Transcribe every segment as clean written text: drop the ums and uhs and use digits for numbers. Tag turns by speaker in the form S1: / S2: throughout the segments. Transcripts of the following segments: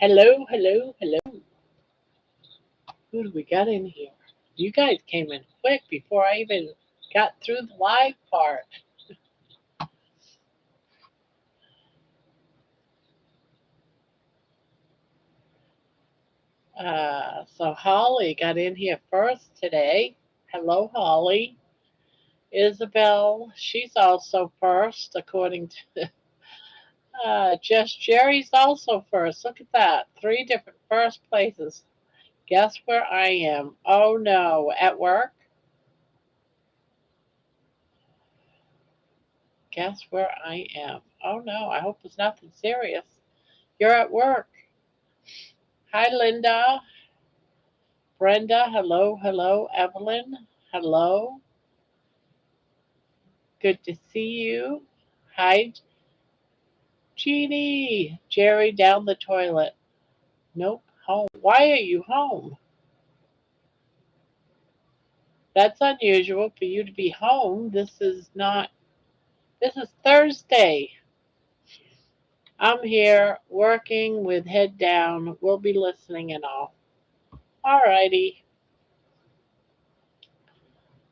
S1: Hello, hello, hello. Who do we got in here? You guys came in quick before I even got through the live part. So Holly got in here first today. Hello, Holly. Isabel, she's also first, according to Just Jerry's also first. Look at that. Three different first places. Guess where I am? Oh no, at work? Guess where I am? Oh no, I hope it's nothing serious. You're at work. Hi, Linda. Brenda, hello, hello. Evelyn, hello. Good to see you. Hi, Jeannie. Jerry, down the toilet. Nope, home. Why are you home? That's unusual for you to be home. This is Thursday. I'm here working with head down. We'll be listening and all. Alrighty.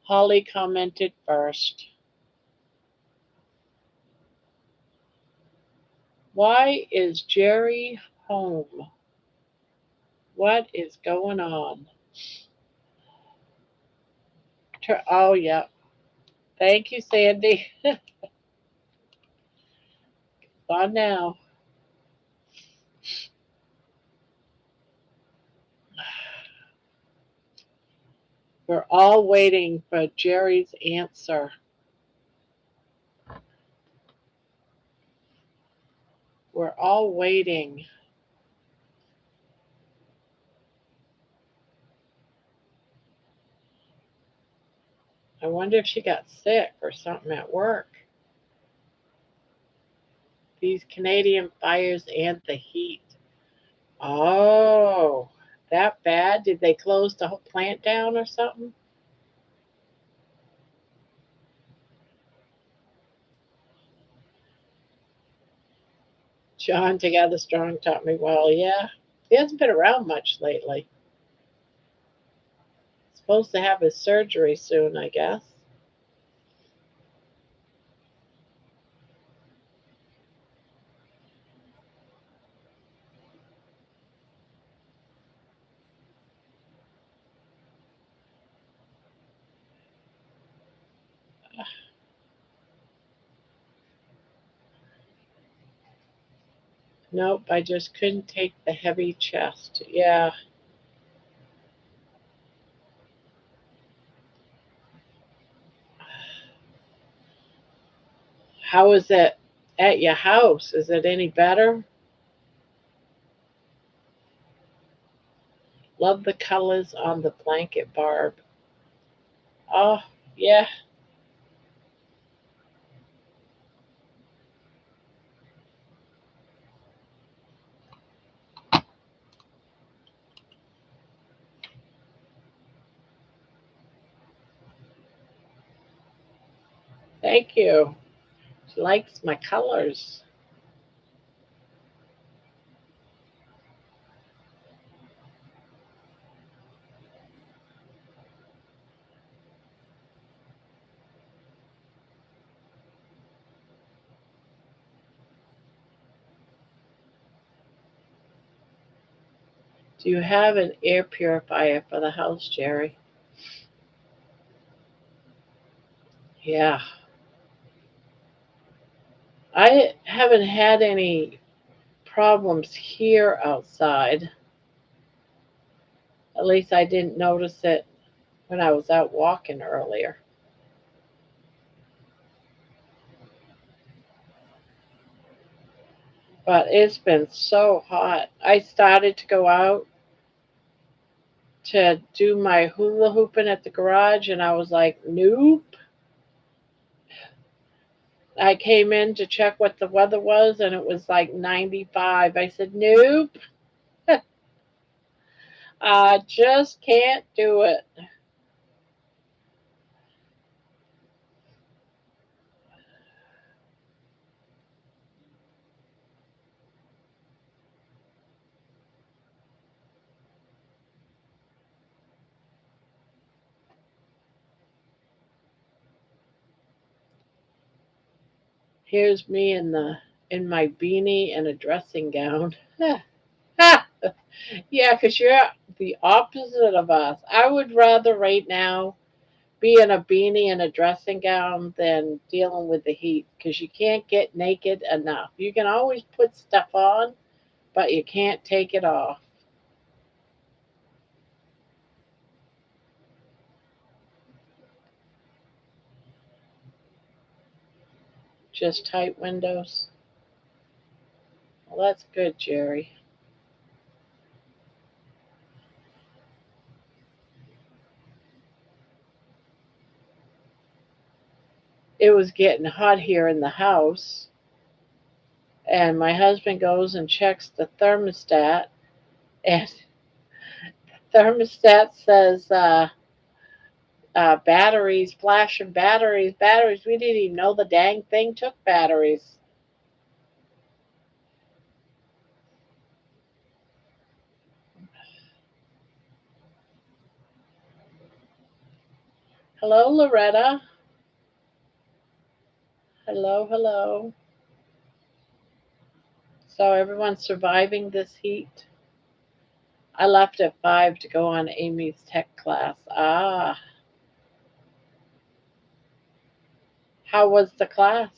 S1: Holly commented first. Why is Jerry home? What is going on? Oh, yeah. Thank you, Sandy. On now. We're all waiting for Jerry's answer. We're all waiting. I wonder if she got sick or something at work. These Canadian fires and the heat. Oh, that bad? Did they close the whole plant down or something? John Together Strong taught me well. Yeah, he hasn't been around much lately. Supposed to have his surgery soon, I guess. Nope, I just couldn't take the heavy chest. Yeah. How is it at your house? Is it any better? Love the colors on the blanket, Barb. Oh, yeah. Thank you. She likes my colors. Do you have an air purifier for the house, Jerry? Yeah. I haven't had any problems here outside. At least I didn't notice it when I was out walking earlier. But it's been so hot. I started to go out to do my hula hooping at the garage, and I was like, nope. I came in to check what the weather was, and it was like 95. I said, nope, I just can't do it. Here's me in my beanie and a dressing gown. Yeah, 'cause you're the opposite of us. I would rather right now be in a beanie and a dressing gown than dealing with the heat because you can't get naked enough. You can always put stuff on, but you can't take it off. Just tight windows. Well, that's good, Jerry. It was getting hot here in the house, and my husband goes and checks the thermostat, and the thermostat says batteries, flashing batteries, batteries. We didn't even know the dang thing took batteries. Hello, Loretta. Hello, hello. So everyone's surviving this heat. I left at 5 to go on Amy's tech class. Ah, how was the class?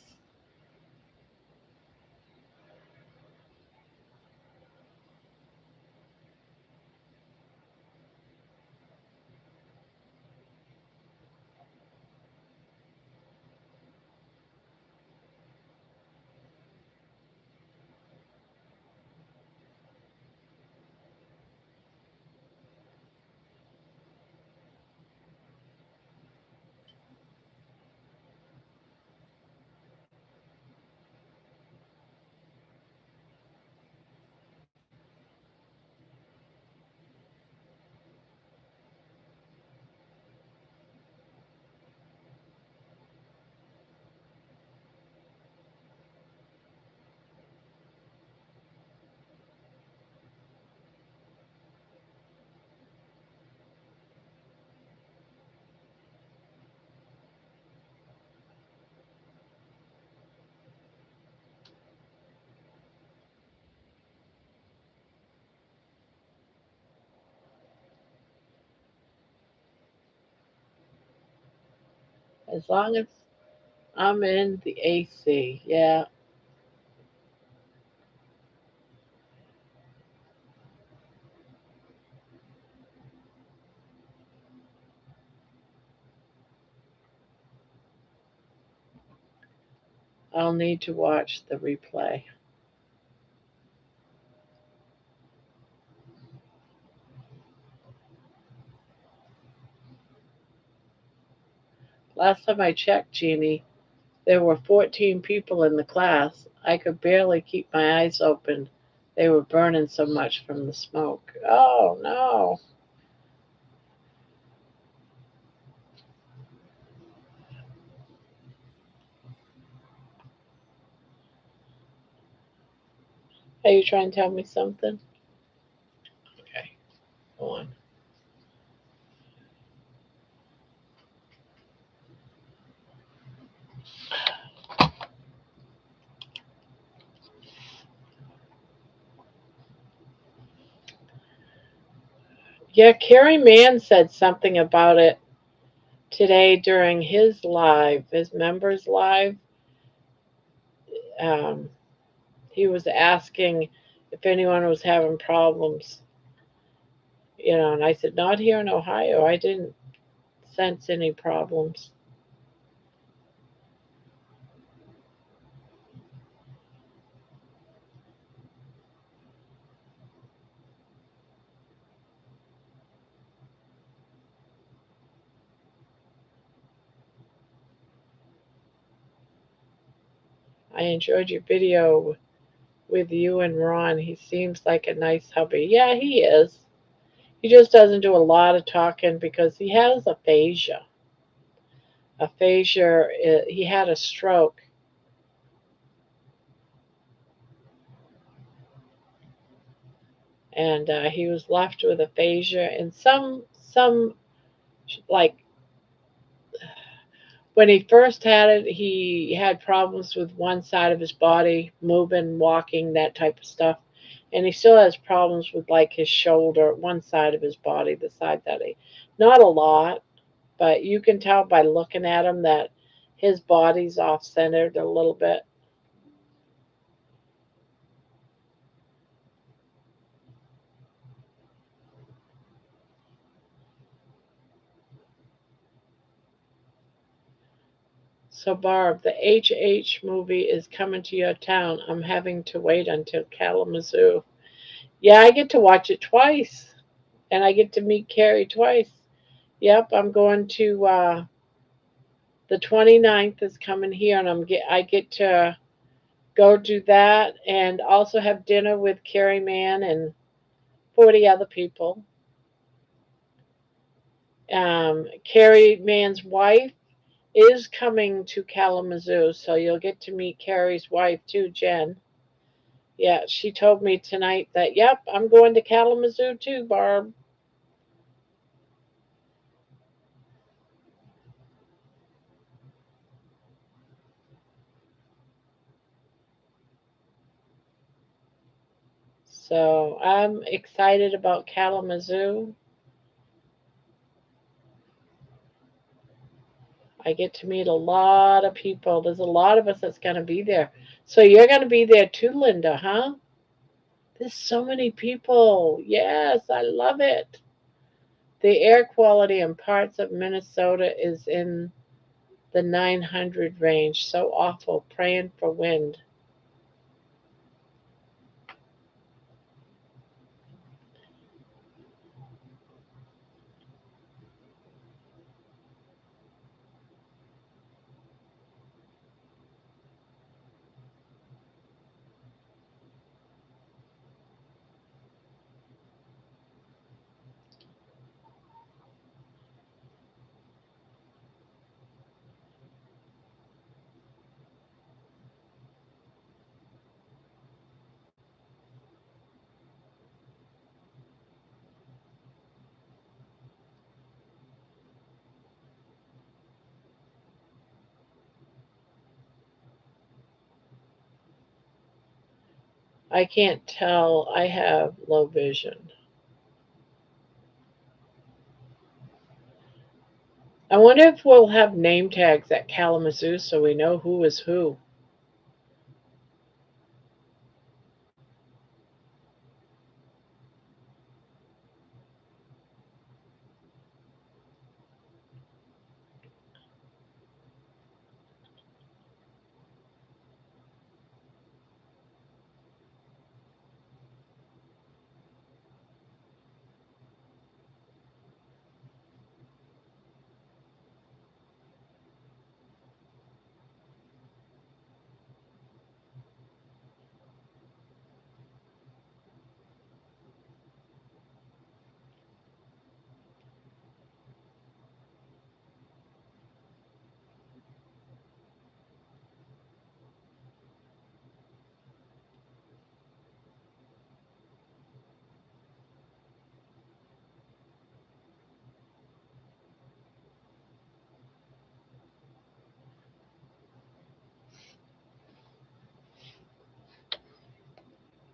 S1: As long as I'm in the AC, yeah, I'll need to watch the replay. Last time I checked, Jeannie, there were 14 people in the class. I could barely keep my eyes open. They were burning so much from the smoke. Oh, no. Are you trying to tell me something? Okay, go on. Yeah, Carrie Mann said something about it today during his live, his members live. Um, he was asking if anyone was having problems, and I said, not here in Ohio. I didn't sense any problems. I enjoyed your video with you and Ron. He seems like a nice hubby. Yeah, he is. He just doesn't do a lot of talking because he has aphasia. Aphasia, he had a stroke, and he was left with aphasia and some like When he first had it, he had problems with one side of his body, moving, walking, that type of stuff. And he still has problems with like his shoulder, one side of his body, the side that he, not a lot, but you can tell by looking at him that his body's off centered a little bit. So, Barb, the HH movie is coming to your town. I'm having to wait until Kalamazoo. Yeah, I get to watch it twice, and I get to meet Carrie twice. Yep, I'm going to the 29th is coming here, and I get to go do that and also have dinner with Carrie Mann and 40 other people. Carrie Mann's wife is coming to Kalamazoo, so you'll get to meet Carrie's wife too, Jen. Yeah, she told me tonight that, yep, I'm going to Kalamazoo too, Barb. So I'm excited about Kalamazoo. I get to meet a lot of people. There's a lot of us that's going to be there. So you're going to be there too, Linda, huh? There's so many people. Yes, I love it. The air quality in parts of Minnesota is in the 900 range. So awful. Praying for wind. I can't tell. I have low vision. I wonder if we'll have name tags at Kalamazoo so we know who is who.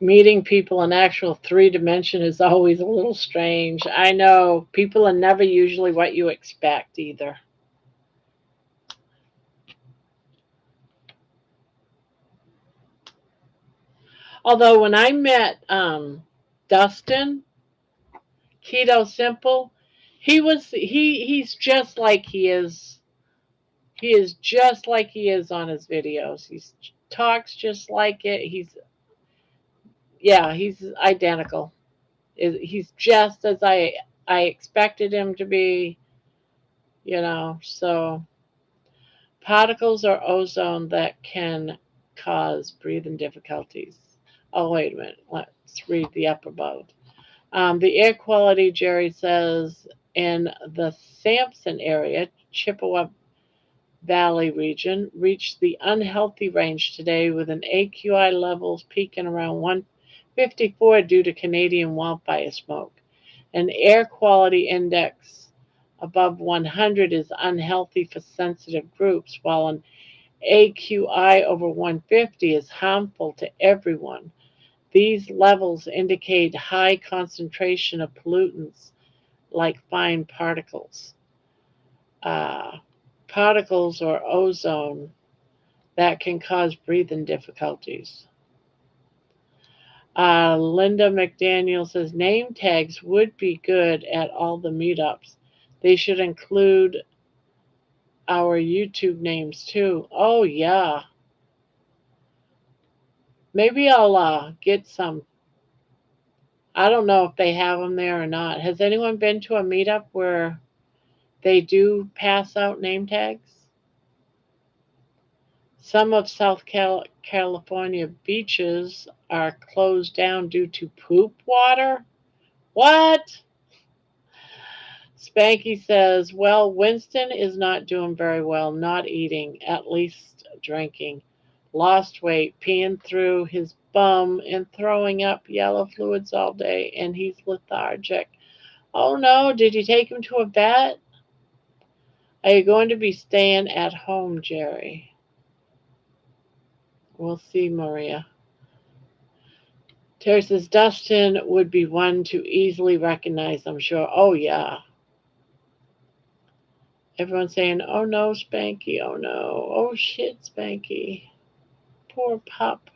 S1: Meeting people in actual three dimension is always a little strange. I know people are never usually what you expect either. Although when I met Dustin, Keto Simple, he's just like he is. He is just like he is on his videos. He talks just like it. He's identical. He's just as I expected him to be. So particles are ozone that can cause breathing difficulties. Oh, wait a minute. Let's read the upper boat. The air quality, Jerry says, in the Sampson area, Chippewa Valley region, reached the unhealthy range today with an AQI levels peaking around 154 due to Canadian wildfire smoke. An air quality index above 100 is unhealthy for sensitive groups, while an AQI over 150 is harmful to everyone. These levels indicate high concentration of pollutants like fine uh, particles or ozone that can cause breathing difficulties. Linda McDaniel says name tags would be good at all the meetups. They should include our YouTube names too. Oh, yeah. Maybe I'll get some. I don't know if they have them there or not. Has anyone been to a meetup where they do pass out name tags? Some of California beaches are closed down due to poop water. What? Spanky says, well, Winston is not doing very well, not eating, at least drinking. Lost weight, peeing through his bum and throwing up yellow fluids all day, and he's lethargic. Oh no, did you take him to a vet? Are you going to be staying at home, Jerry? We'll see, Maria. Terry says, Dustin would be one to easily recognize, I'm sure. Oh, yeah. Everyone's saying, oh no, Spanky, oh no. Oh shit, Spanky. Poor pup.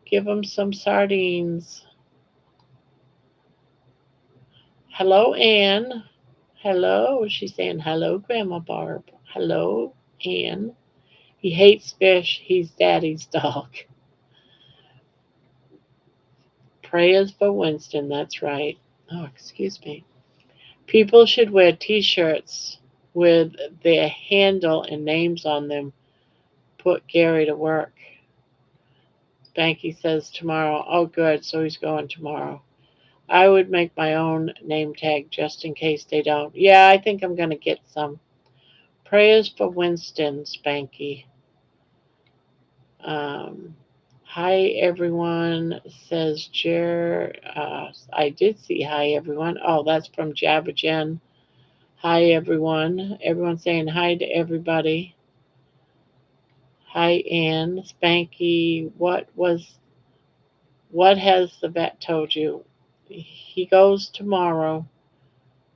S1: Give him some sardines. Hello, Anne. Hello. She's saying, hello, Grandma Barb. Hello, Anne. He hates fish. He's Daddy's dog. Prayers for Winston. That's right. Oh, excuse me. People should wear t-shirts with their handle and names on them. Put Gary to work. Spanky says tomorrow. Oh, good. So he's going tomorrow. I would make my own name tag just in case they don't. Yeah, I think I'm going to get some. Prayers for Winston, Spanky. Um, Hi, everyone, says Jer. I did see hi, everyone. Oh, that's from Jabba Jen. Hi, everyone. Everyone's saying hi to everybody. Hi, Anne. Spanky, what has the vet told you? He goes tomorrow,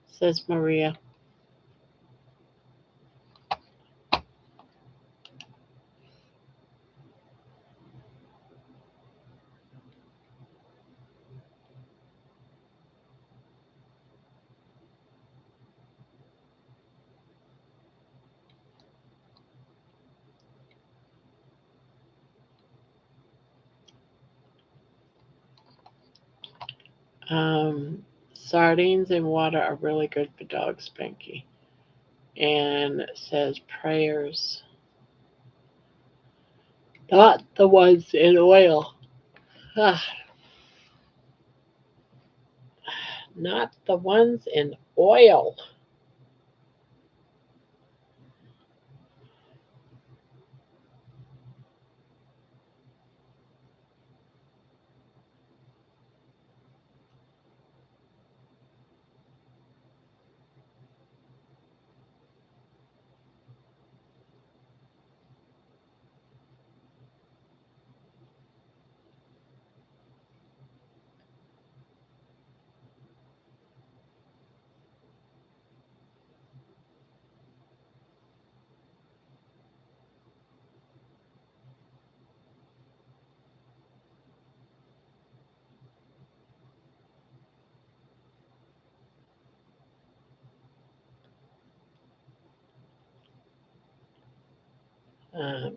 S1: says Maria. Sardines and water are really good for dogs, Spanky. And says prayers. Not the ones in oil. Ah, not the ones in oil.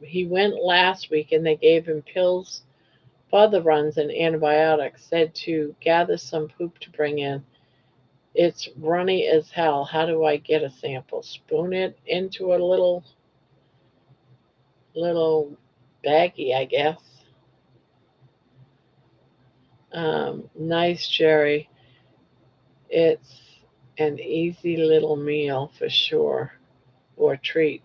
S1: He went last week and they gave him pills for the runs and antibiotics. Said to gather some poop to bring in. It's runny as hell. How do I get a sample? Spoon it into a little baggie, I guess. Nice, Jerry. It's an easy little meal for sure, or treat.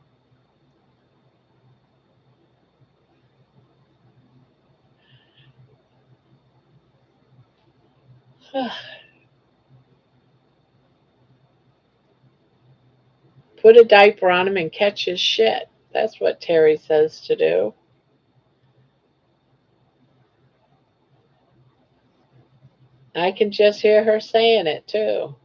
S1: Put a diaper on him and catch his shit. That's what Terry says to do. I can just hear her saying it too.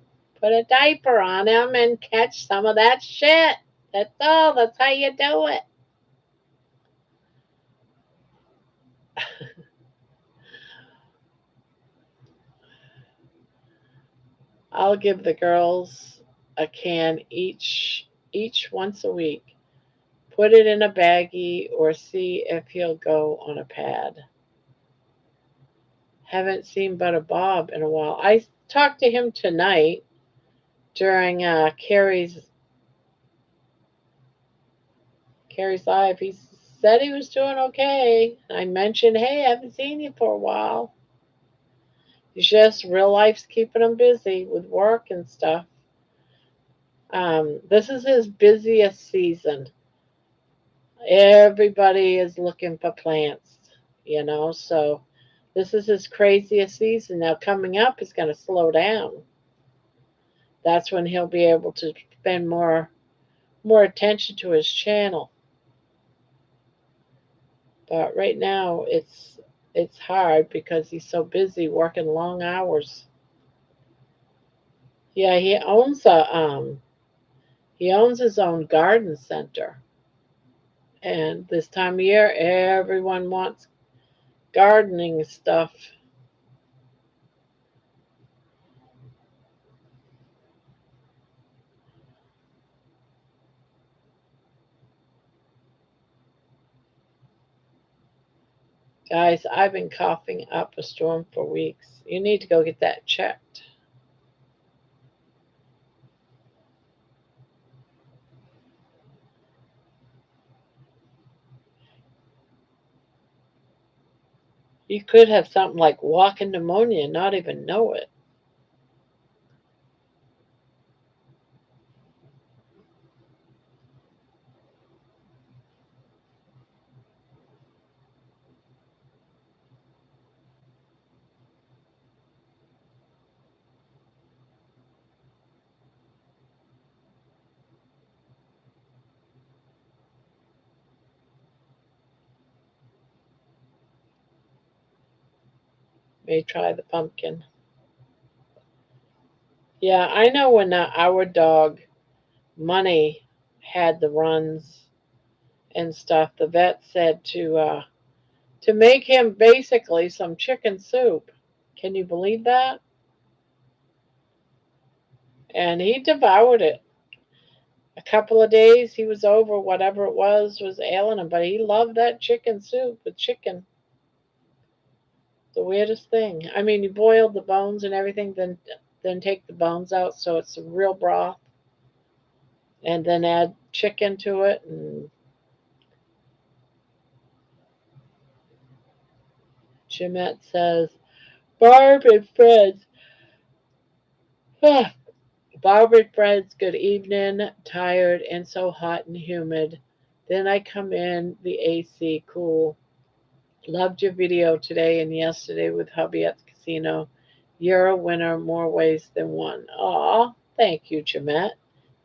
S1: Put a diaper on him and catch some of that shit. That's all. That's how you do it. I'll give the girls a can each once a week. Put it in a baggie or see if he'll go on a pad. Haven't seen Butter Bob in a while. I talked to him tonight during Carrie's live. He said he was doing okay. I mentioned, hey, I haven't seen you for a while. It's just real life's keeping him busy with work and stuff. This is his busiest season. Everybody is looking for plants, so this is his craziest season. Now, coming up, he's going to slow down. That's when he'll be able to spend more attention to his channel. But right now, it's hard because he's so busy working long hours. Yeah, he owns his own garden center. And this time of year, everyone wants gardening stuff. Guys, I've been coughing up a storm for weeks. You need to go get that checked. You could have something like walking pneumonia and not even know it. May try the pumpkin. Yeah, I know when our dog Money had the runs and stuff. The vet said to make him basically some chicken soup. Can you believe that? And he devoured it. A couple of days he was over whatever it was ailing him, but he loved that chicken soup with chicken. The weirdest thing. I mean, you boil the bones and everything, then take the bones out so it's a real broth, and then add chicken to it. And Jeanette says, Barb and friends. Barb and friends, good evening. Tired and so hot and humid. Then I come in, the AC cool. Loved your video today and yesterday with hubby at the casino. You're a winner more ways than one. Aw, thank you, Jeanette.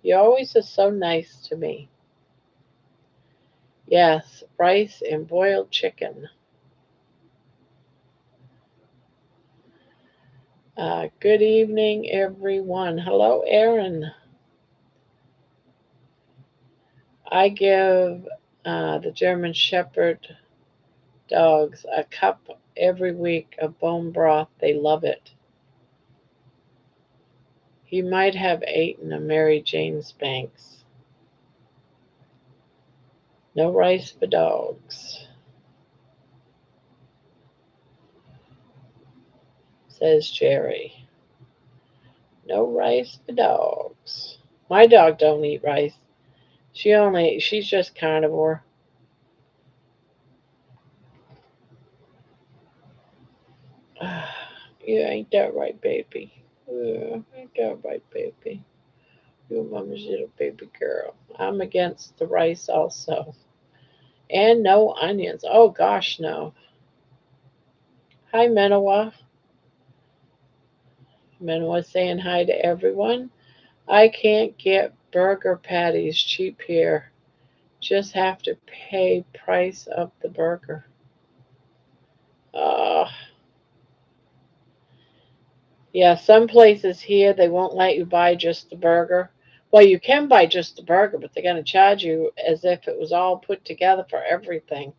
S1: You always are so nice to me. Yes, rice and boiled chicken. Good evening, everyone. Hello, Erin. I give the German Shepherd dogs a cup every week of bone broth. They love it. He might have eaten a Mary Jane Spanks. No rice for dogs, says Jerry. No rice for dogs. My dog don't eat rice. She's just carnivore. Yeah, ain't that right, baby? Yeah, ain't that right, baby? Your mama's little baby girl. I'm against the rice also. And no onions. Oh gosh, no. Hi, Menawa. Menawa saying hi to everyone. I can't get Burger patties cheap here. Just have to pay price of the burger. Uh, yeah, some places here they won't let you buy just the burger. Well, you can buy just the burger, but they're going to charge you as if it was all put together for everything.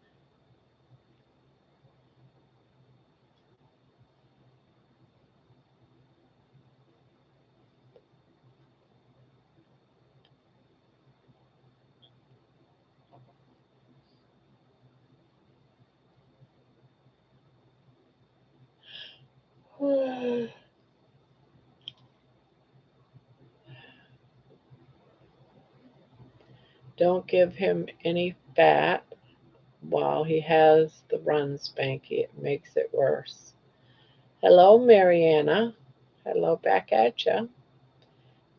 S1: Don't give him any fat while he has the run, Spanky. It makes it worse. Hello, Mariana. Hello back at ya.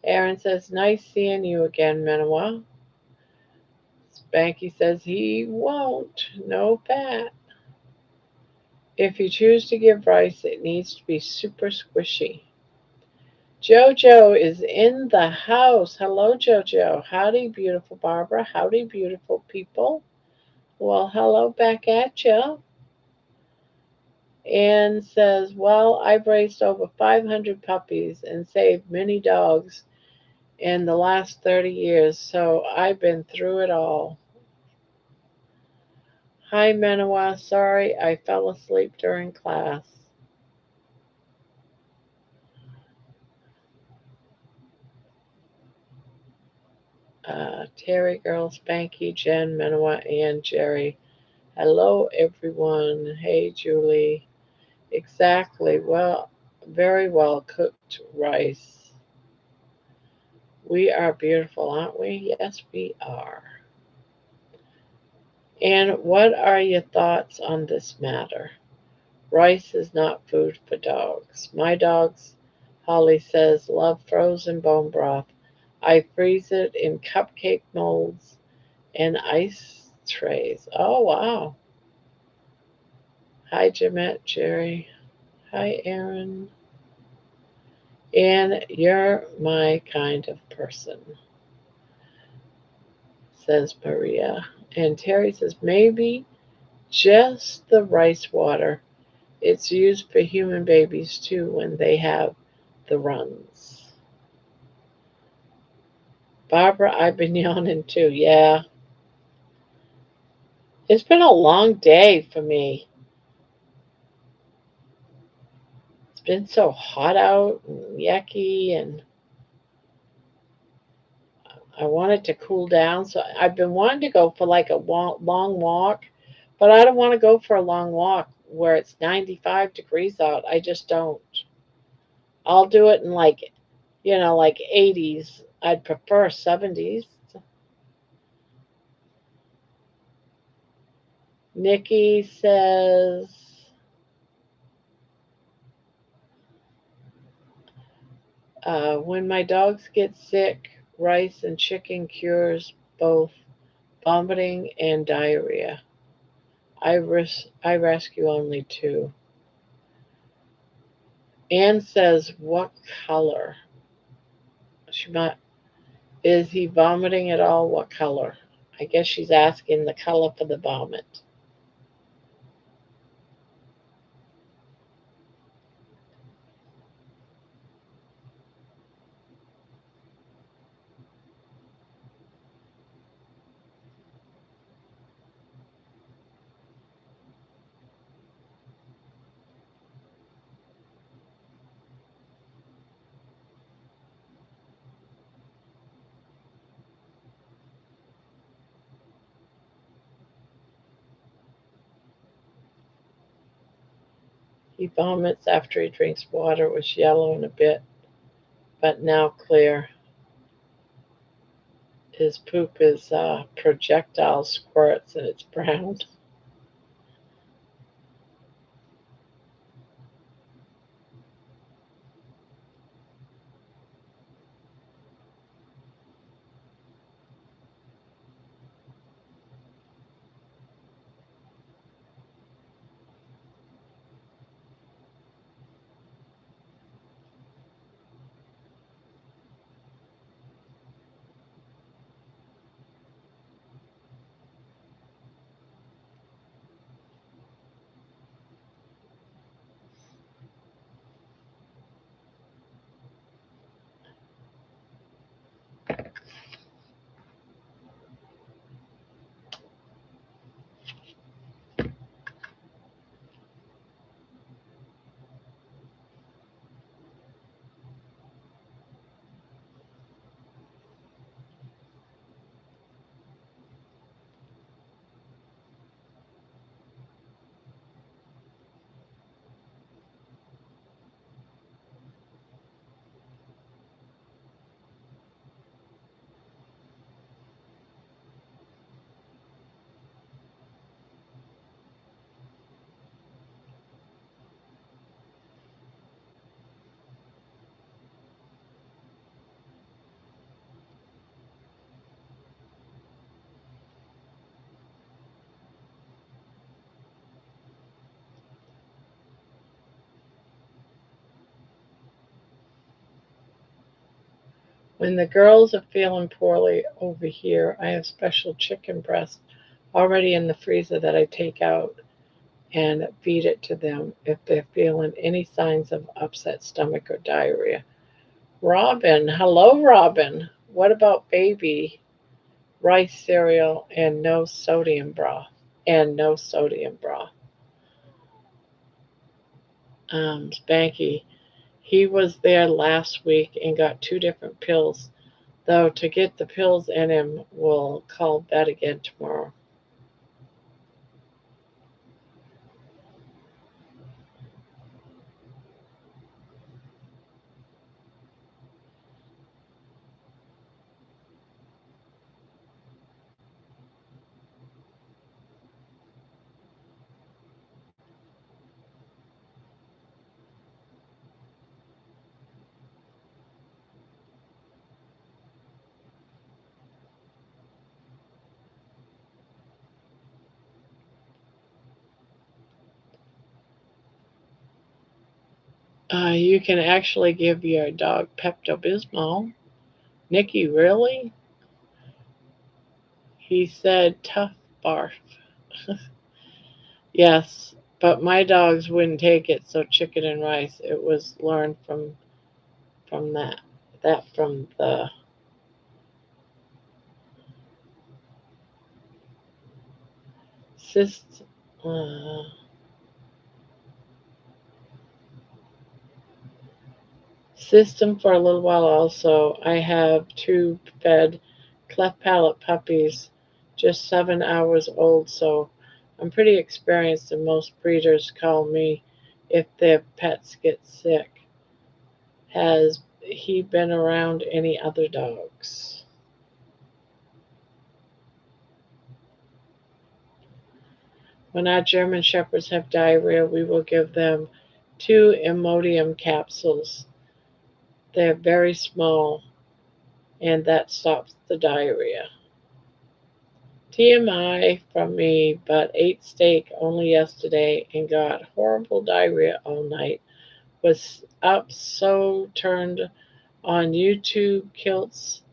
S1: Aaron says, nice seeing you again, Manawa. Spanky says he won't. No fat. If you choose to give rice, it needs to be super squishy. Jojo is in the house. Hello, Jojo. Howdy, beautiful Barbara. Howdy, beautiful people. Well, hello back at ya. Anne says, well, I've raised over 500 puppies and saved many dogs in the last 30 years, so I've been through it all. Hi, Manawa. Sorry, I fell asleep during class. Terry, Girl, Spanky, Jen, Manawa, and Jerry. Hello, everyone. Hey, Julie. Exactly. Well, very well cooked rice. We are beautiful, aren't we? Yes, we are. And what are your thoughts on this matter? Rice is not food for dogs. My dogs, Holly says, love frozen bone broth. I freeze it in cupcake molds and ice trays. Oh, wow. Hi, Jeanette, Jerry. Hi, Aaron. And you're my kind of person, says Maria. And Terry says, maybe just the rice water. It's used for human babies too when they have the runs. Barbara, I've been yawning too. Yeah. It's been a long day for me. It's been so hot out and yucky, and I wanted to cool down. So I've been wanting to go for like a long walk, but I don't want to go for a long walk where it's 95 degrees out. I just don't. I'll do it in like 80s. I'd prefer 70s. Nikki says, when my dogs get sick, rice and chicken cures both vomiting and diarrhea. I rescue only two. Anne says, what color? She might, is he vomiting at all? What color? I guess she's asking the color for the vomit. He vomits after he drinks water. It was yellow in a bit, but now clear. His poop is projectile squirts and it's brown. When the girls are feeling poorly over here, I have special chicken breast already in the freezer that I take out and feed it to them if they're feeling any signs of upset stomach or diarrhea. Robin, hello, Robin. What about baby rice cereal and no sodium broth? And no sodium broth. Spanky, he was there last week and got two different pills. Though to get the pills in him, we'll call that again tomorrow. You can actually give your dog Pepto Bismol. Nikki, really? He said tough barf. Yes, but my dogs wouldn't take it, so chicken and rice. It was learned from that. That from the cyst, uh, system for a little while. Also, I have two fed cleft palate puppies, just 7 hours old, so I'm pretty experienced, and most breeders call me if their pets get sick. Has he been around any other dogs? When our German Shepherds have diarrhea, we will give them two Imodium capsules. They're very small, and that stops the diarrhea. TMI from me, but ate steak only yesterday and got horrible diarrhea all night. Was up so turned on YouTube. Kilts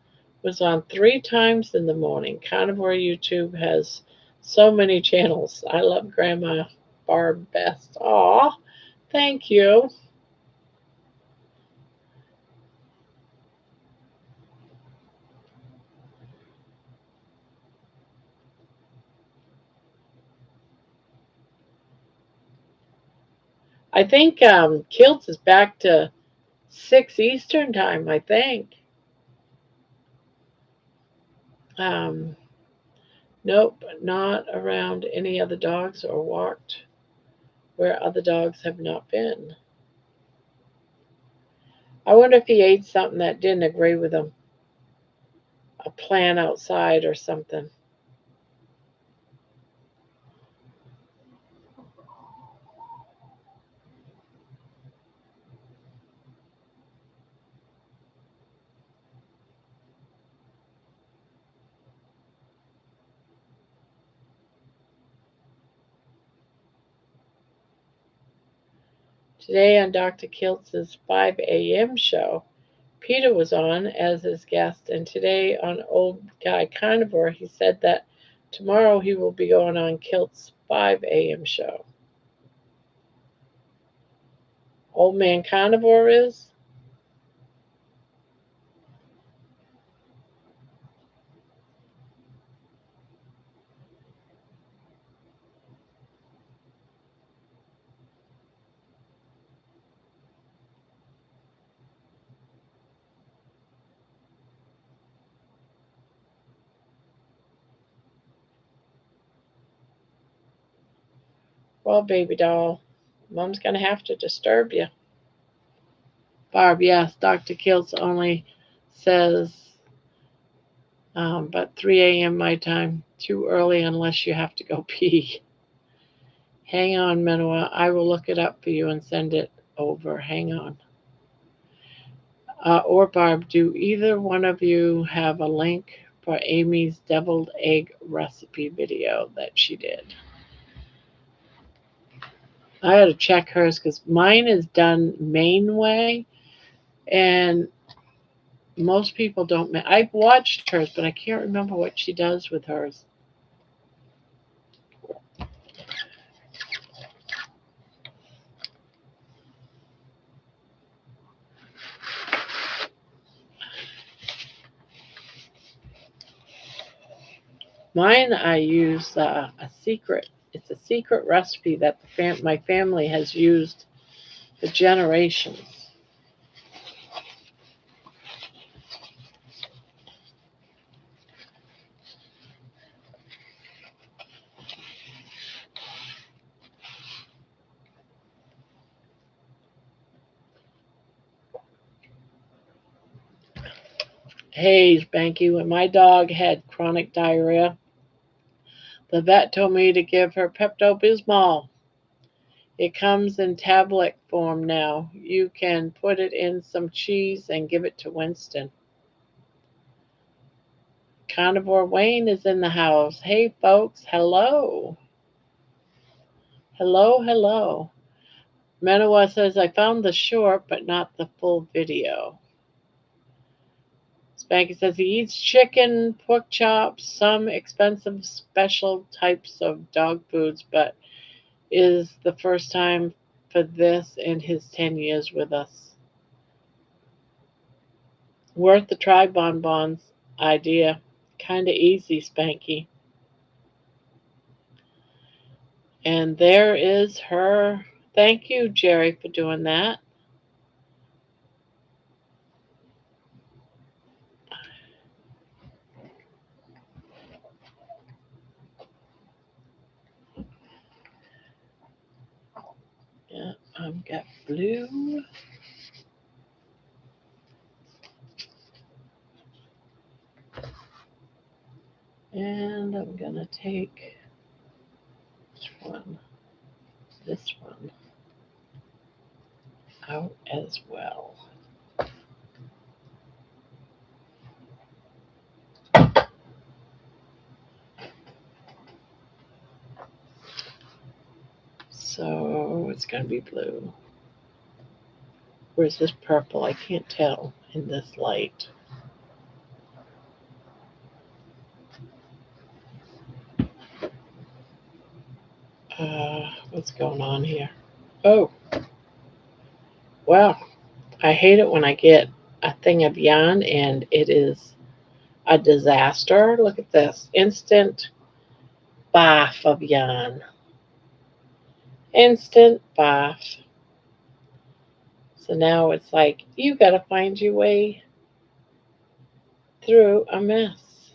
S1: was on 3 times in the morning. Carnivore YouTube has so many channels. I love Grandma Barb best. Aw, thank you. I think Kilts is back to 6 Eastern time, I think. Um, nope, not around any other dogs or walked where other dogs have not been. I wonder if he ate something that didn't agree with him, a plant outside or something. Today on Dr. Kiltz's 5 a.m. show, Peter was on as his guest, and today on Old Guy Carnivore, he said that tomorrow he will be going on Kilt's 5 a.m. show. Old Man Carnivore is? Well, baby doll, Mom's going to have to disturb you. Barb, yes, Dr. Kiltz only says but 3 a.m. my time. Too early unless you have to go pee. Hang on, Manoa. I will look it up for you and send it over. Hang on. Or Barb, do either one of you have a link for Amy's deviled egg recipe video that she did? I had to check hers because mine is done Maine way, and Most people don't. I've watched hers, but I can't remember what she does with hers. Mine, I use a secret. It's a secret recipe that my family has used for generations. Hey, Spanky, when my dog had chronic diarrhea, the vet told me to give her Pepto Bismol. It comes in tablet form now. You can put it in some cheese and give it to Winston. Carnivore Wayne is in the house. Hey, folks. Hello. Hello, hello. Manawa says, I found the short, but not the full video. Spanky says he eats chicken, pork chops, some expensive special types of dog foods, but is the first time for this in his 10 years with us. Worth the try bonbons idea. Kinda easy, Spanky. And there is her. Thank you, Jerry, for doing that. Yeah, I've got blue. And I'm going to take this one out as well. So it's going to be blue. Where's this purple? I can't tell in this light. What's going on here? Oh, well, I hate it when I get a thing of yarn and it is a disaster. Look at this. Instant bath of yarn. Instant bath. So now it's like, you got to find your way through a mess.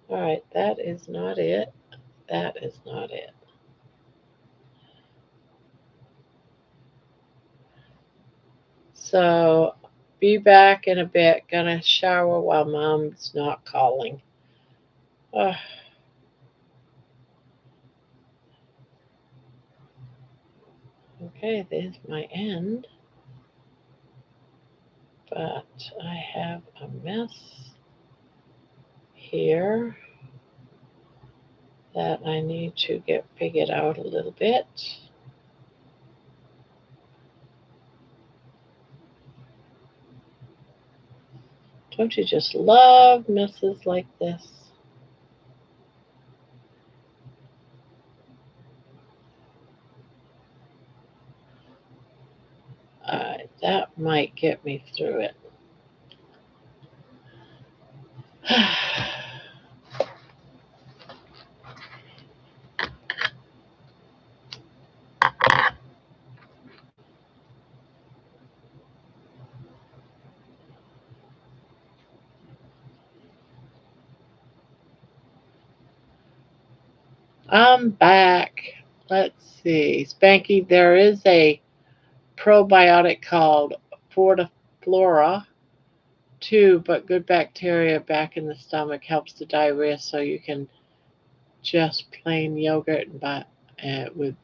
S1: All right, that is not it. That is not it. So be back in a bit. Gonna shower while mom's not calling. Uh, okay, there's my end. But I have a mess here that I need to get figured out a little bit. Don't you just love messes like this? That might get me through it. I'm back. Let's see. Spanky, there is a probiotic called Fortiflora too, but good bacteria back in the stomach helps the diarrhea, so you can just plain yogurt with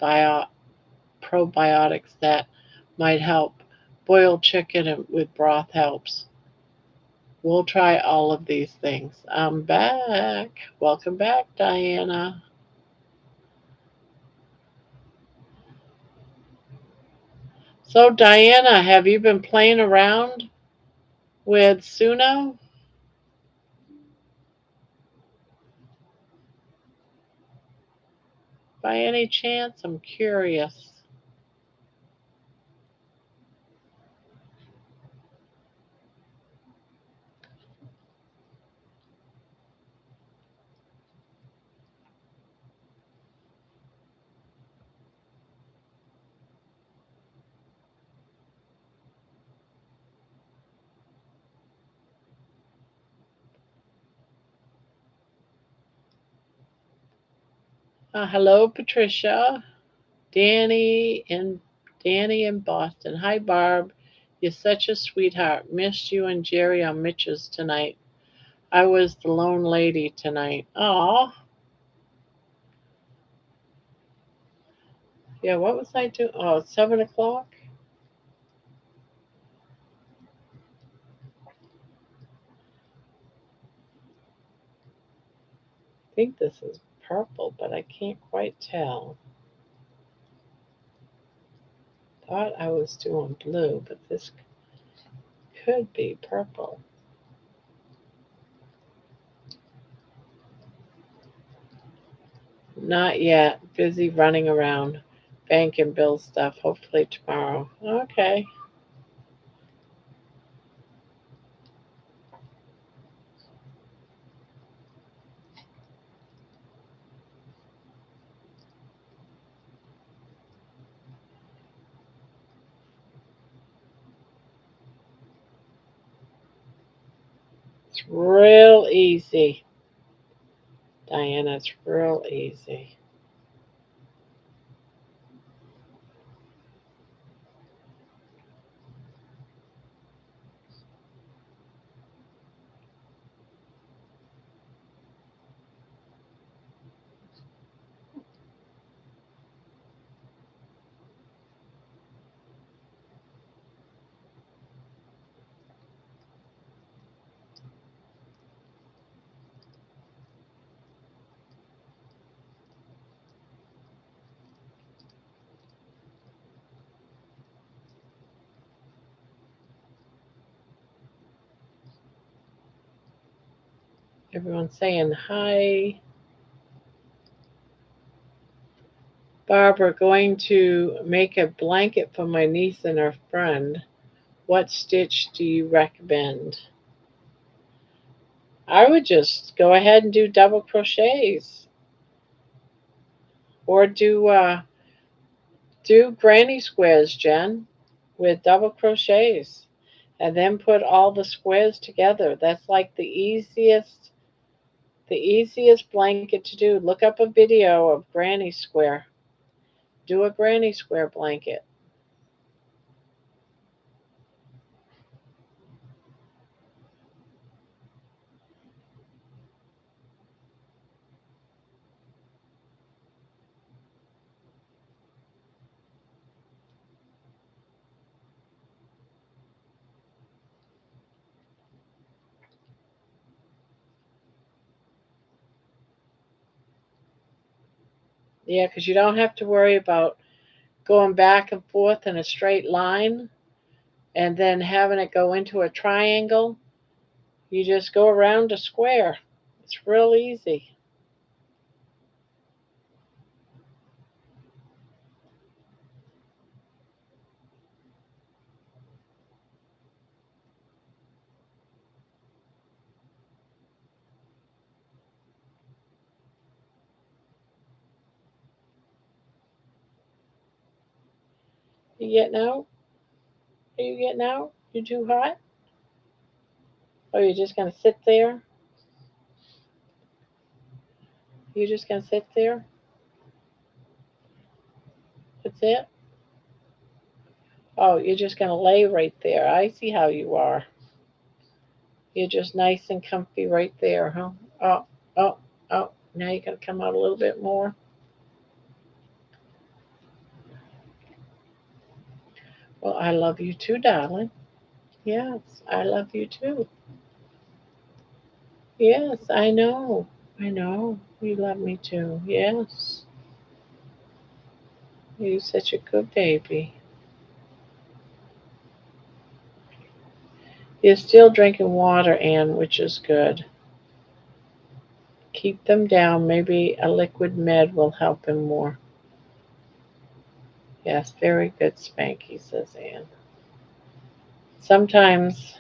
S1: probiotics that might help. Boiled chicken with broth helps. We'll try all of these things. I'm back. Welcome back, Diana. So, Diana, have you been playing around with Suno? By any chance? I'm curious. Hello, Patricia. Danny in Danny in Boston. Hi, Barb. You're such a sweetheart. Missed you and Jerry on Mitch's tonight. I was the lone lady tonight. Aw. Yeah, what was I doing? Oh, it's 7 o'clock? I think this is purple, but I can't quite tell. Thought I was doing blue, but this could be purple. Not yet. Busy running around bank and bill stuff. Hopefully tomorrow. Okay. It's real easy. Diana, it's real easy. Everyone's saying hi. Barbara, going to make a blanket for my niece and her friend. What stitch do you recommend? I would just go ahead and do double crochets, or do granny squares, Jen, with double crochets, and then put all the squares together. That's like the easiest blanket to do. Look up a video of granny square. Do a granny square blanket. Yeah, because you don't have to worry about going back and forth in a straight line and then having it go into a triangle. You just go around a square. It's real easy. You getting out? Are you getting out? You too hot? Or you just gonna sit there? You just gonna sit there? That's it? Oh, you're just gonna lay right there. I see how you are. You're just nice and comfy right there, huh? Oh, oh, oh. Now you gotta come out a little bit more. Well, I love you too, darling. Yes, I love you too. Yes, I know. I know. You love me too. Yes. You're such a good baby. You're still drinking water, Anne, which is good. Keep them down. Maybe a liquid med will help him more. Yes, very good, Spanky, says Anne. Sometimes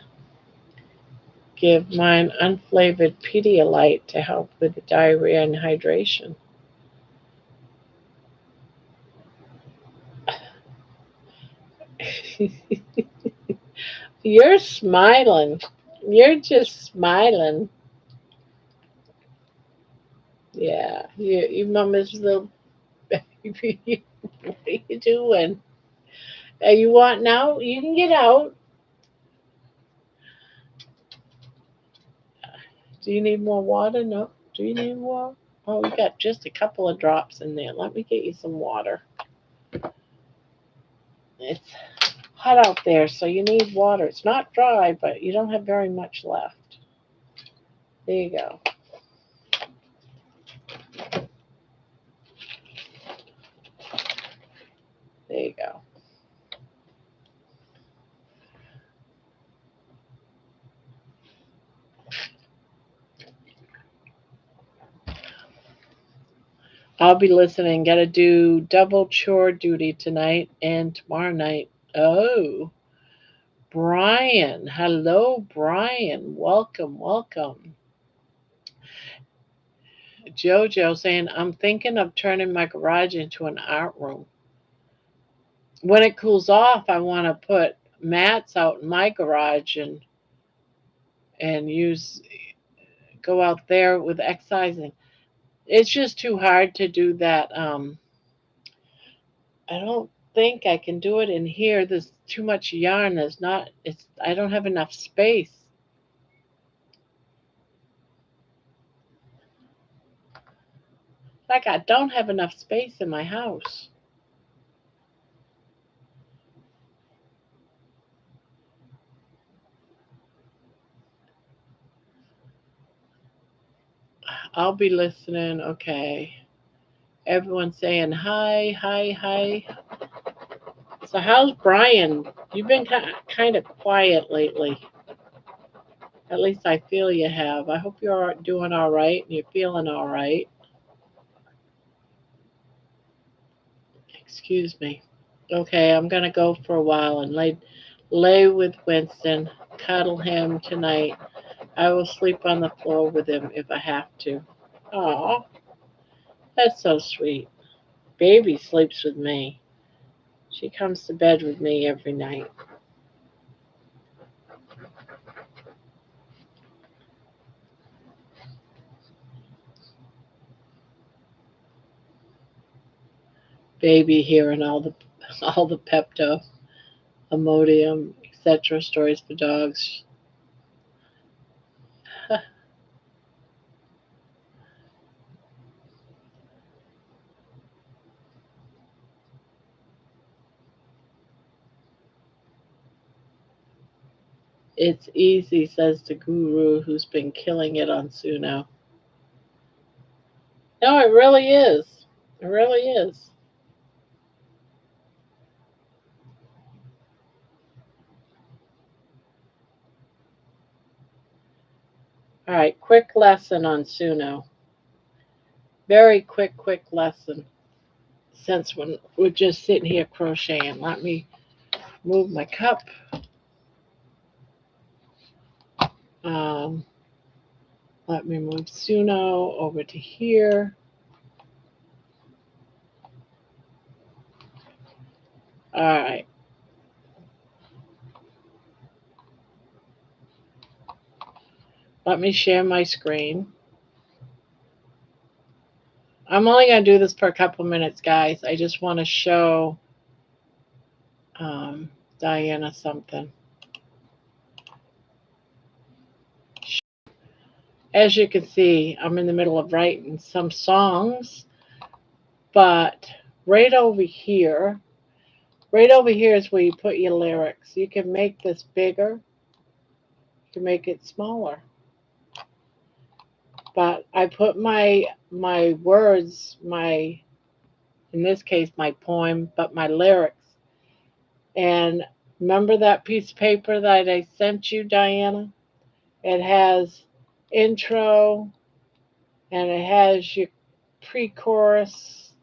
S1: give mine unflavored Pedialyte to help with the diarrhea and hydration. You're smiling. You're just smiling. Yeah, your mama's little baby. What are you doing? You want out? You can get out. Do you need more water? No. Do you need more? Oh, we got just a couple of drops in there. Let me get you some water. It's hot out there, so you need water. It's not dry, but you don't have very much left. There you go. There you go. I'll be listening. Got to do double chore duty tonight and tomorrow night. Oh, Brian. Hello, Brian. Welcome, welcome. Jojo saying, I'm thinking of turning my garage into an art room. When it cools off, I want to put mats out in my garage and use go out there with exercising. It's just too hard to do that. I don't think I can do it in here. There's too much yarn. There's not. It's. I don't have enough space. Like I don't have enough space in my house. I'll be listening. Okay. Everyone's saying hi, hi, hi. So how's Brian? You've been kind of quiet lately. At least I feel you have. I hope you're doing all right and you're feeling all right. Excuse me. Okay, I'm gonna go for a while and lay with Winston, cuddle him tonight. I will sleep on the floor with him if I have to. Oh, that's so sweet. Baby sleeps with me. She comes to bed with me every night. Baby hearing all the all the Pepto, Imodium, etc. stories for dogs. It's easy, says the guru who's been killing it on Suno. No, it really is. It really is. All right, quick lesson on Suno. Very quick lesson. Since when we're just sitting here crocheting, let me move my cup. Um, Let me move Suno over to here. All right. Let me share my screen. I'm only going to do this for a couple minutes, guys. I just want to show Diana something. As you can see, I'm in the middle of writing some songs, but right over here is where you put your lyrics. You can make this bigger, you can make it smaller. But I put my words, in this case my poem, but my lyrics, and Remember that piece of paper that I sent you, Diana? It has intro and it has your pre chorus,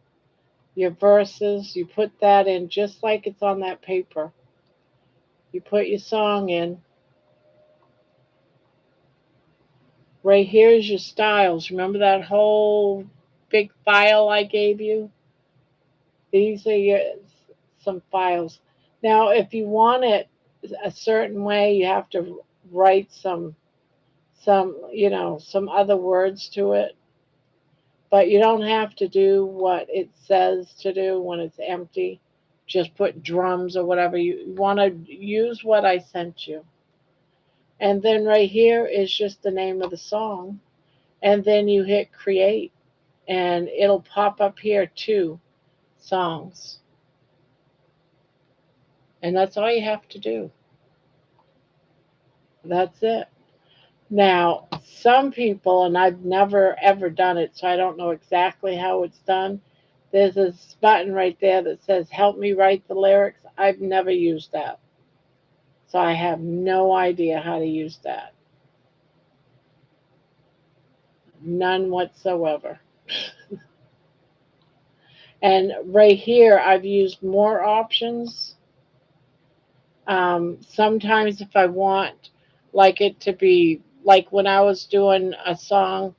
S1: your verses. You put that in just like it's on that paper. You put your song in. Right here is your styles. Remember that whole big file I gave you? These are your some files. Now, if you want it a certain way, you have to write some other words to it. But you don't have to do what it says to do when it's empty. Just put drums or whatever. You want to use what I sent you. And then right here is just the name of the song. And then you hit create and it'll pop up here too, songs. And that's all you have to do. That's it. Now, some people, and I've never ever done it, so I don't know exactly how it's done. There's a button right there that says help me write the lyrics. I've never used that. So I have no idea how to use that. None whatsoever. And right here, I've used more options. Sometimes, if I want like it to be like when I was doing a song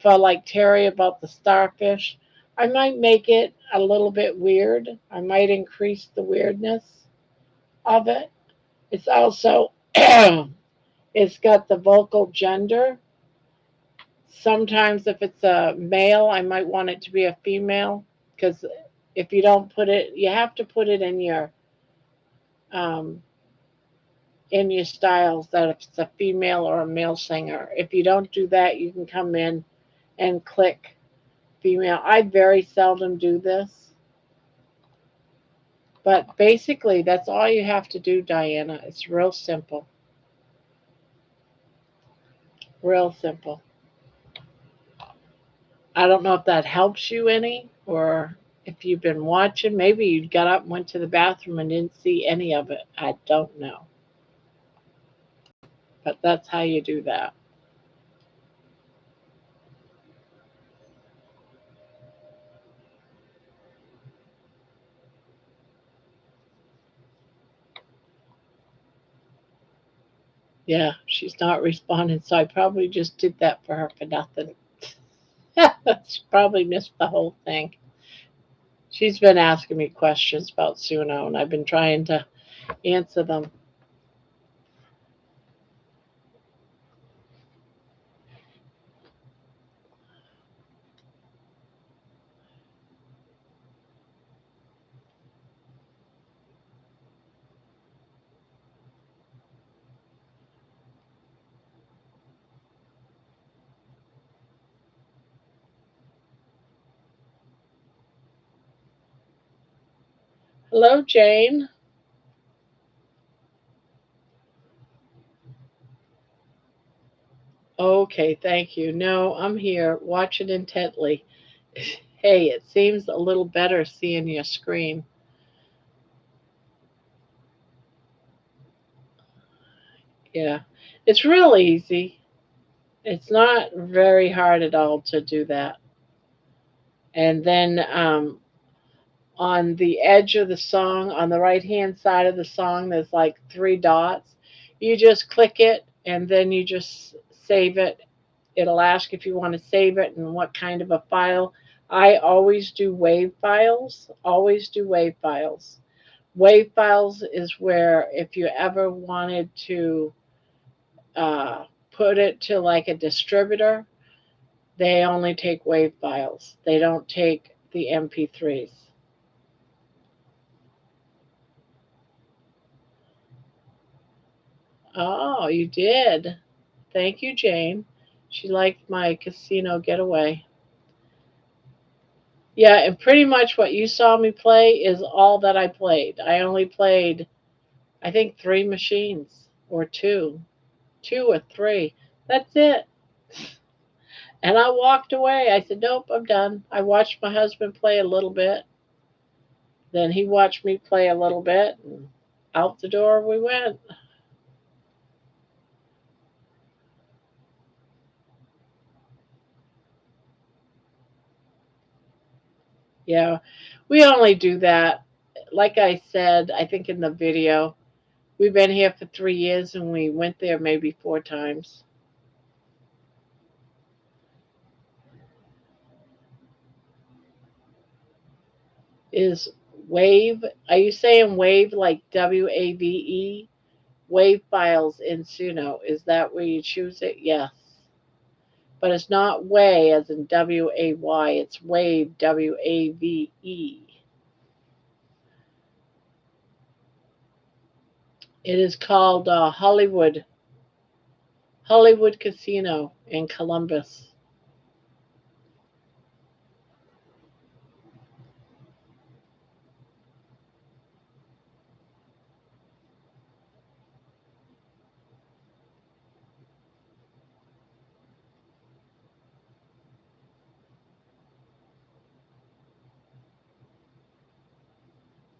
S1: for like Terry about the starfish, I might make it a little bit weird. I might increase the weirdness of it. It's also it's got the vocal gender. Sometimes if it's a male, I might want it to be a female because if you don't put it, you have to put it um, in your styles that if it's a female or a male singer. If you don't do that, you can come in and click female. I very seldom do this, but basically that's all you have to do, Diana. It's real simple. Real simple. I don't know if that helps you any or if you've been watching. Maybe you got up and went to the bathroom and didn't see any of it. I don't know. But that's how you do that. Yeah, she's not responding, so I probably just did that for her for nothing. She probably missed the whole thing. She's been asking me questions about Suno, and I've been trying to answer them. Hello, Jane. Okay, thank you. No, I'm here watching intently. Hey, it seems a little better seeing your screen. Yeah, it's real easy. It's not very hard at all to do that. And then on the edge of the song, on the right hand side of the song, there's like three dots. You just click it and then you just save it. It'll ask if you want to save it and what kind of a file. I always do wave files, always do wave files. Wave files is where if you ever wanted to put it to like a distributor, they only take wave files. They don't take the MP3s. Oh, you did. Thank you, Jane. She liked my casino getaway. Yeah, and pretty much what you saw me play is all that I played. I only played, I think, three machines or two or three. That's it. And I walked away. I said, nope, I'm done. I watched my husband play a little bit. Then he watched me play a little bit. Out the door we went. Yeah, we only do that. Like I said, I think in the video, we've been here for 3 years and we went there maybe 4 times. Is wave, are you saying wave like WAVE? Wave files in Suno. Is that where you choose it? Yes. But it's not way as in WAY, it's wave, WAVE. It is called Hollywood Casino in Columbus.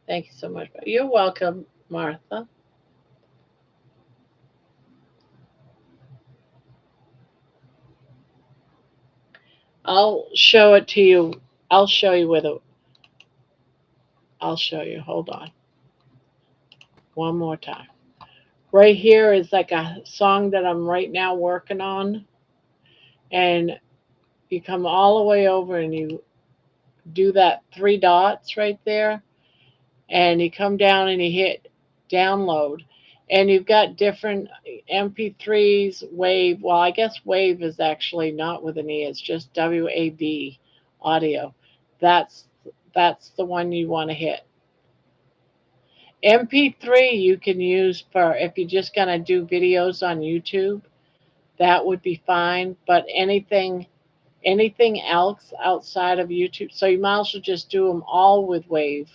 S1: Thank you so much. You're welcome, Martha. I'll show it to you. I'll show you with it. I'll show you. Hold on. One more time. Right here is like a song that I'm right now working on. And you come all the way over and you do that 3 dots right there. And you come down and you hit download. And you've got different MP3s, Wave. Well, I guess Wave is actually not with an E, it's just WAV audio. That's that's the one you want to hit. MP3 you can use for if you're just going to do videos on YouTube. That would be fine, but anything else outside of YouTube, so you might as well just do them all with Wave.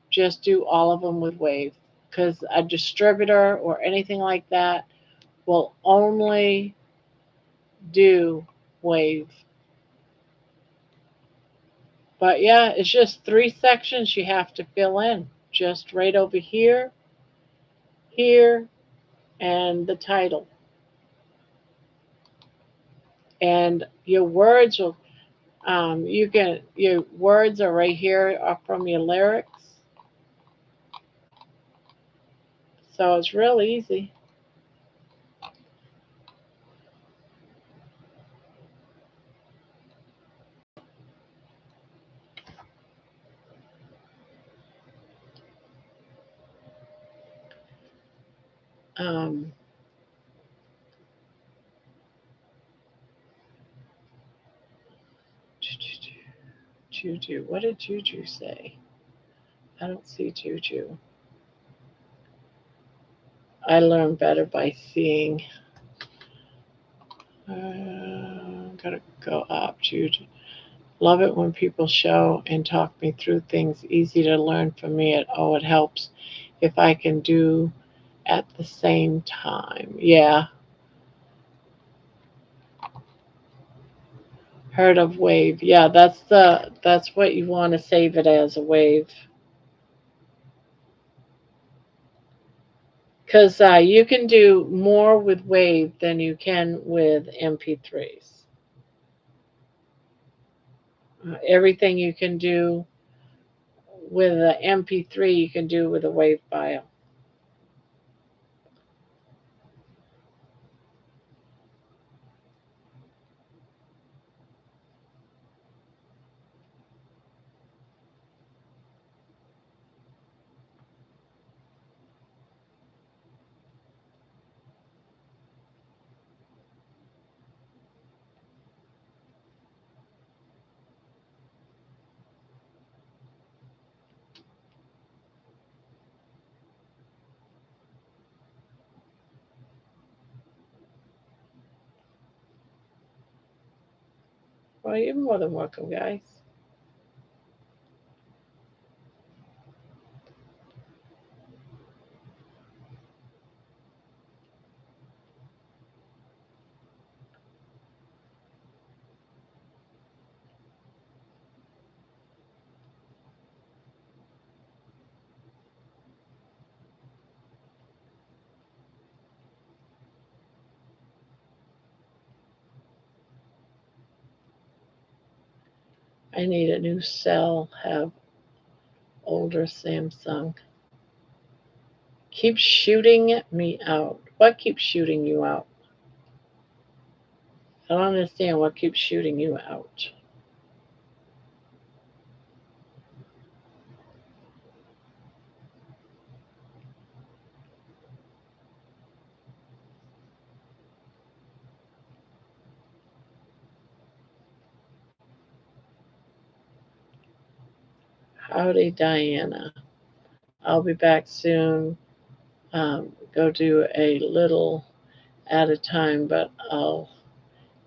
S1: Just do all of them with Wave because a distributor or anything like that will only do Wave. But yeah, it's just 3 sections you have to fill in. Just right over here, here, and the title. And your words will, your words are right here are from your lyrics. So it's real easy. Um, Juju, what did Juju say? I don't see Juju. I learn better by seeing. Gotta go up, Juju. Love it when people show and talk me through things easy to learn for me. It helps if I can do at the same time. Yeah, heard of wave. Yeah, that's what you want to save it as a wave. Because you can do more with wave than you can with MP3s. Everything you can do with an MP3, you can do with a wave file. Well, you're more than welcome, guys. I need a new cell. Have older Samsung. Keeps shooting me out. What keeps shooting you out? I don't understand what keeps shooting you out. Howdy, Diana. I'll be back soon. Go do a little at a time, but I'll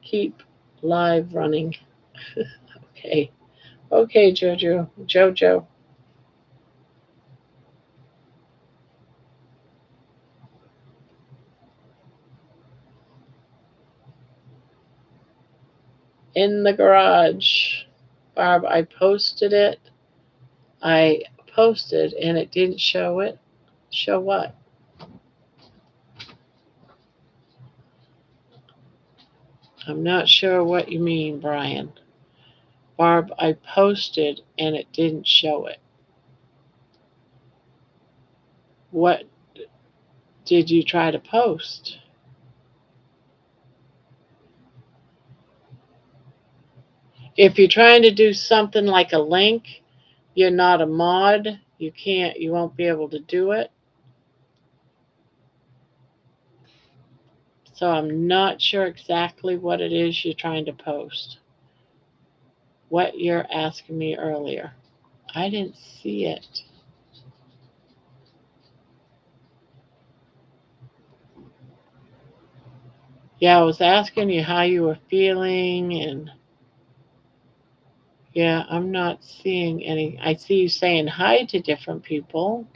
S1: keep live running. Okay. Okay, Jojo. In the garage. Barb, I posted it. I posted and it didn't show it. Show what? I'm not sure what you mean, Brian. Barb, I posted and it didn't show it. What did you try to post? If you're trying to do something like a link, you're not a mod, you won't be able to do it. So I'm not sure exactly what it is you're trying to post. What you're asking me earlier. I didn't see it. Yeah, I was asking you how you were feeling, and yeah, I'm not seeing any. I see you saying hi to different people.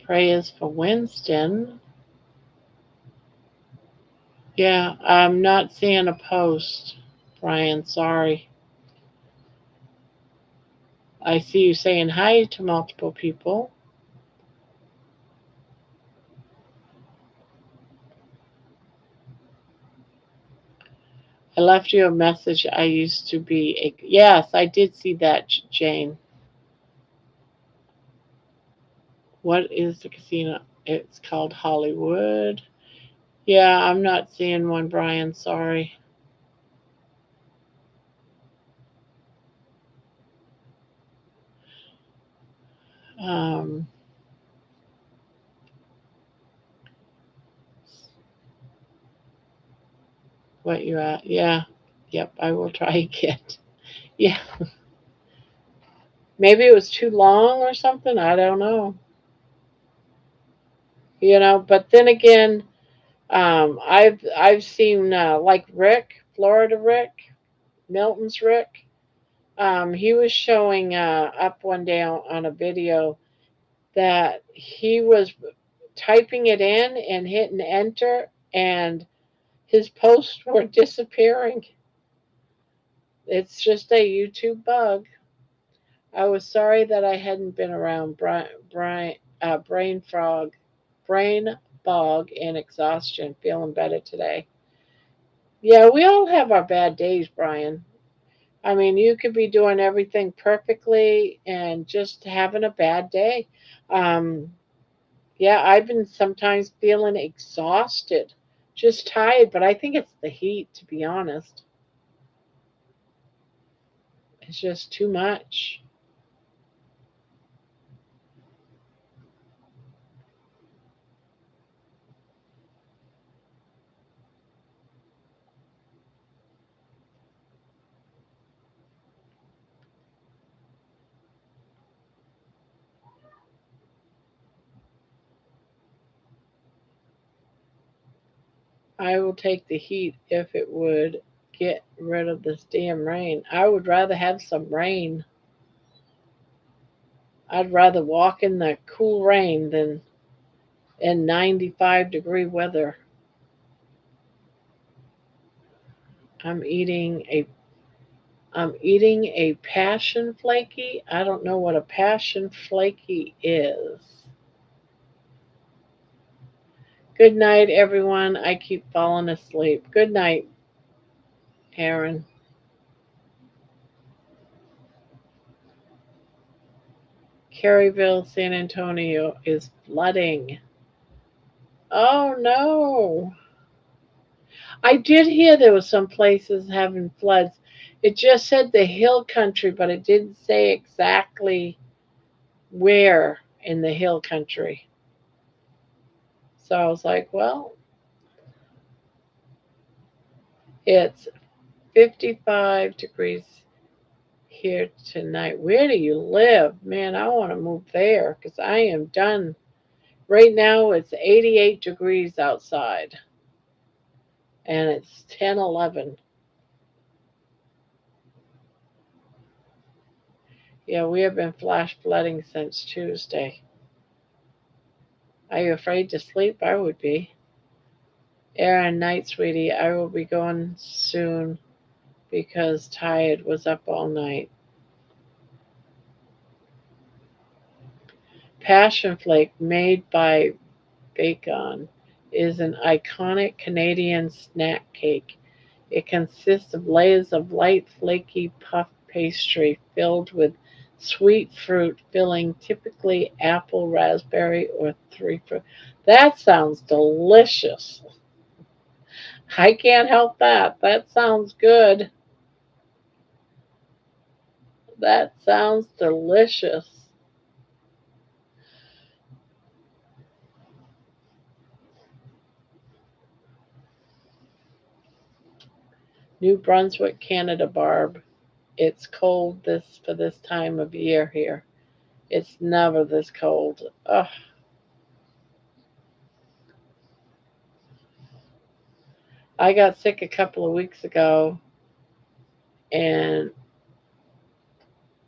S1: Prayers for Winston. Yeah, I'm not seeing a post, Brian. Sorry. I see you saying hi to multiple people. I left you a message. I used to be a. Yes, I did see that, Jane. What is the casino? It's called Hollywood. Yeah, I'm not seeing one, Brian. Sorry. Um, what you at? Yeah. Yep, I will try again. Yeah. Maybe it was too long or something. I don't know. But then again, I've seen like Rick, Florida Rick, Milton's Rick. He was showing up one day on a video that he was typing it in and hitting enter, and his posts were disappearing. It's just a YouTube bug. I was sorry that I hadn't been around brain fog, and exhaustion. Feeling better today. Yeah, we all have our bad days, Brian. I mean, you could be doing everything perfectly and just having a bad day. Um, yeah, I've been sometimes feeling exhausted, just tired, but I think it's the heat, to be honest. It's just too much. I will take the heat if it would get rid of this damn rain. I would rather have some rain. I'd rather walk in the cool rain than in 95-degree weather. I'm eating a I'm eating a passion flaky. I don't know what a passion flaky is. Good night, everyone. I keep falling asleep. Good night, Aaron. Caryville, San Antonio is flooding. Oh no. I did hear there was some places having floods. It just said the hill country, but it didn't say exactly where in the hill country. So I was like, well, it's 55 degrees here tonight. Where do you live? Man, I want to move there because I am done. Right now it's 88 degrees outside and it's 10:11. Yeah, we have been flash flooding since Tuesday. Are you afraid to sleep? I would be. Aaron, night, sweetie. I will be going soon because tired was up all night. Passion flake made by Bacon is an iconic Canadian snack cake. It consists of layers of light, flaky puff pastry filled with sweet fruit filling, typically apple, raspberry, or three fruit. That sounds delicious. I can't help that. That sounds good. That sounds delicious. New Brunswick, Canada, Barb. It's cold this for this time of year here. It's never this cold. Ugh. I got sick a couple of weeks ago and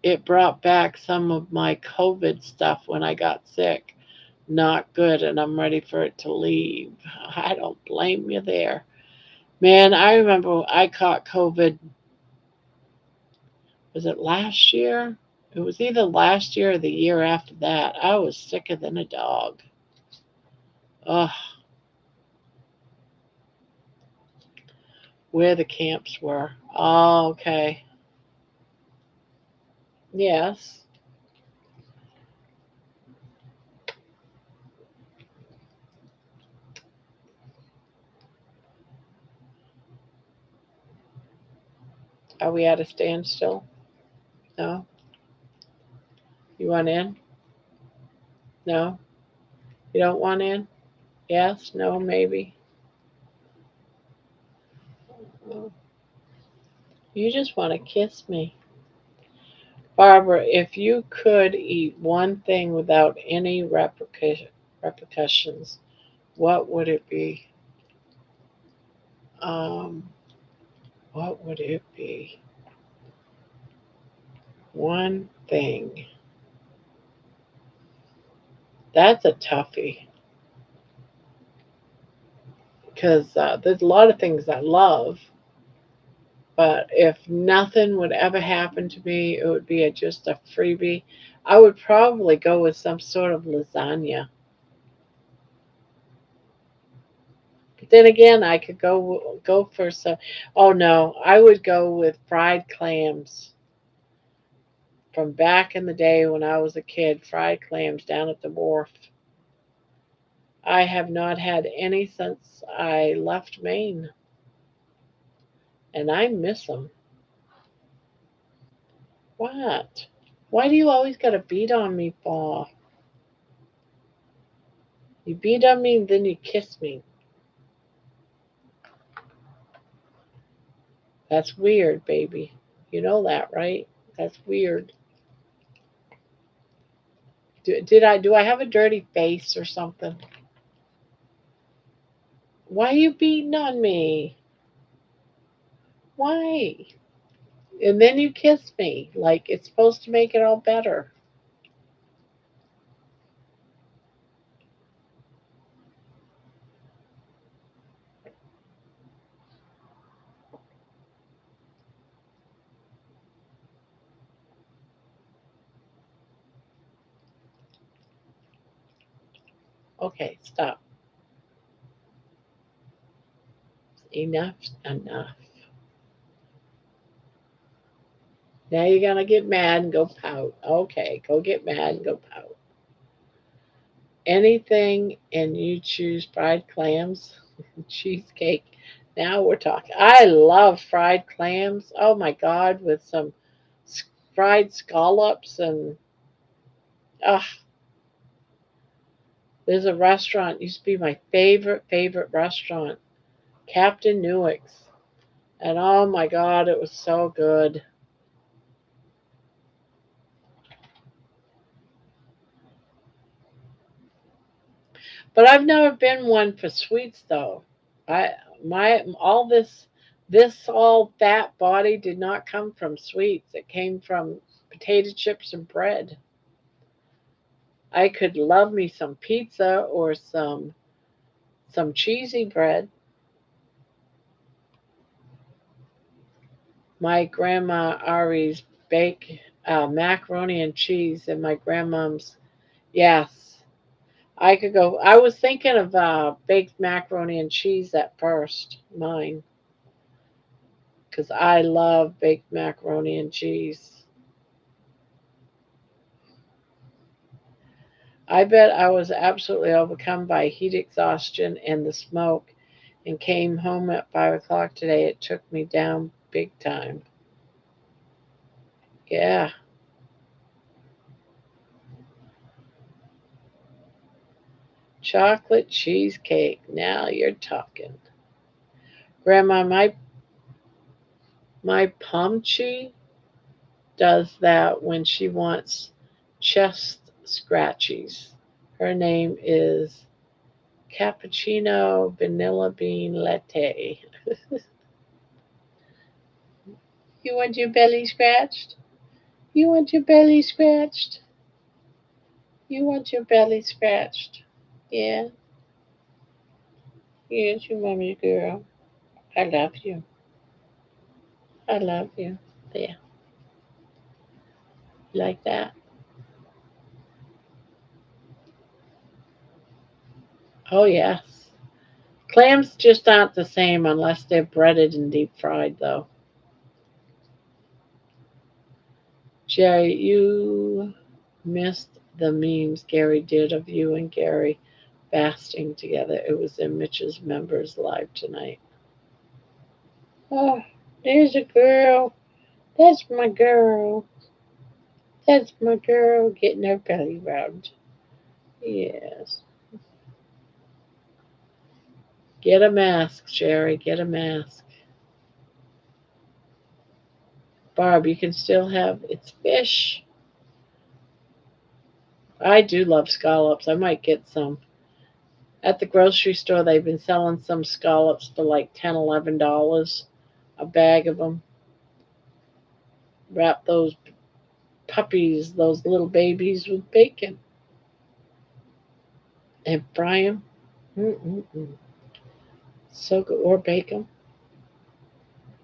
S1: it brought back some of my COVID stuff when I got sick. Not good, and I'm ready for it to leave. I don't blame you there. Man, I remember I caught COVID, was it last year? It was either last year or the year after that. I was sicker than a dog. Ugh, where the camps were. Oh, okay. Yes. Are we at a standstill? No? You want in? No? You don't want in? Yes? No? Maybe? You just want to kiss me. Barbara, if you could eat one thing without any repercussions, what would it be? Um, what would it be? One thing. That's a toughie because there's a lot of things I love, but if nothing would ever happen to me, it would be just a freebie. I would probably go with some sort of lasagna. But then again, I could go for some. Oh no, I would go with fried clams from back in the day when I was a kid. Fried clams down at the wharf. I have not had any since I left Maine, and I miss them. What? Why do you always got to beat on me for? You beat on me and then you kiss me. That's weird, baby. You know that, right? That's weird. Do I have a dirty face or something? Why are you beating on me? Why? And then you kiss me like it's supposed to make it all better. Okay, stop. Enough's enough. Now you're gonna get mad and go pout. Okay, go get mad and go pout. Anything and you choose fried clams, cheesecake. Now we're talking. I love fried clams. Oh my God, with some fried scallops and ah, there's a restaurant used to be my favorite restaurant, Captain Newick's, and oh my God, it was so good. But I've never been one for sweets though. I my all this all fat body did not come from sweets. It came from potato chips and bread. I could love me some pizza or some cheesy bread. My grandma Ari's bake macaroni and cheese, and my grandmom's, yes. I could go. I was thinking of baked macaroni and cheese at first, mine, because I love baked macaroni and cheese. I bet I was absolutely overcome by heat exhaustion and the smoke and came home at 5 o'clock today. It took me down big time. Yeah, chocolate cheesecake. Now you're talking. Grandma, my Pomchi does that when she wants chest scratchies. Her name is Cappuccino Vanilla Bean Latte. You want your belly scratched? You want your belly scratched? You want your belly scratched? Yeah, yes, you mommy's girl. I love you. I love you. There, like that. Oh, yes. Clams just aren't the same unless they're breaded and deep fried, though. Jerry, you missed the memes Gary did of you and Gary fasting together. It was in Mitch's members live tonight. Oh, there's a girl. That's my girl. That's my girl getting her belly rubbed. Yes. Get a mask, Jerry. Get a mask. Barb, you can still have it's fish. I do love scallops. I might get some. At the grocery store, they've been selling some scallops for like $10, $11 a bag of them. Wrap those puppies, those little babies, with bacon and fry them. Mm-mm-mm. So good. Or bake them.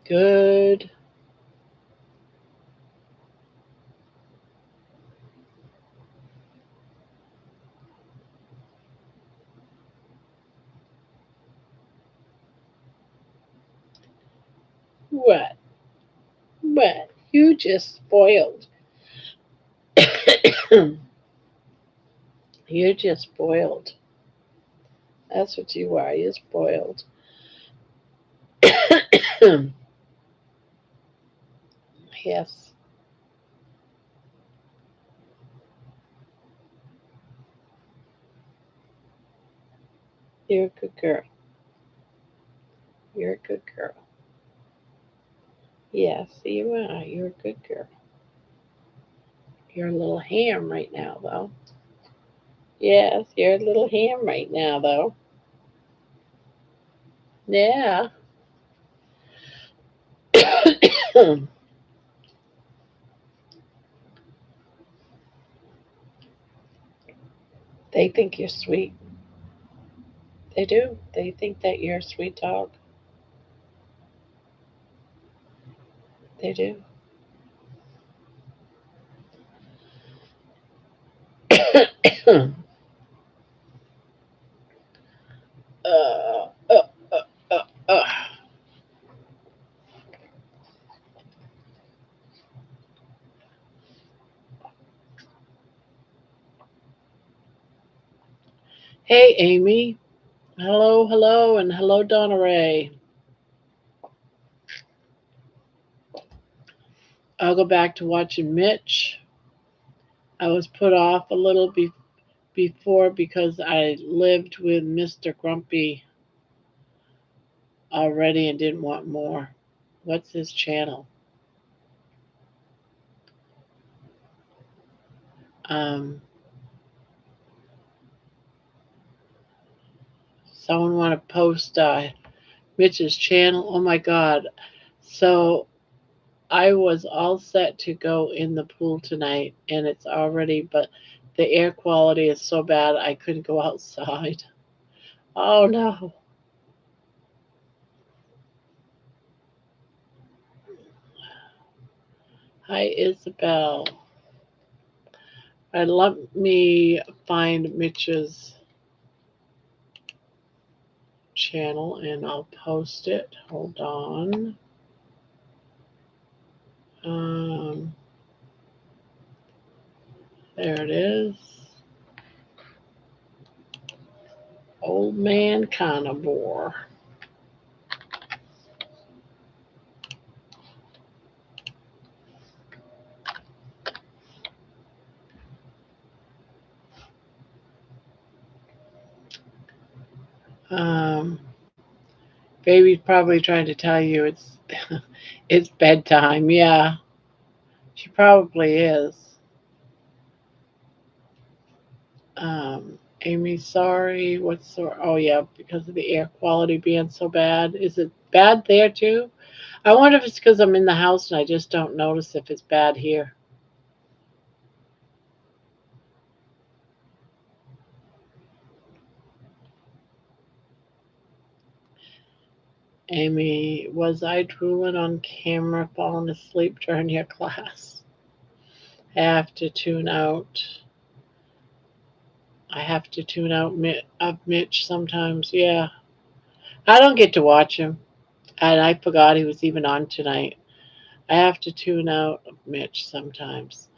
S1: Good. What? What? You just spoiled. You're just spoiled. That's what you are. You're spoiled. Yes. You're a good girl. You're a good girl. Yes, you are. You're a good girl. You're a little ham right now, though. Yes, you're a little ham right now, though. Yeah. They think you're sweet. They do. They think that you're a sweet dog. They do. uh, uh, uh, uh. Hey, Amy. Hello, hello, and hello, Donna Ray. I'll go back to watching Mitch. I was put off a little before because I lived with Mr. Grumpy already and didn't want more. What's his channel? Um, Someone want to post Mitch's channel? Oh my God. So I was all set to go in the pool tonight, and it's already, but the air quality is so bad I couldn't go outside. Oh no. Hi, Isabel. Let me find Mitch's channel and I'll post it. Hold on. Um, there it is. Old Man Carnivore. Um, Baby's probably trying to tell you it's it's bedtime. Yeah, she probably is. Amy, sorry. What's the? Oh yeah, because of the air quality being so bad. Is it bad there too? I wonder if it's because I'm in the house and I just don't notice if it's bad here. Amy, was I drooling on camera, falling asleep during your class? I have to tune out. I have to tune out of Mitch sometimes. Yeah, I don't get to watch him, and I forgot he was even on tonight. I have to tune out of Mitch sometimes.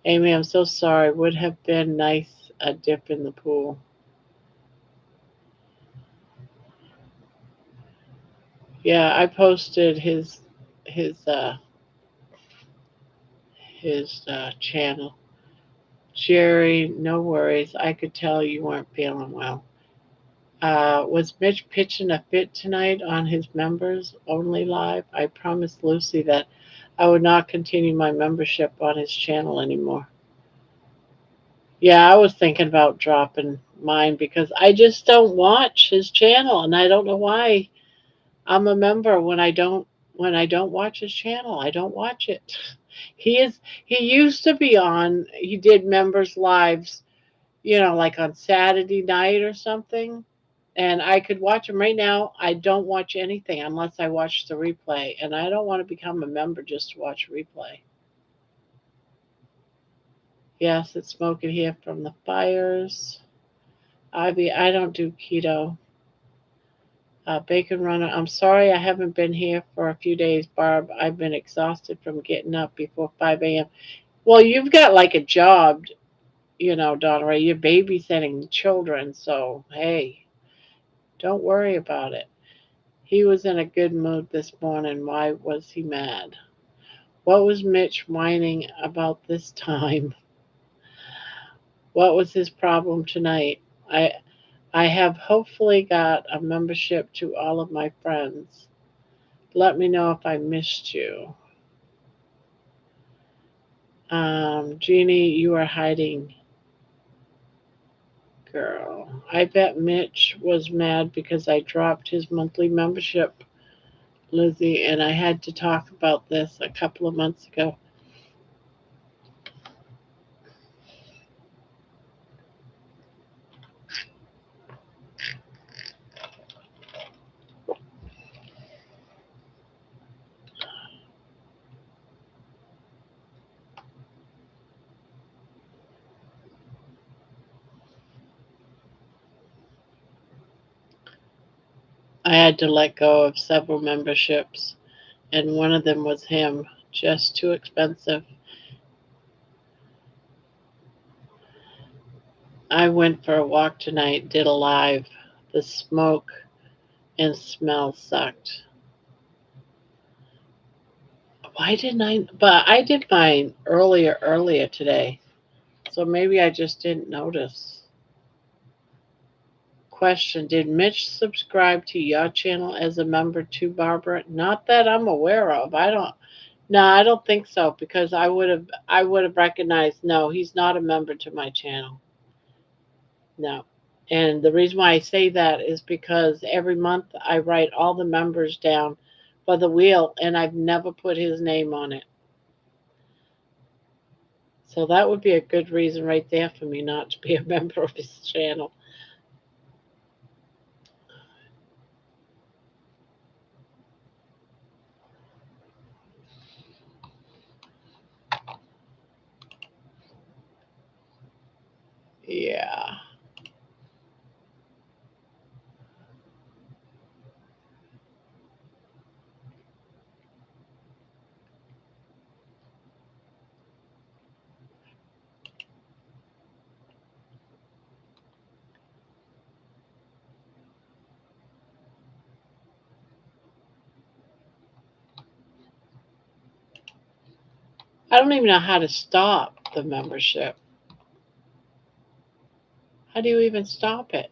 S1: Amy, I'm so sorry. Would have been nice a dip in the pool. Yeah, I posted his uh his channel. Jerry, no worries. I could tell you weren't feeling well. Was Mitch pitching a fit tonight on his members only live? I promised Lucy that I would not continue my membership on his channel anymore. Yeah, I was thinking about dropping mine because I just don't watch his channel, and I don't know why I'm a member when I don't watch his channel. I don't watch it. He used to be on. He did members lives, like on Saturday night or something. And I could watch him right now. I don't watch anything unless I watch the replay, and I don't want to become a member just to watch replay. Yes, it's smoking here from the fires. I don't do keto. Bacon runner. I'm sorry I haven't been here for a few days, Barb. I've been exhausted from getting up before 5 a.m. Well, you've got like a job, Donna Ray. You're babysitting children, so hey, don't worry about it. He was in a good mood this morning. Why was he mad? What was Mitch whining about this time? What was his problem tonight? I I have hopefully got a membership to all of my friends. Let me know if I missed you. Jeannie, you are hiding, girl. I bet Mitch was mad because I dropped his monthly membership, Lizzie, and I had to talk about this a couple of months ago. I had to let go of several memberships, and one of them was him. Just too expensive. I went for a walk tonight, did a live. The smoke and smell sucked. Why didn't I? But I did mine earlier today. So maybe I just didn't notice. Question: did Mitch subscribe to your channel as a member too, Barbara? Not that I'm aware of. I don't. No, I don't think so because I would have recognized. No, he's not a member to my channel. No. And the reason why I say that is because every month I write all the members down for the wheel, and I've never put his name on it. So that would be a good reason right there for me not to be a member of his channel. Yeah. I don't even know how to stop the membership. How do you even stop it?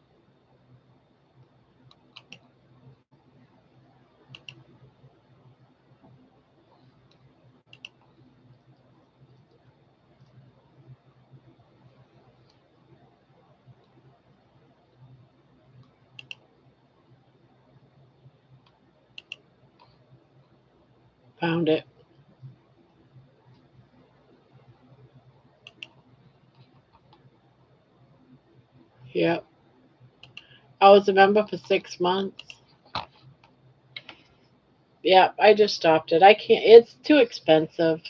S1: Found it. Yep. I was a member for 6 months. Yep, I just stopped it. I can't, it's too expensive.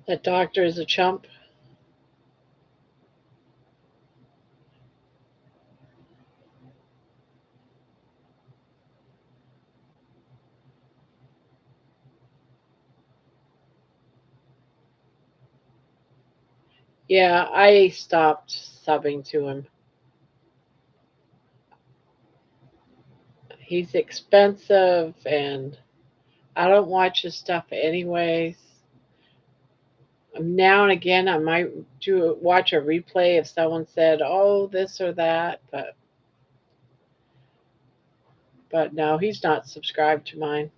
S1: That doctor is a chump. Yeah, I stopped subbing to him. He's expensive and I don't watch his stuff anyways. Now and again, I might do watch a replay if someone said, "Oh, this or that," but no, he's not subscribed to mine,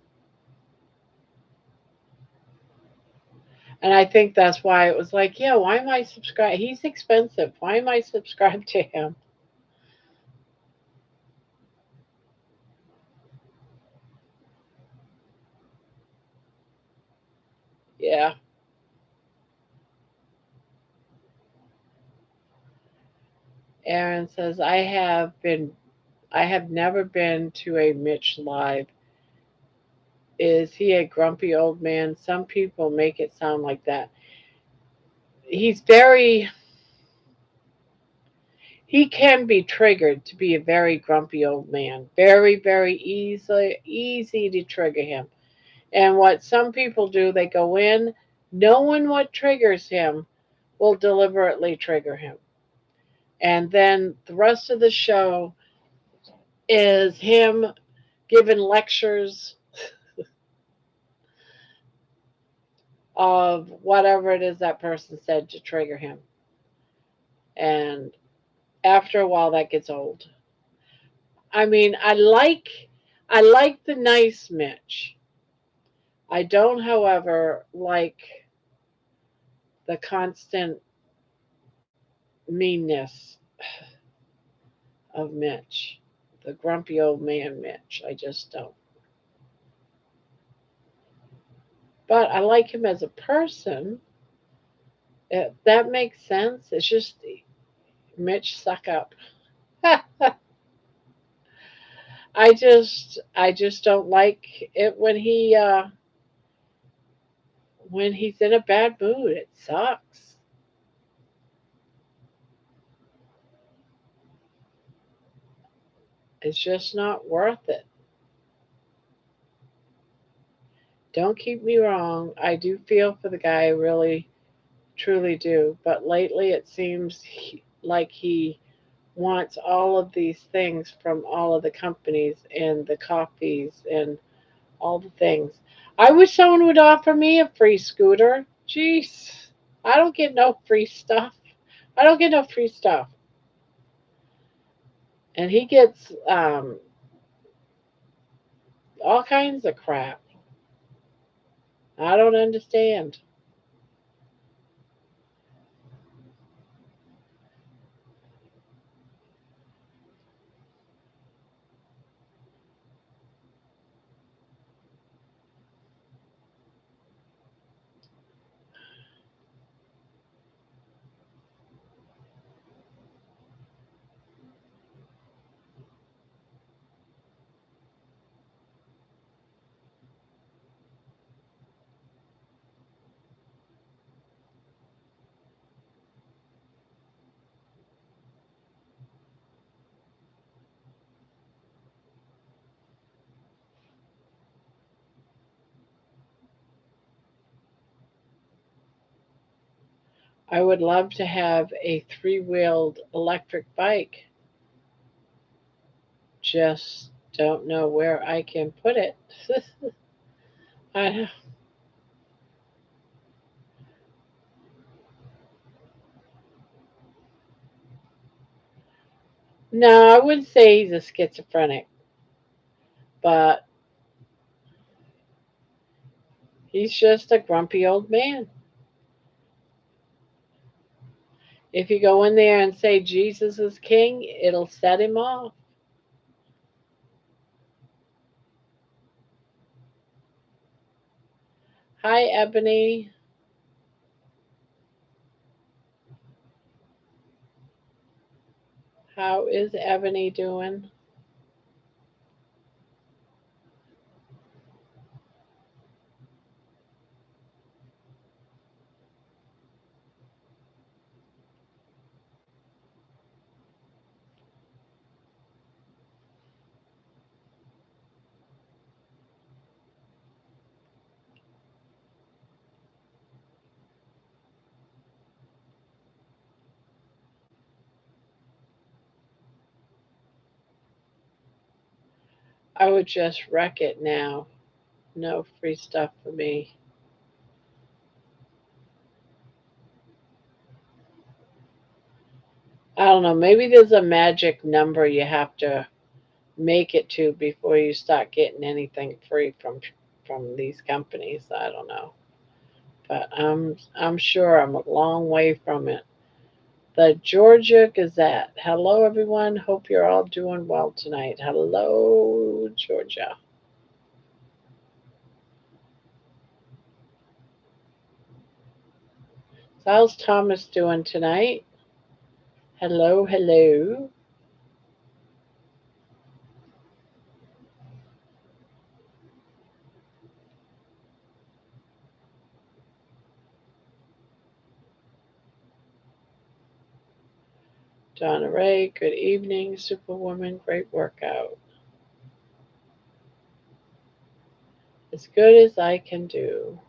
S1: and I think that's why it was like, yeah, why am I subscribed? He's expensive. Why am I subscribed to him? Yeah. Aaron says, I have never been to a Mitch live. Is he a grumpy old man? Some people make it sound like that. He's very, he can be triggered to be a very grumpy old man. Very, very easy to trigger him. And what some people do, they go in knowing what triggers him, will deliberately trigger him. And then the rest of the show is him giving lectures of whatever it is that person said to trigger him. And after a while that gets old. I mean, I like the nice Mitch. I don't, however, like the constant meanness of Mitch. The grumpy old man Mitch. I just don't. But I like him as a person. That makes sense. It's just Mitch suck up. I just don't like it when he's in a bad mood. It sucks. It's just not worth it. Don't keep me wrong. I do feel for the guy, I really, truly do. But lately it seems like he wants all of these things from all of the companies and the coffees and all the things. I wish someone would offer me a free scooter. Jeez, I don't get no free stuff. I don't get no free stuff. And he gets all kinds of crap. I don't understand. I would love to have a three-wheeled electric bike. Just don't know where I can put it. I, no, I wouldn't say he's a schizophrenic, but he's just a grumpy old man. If you go in there and say Jesus is king, it'll set him off. Hi, Ebony. How is Ebony doing? I would just wreck it now. No free stuff for me. I don't know. Maybe there's a magic number you have to make it to before you start getting anything free from these companies. I don't know, but I'm sure I'm a long way from it. The Georgia Gazette. Hello, everyone. Hope you're all doing well tonight. Hello, Georgia. So how's Thomas doing tonight? Hello, hello. Donna Ray, good evening. Superwoman, great workout. As good as I can do.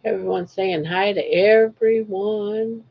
S1: Everyone saying hi to everyone.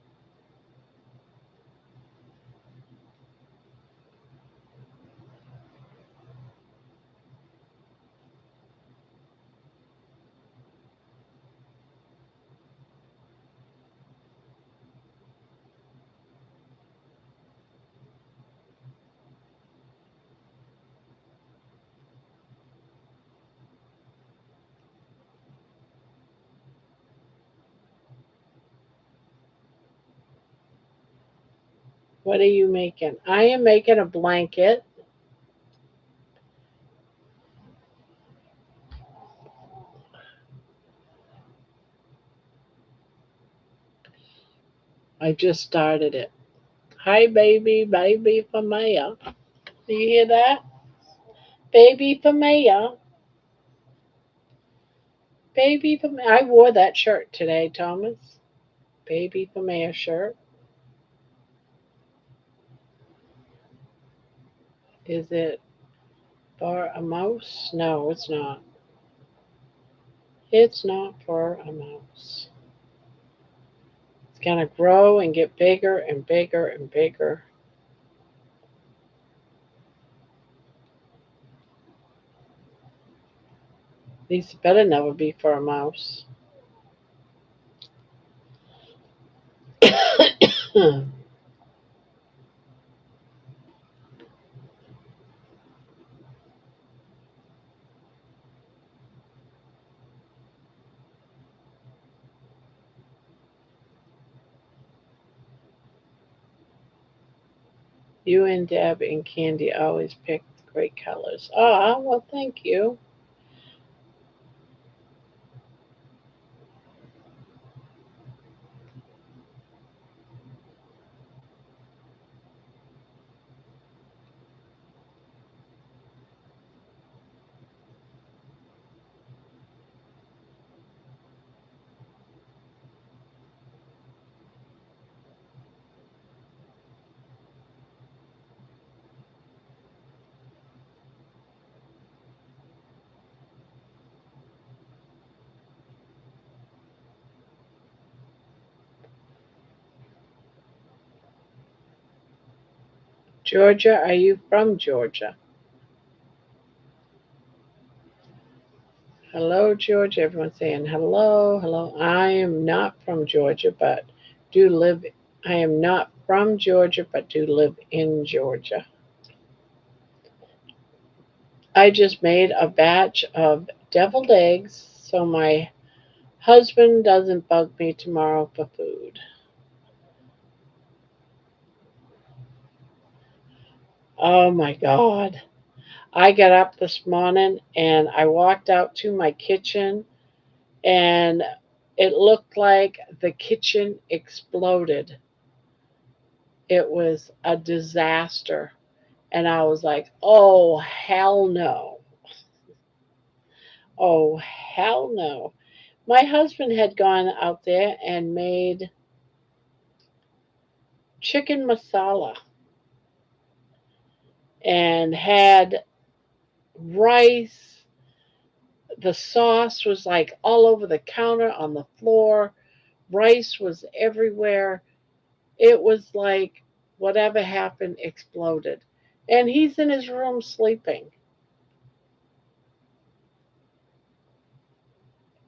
S1: What are you making? I am making a blanket. I just started it. Hi, baby, baby for Maya. Do you hear that? Baby for Maya. Baby for Maya. I wore that shirt today, Thomas. Baby for Maya shirt. Is it for a mouse? No, it's not. It's not for a mouse. It's going to grow and get bigger and bigger and bigger. These better never be for a mouse. You and Deb and Candy always pick great colors. Ah, well, thank you. Georgia, are you from Georgia? Hello, Georgia. Everyone's saying hello, hello. I am not from Georgia, but do live. I am not from Georgia, but do live in Georgia. I just made a batch of deviled eggs so my husband doesn't bug me tomorrow for food. Oh my God. I got up this morning and I walked out to my kitchen and it looked like the kitchen exploded. It was a disaster. And I was like, oh, hell no. Oh, hell no. My husband had gone out there and made chicken masala and had rice. The sauce was like all over the counter, on the floor. Rice was everywhere. It was like whatever happened exploded. And he's in his room sleeping.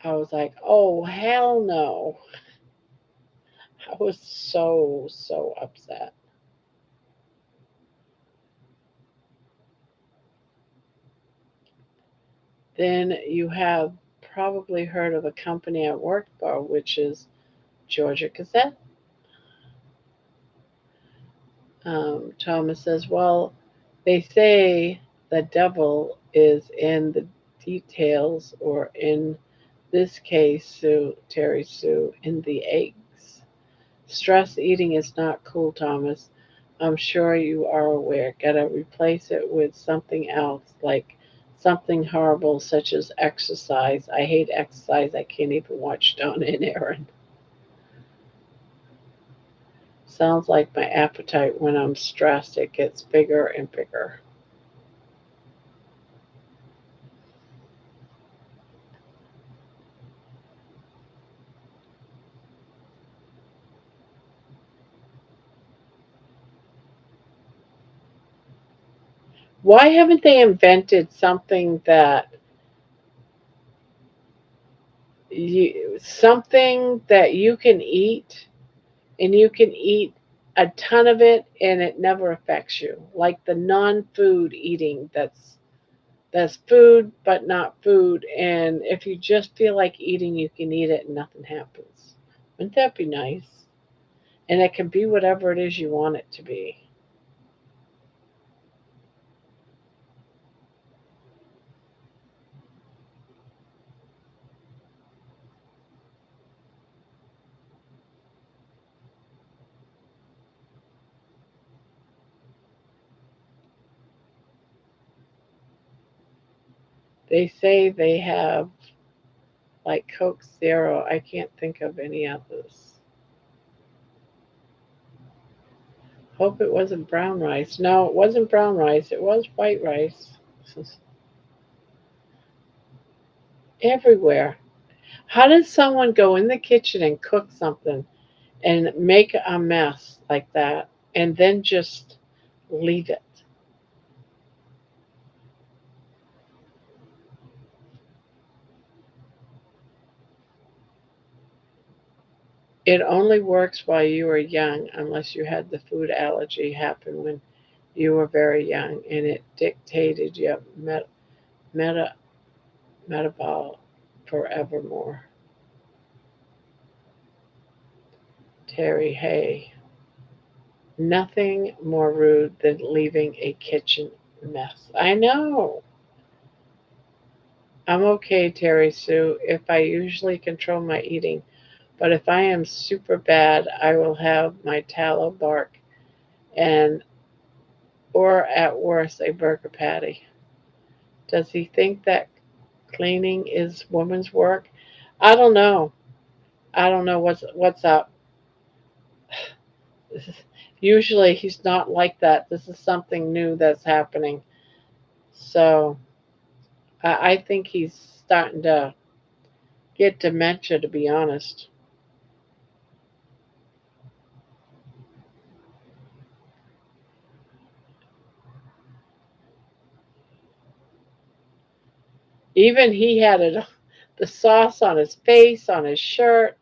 S1: I was like, oh, hell no. I was so, so upset. Then you have probably heard of a company I work for, which is Georgia Gazette. Thomas says, well, they say the devil is in the details, or in this case, Sue, Terry Sue, in the eggs. Stress eating is not cool, Thomas. I'm sure you are aware. Gotta replace it with something else, like something horrible such as exercise. I hate exercise. I can't even watch Donna and Aaron. Sounds like my appetite when I'm stressed. It gets bigger and bigger. Why haven't they invented something that you can eat and you can eat a ton of it and it never affects you? Like the non-food eating that's food but not food, and if you just feel like eating you can eat it and nothing happens. Wouldn't that be nice? And it can be whatever it is you want it to be. They say they have like Coke Zero. I can't think of any others. Hope it wasn't brown rice. No, it wasn't brown rice. It was white rice. Everywhere. How does someone go in the kitchen and cook something and make a mess like that and then just leave it? It only works while you are young unless you had the food allergy happen when you were very young and it dictated your meta, metabol forevermore. Terry Hay. Nothing more rude than leaving a kitchen mess. I know. I'm okay, Terry Sue, if I usually control my eating. But if I am super bad, I will have my tallow bark and or at worst a burger patty. Does he think that cleaning is woman's work? I don't know. I don't know what's up. Usually he's not like that. This is something new that's happening. So I think he's starting to get dementia, to be honest. Even he had it, the sauce on his face, on his shirt,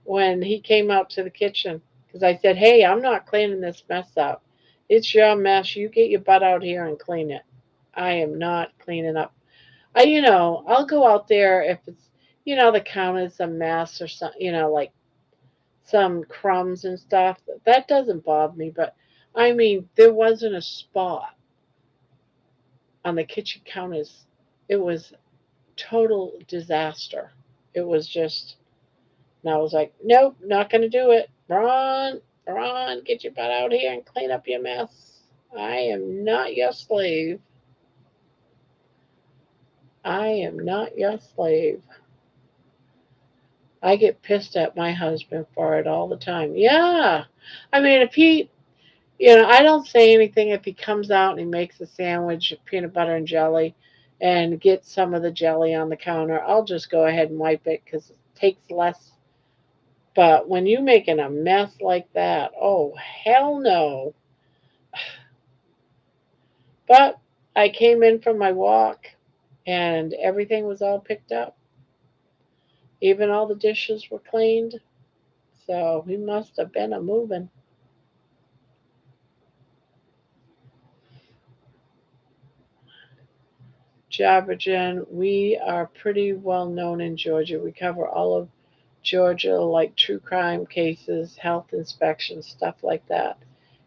S1: when he came out to the kitchen. Because I said, hey, I'm not cleaning this mess up. It's your mess. You get your butt out here and clean it. I am not cleaning up. I'll go out there if it's, the counter's a mess or something, like some crumbs and stuff. That doesn't bother me. But I mean, there wasn't a spot on the kitchen counters. It was total disaster. It was just, and I was like, nope, not going to do it. Ron, get your butt out here and clean up your mess. I am not your slave. I am not your slave. I get pissed at my husband for it all the time. Yeah. I mean, if I don't say anything if he comes out and he makes a sandwich of peanut butter and jelly and gets some of the jelly on the counter. I'll just go ahead and wipe it because it takes less. But when you making a mess like that, oh, hell no. But I came in from my walk and everything was all picked up. Even all the dishes were cleaned. So we must have been a moving. Jabberjan, we are pretty well known in Georgia. We cover all of Georgia, like true crime cases, health inspections, stuff like that.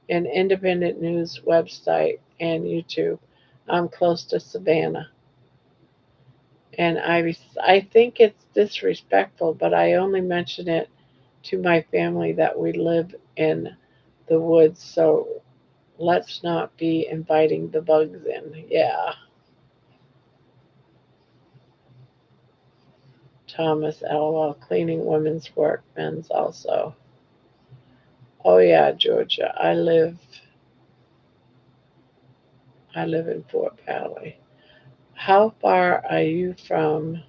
S1: An independent news website and YouTube. I'm close to Savannah. And I think it's disrespectful, but I only mention it to my family that we live in the woods, so let's not be inviting the bugs in. Yeah. Thomas, LOL, cleaning women's work, men's also. Oh yeah, Georgia. I live in Fort Valley. How far are you from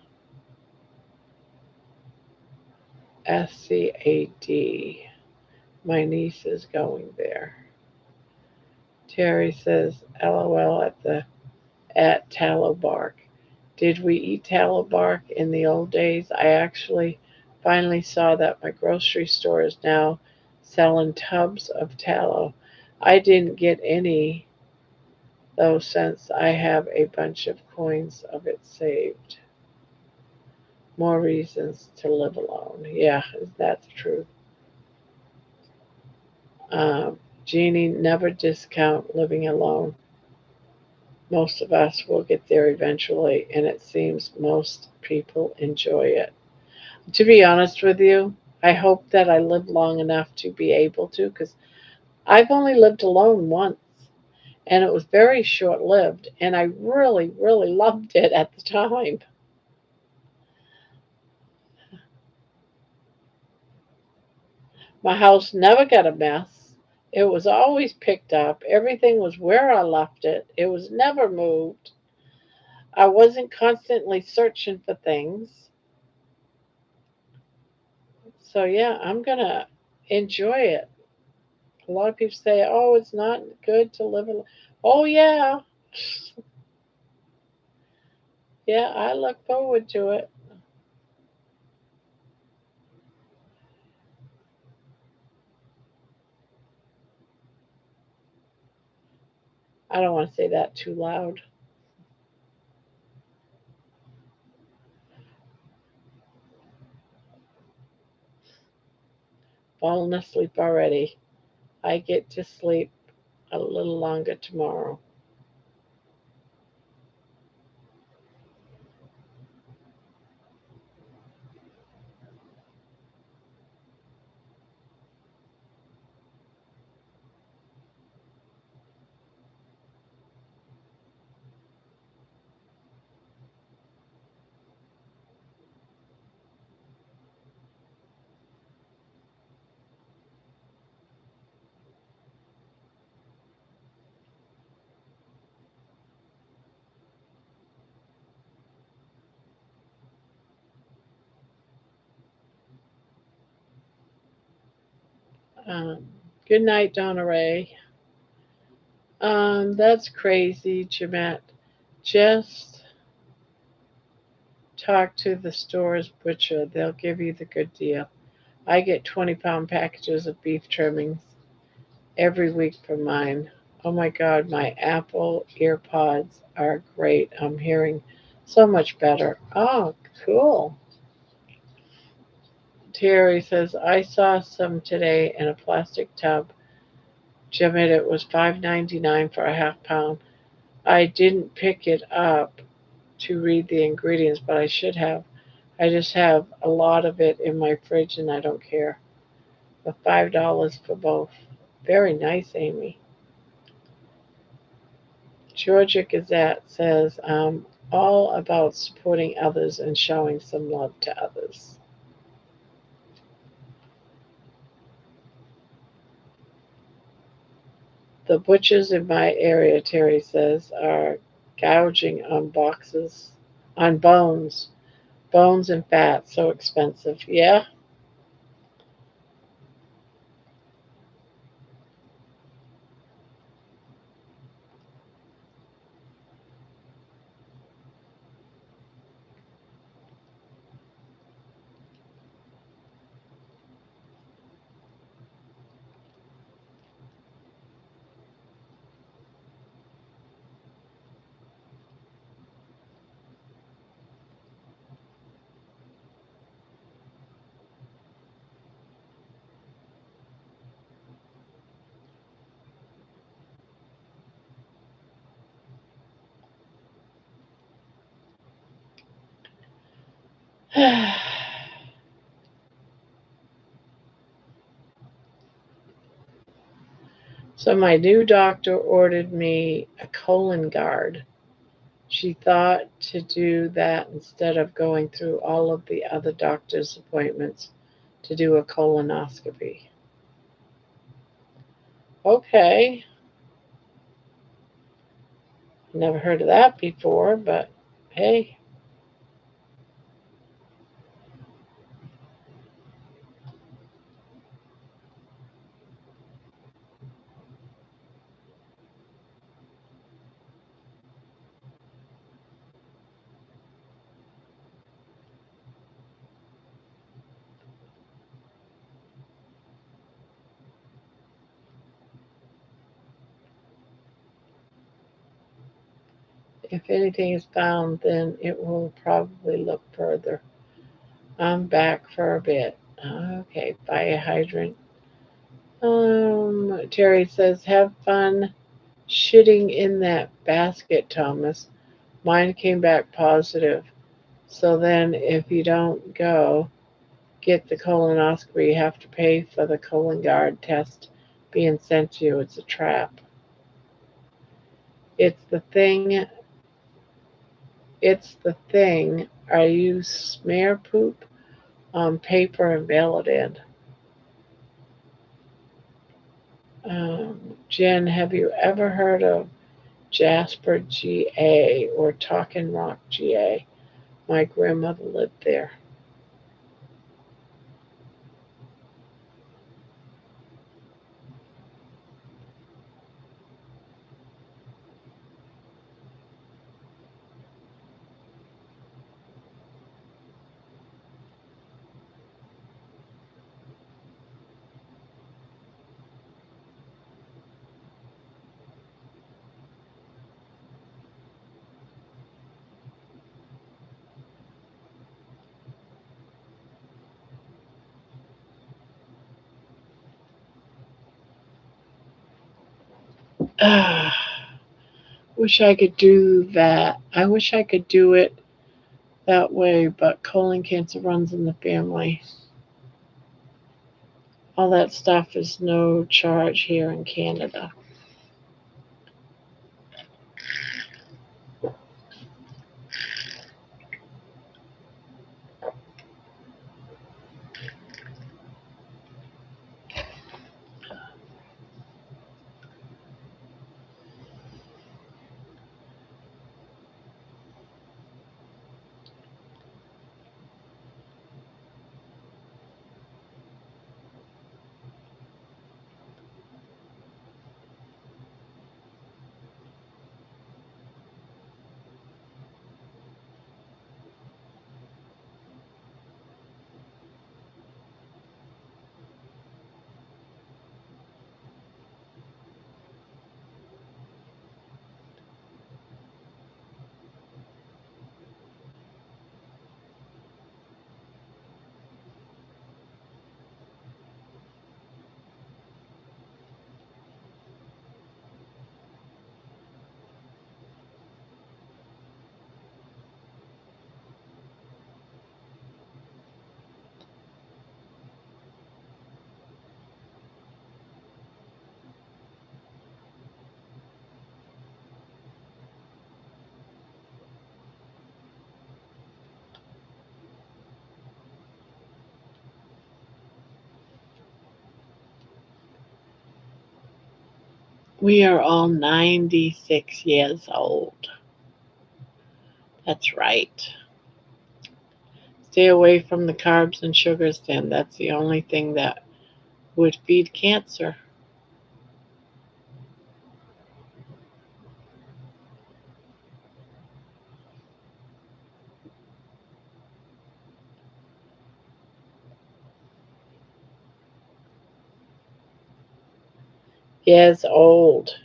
S1: SCAD? My niece is going there. Terry says, LOL at tallow bark. Did we eat tallow bark in the old days? I actually finally saw that my grocery store is now selling tubs of tallow. I didn't get any though since I have a bunch of coins of it saved. More reasons to live alone. Yeah, that's the truth. Jeannie, never discount living alone. Most of us will get there eventually, and it seems most people enjoy it. To be honest with you, I hope that I live long enough to be able to, because I've only lived alone once, and it was very short lived, and I really, really loved it at the time. My house never got a mess. It was always picked up. Everything was where I left it. It was never moved. I wasn't constantly searching for things. So, yeah, I'm going to enjoy it. A lot of people say, oh, it's not good to live alone. Oh, yeah. Yeah, I look forward to it. I don't want to say that too loud. Falling asleep already. I get to sleep a little longer tomorrow. Um, Good night, Donna Ray. That's crazy, Jeanette. Just talk to the store's butcher. They'll give you the good deal. I get 20-pound packages of beef trimmings every week for mine. Oh my God, my Apple earpods are great. I'm hearing so much better. Oh, cool. Terry says, I saw some today in a plastic tub. Jim, it was $5.99 for a half pound. I didn't pick it up to read the ingredients, but I should have. I just have a lot of it in my fridge and I don't care. The $5 for both. Very nice, Amy. Georgia Gazette says, all about supporting others and showing some love to others. The butchers in my area, Terry says, are gouging on boxes, on bones, bones and fat, so expensive. Yeah, so my new doctor ordered me a colon guard. She thought to do that instead of going through all of the other doctor's appointments to do a colonoscopy. Okay, never heard of that before, but hey, if anything is found, then it will probably look further. I'm back for a bit. Okay, fire hydrant. Terry says, have fun shitting in that basket, Thomas. Mine came back positive. So then if you don't go get the colonoscopy, you have to pay for the Cologuard test being sent to you. It's a trap. It's the thing. It's the thing. Are you smear poop on paper and mail it in? Jen, have you ever heard of Jasper GA or Talking Rock GA? My grandmother lived there. Wish I could do that. I wish I could do it that way, but colon cancer runs in the family. All that stuff is no charge here in Canada. We are all 96 years old. That's right. Stay away from the carbs and sugars then. That's the only thing that would feed cancer. Years old.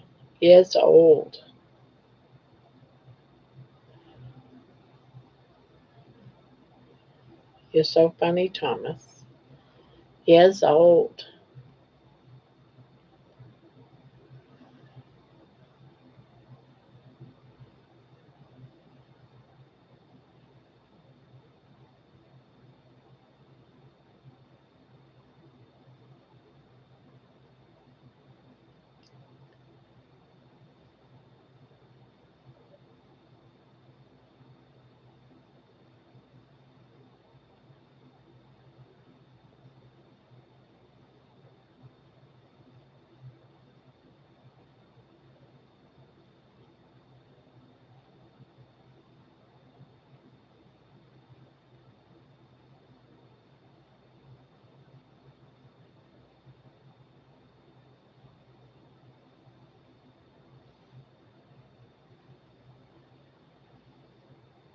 S1: Years old. You're so funny, Thomas. Years old.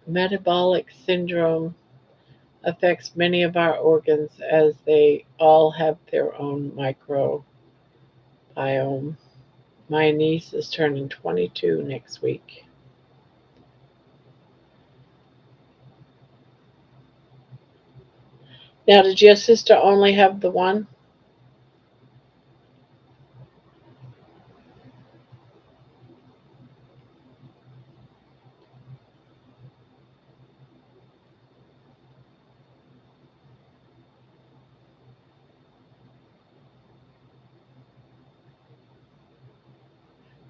S1: Metabolic syndrome affects many of our organs as they all have their own microbiome. My niece is turning 22 next week. Now, did your sister only have the one?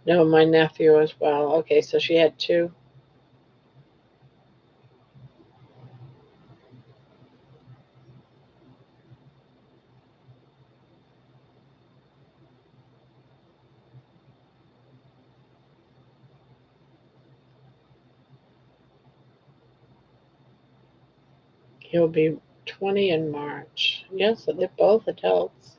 S1: No, my nephew as well. Okay, so she had two. He'll be 20 in March. Yeah, so they're both adults.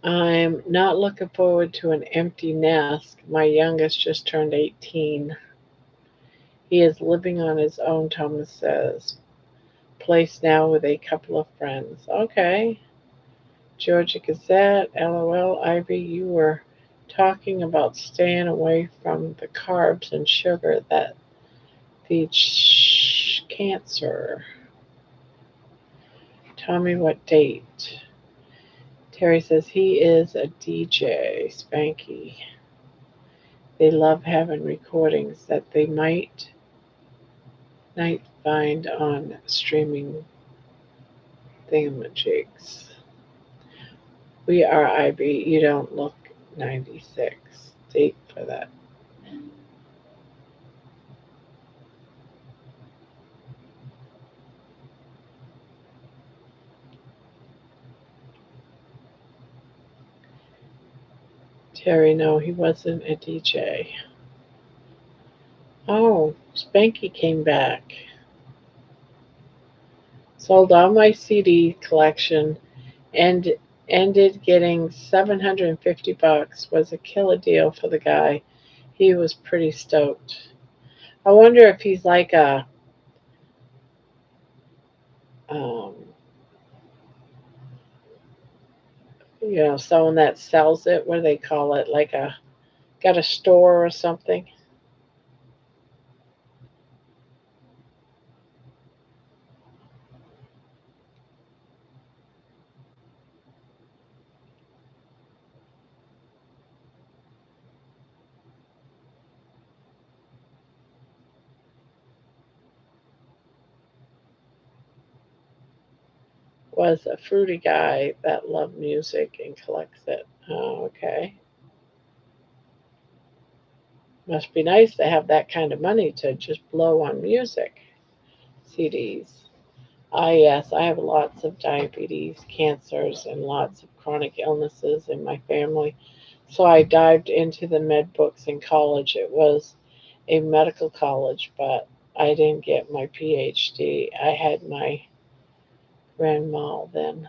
S1: I'm not looking forward to an empty nest. My youngest just turned 18. He is living on his own, Thomas says. Place now with a couple of friends. Okay. Georgia Gazette, LOL, Ivy, you were talking about staying away from the carbs and sugar that feed cancer. Tell me what date. Terry says he is a DJ, Spanky. They love having recordings that they might find on streaming thingamajigs. We are IB. You don't look 96. Date for that. Terry, no, he wasn't a DJ. Oh, Spanky came back. Sold all my CD collection and ended getting 750 bucks. Was a killer deal for the guy. He was pretty stoked. I wonder if he's like a um, someone that sells it. What do they call it? Like a got a store or something. Was a fruity guy that loved music and collects it. Oh, okay. Must be nice to have that kind of money to just blow on music CDs. Ah, yes, I have lots of diabetes, cancers, and lots of chronic illnesses in my family. So I dived into the med books in college. It was a medical college, but I didn't get my PhD. I had my grand mal then.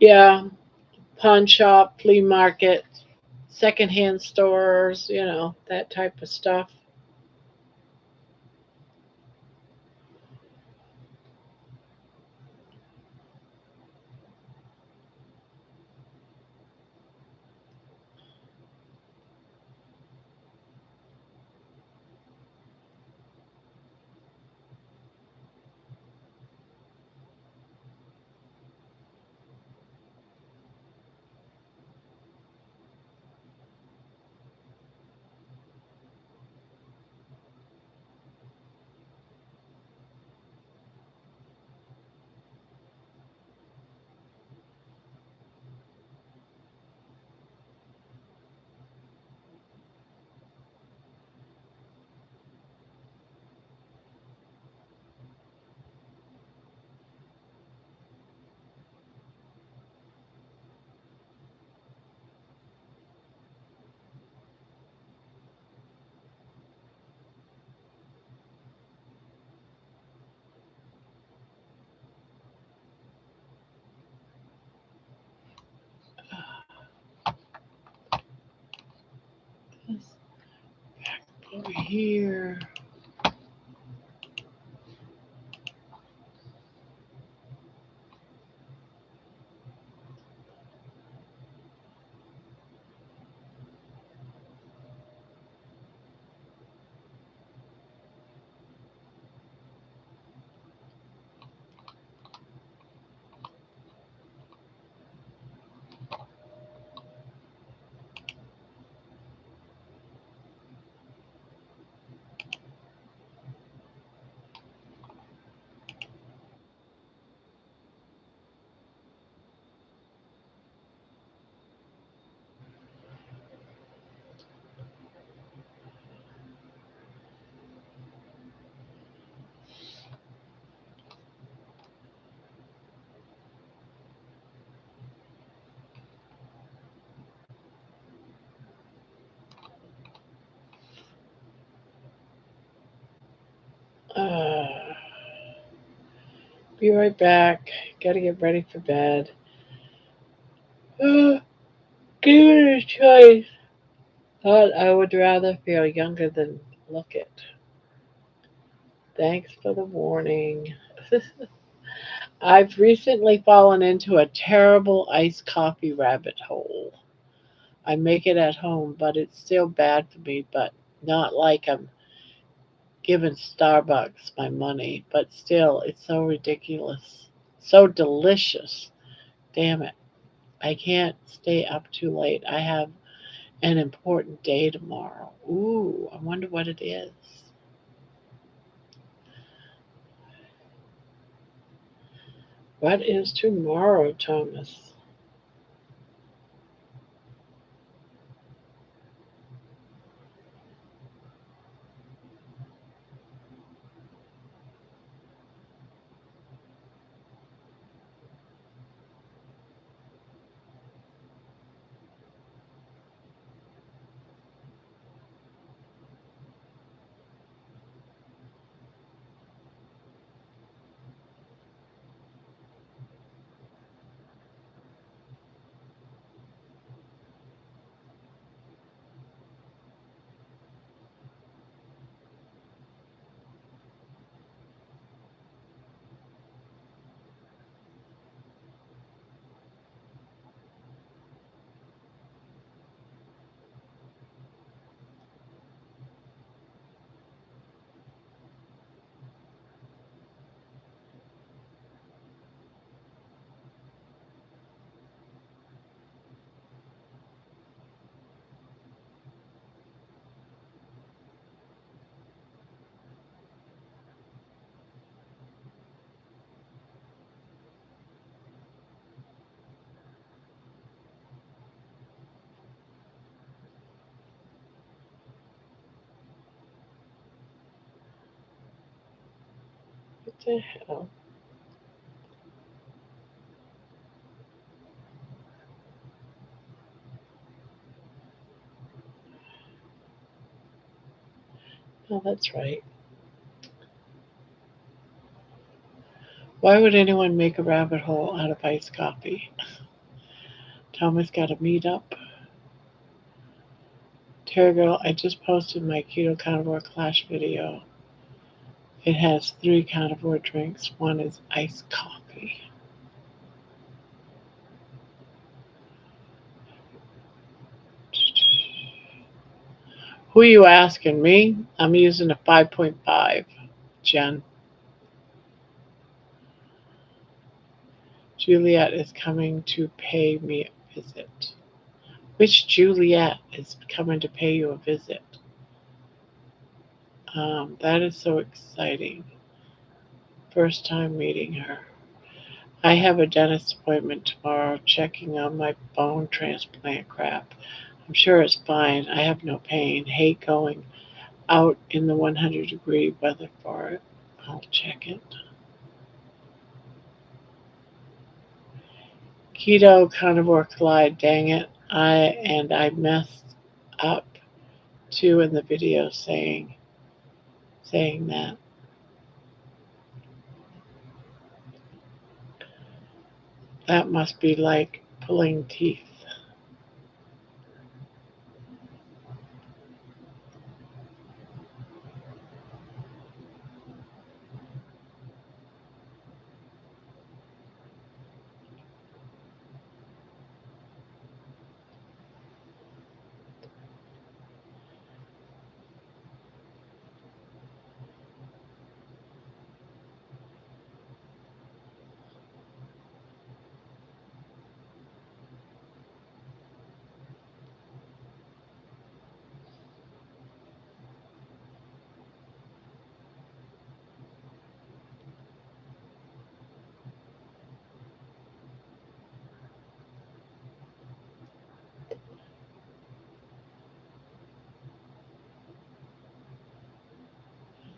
S1: Yeah, pawn shop, flea market, secondhand stores, that type of stuff. Over here. Uh, be right back. Gotta get ready for bed. Uh, give it a choice. Thought I would rather feel younger than look it. Thanks for the warning. I've recently fallen into a terrible iced coffee rabbit hole. I make it at home, but it's still bad for me, but not like I'm giving Starbucks my money, but still, it's so ridiculous. So delicious. Damn it. I can't stay up too late. I have an important day tomorrow. Ooh, I wonder what it is. What is tomorrow, Thomas? What the hell? Oh, that's right. Why would anyone make a rabbit hole out of iced coffee? Thomas got a meetup. Terra Girl, I just posted my Keto Carnivore Clash video. It has 3 carnivore drinks. One is iced coffee. Who are you asking? Me? I'm using a 5.5, Jen. Juliet is coming to pay me a visit. Which Juliet is coming to pay you a visit? That is so exciting. First time meeting her. I have a dentist appointment tomorrow checking on my bone transplant crap. I'm sure it's fine. I have no pain. Hate going out in the 100-degree weather for it. I'll check it. Keto carnivore collide, dang it. I messed up too in the video saying that. That must be like pulling teeth.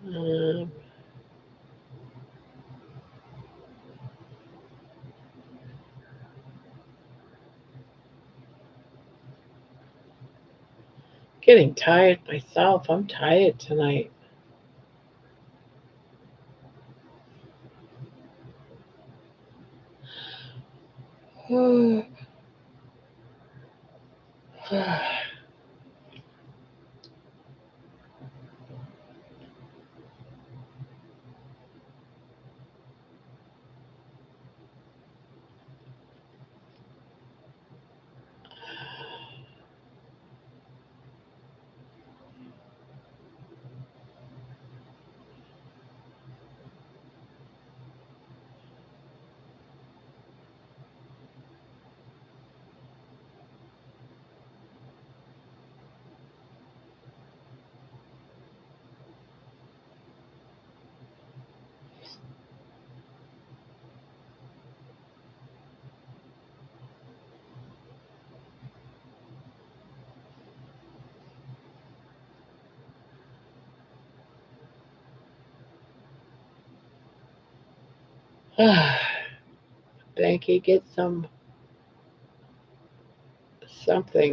S1: Um, Getting tired myself. I'm tired tonight. Banky, get something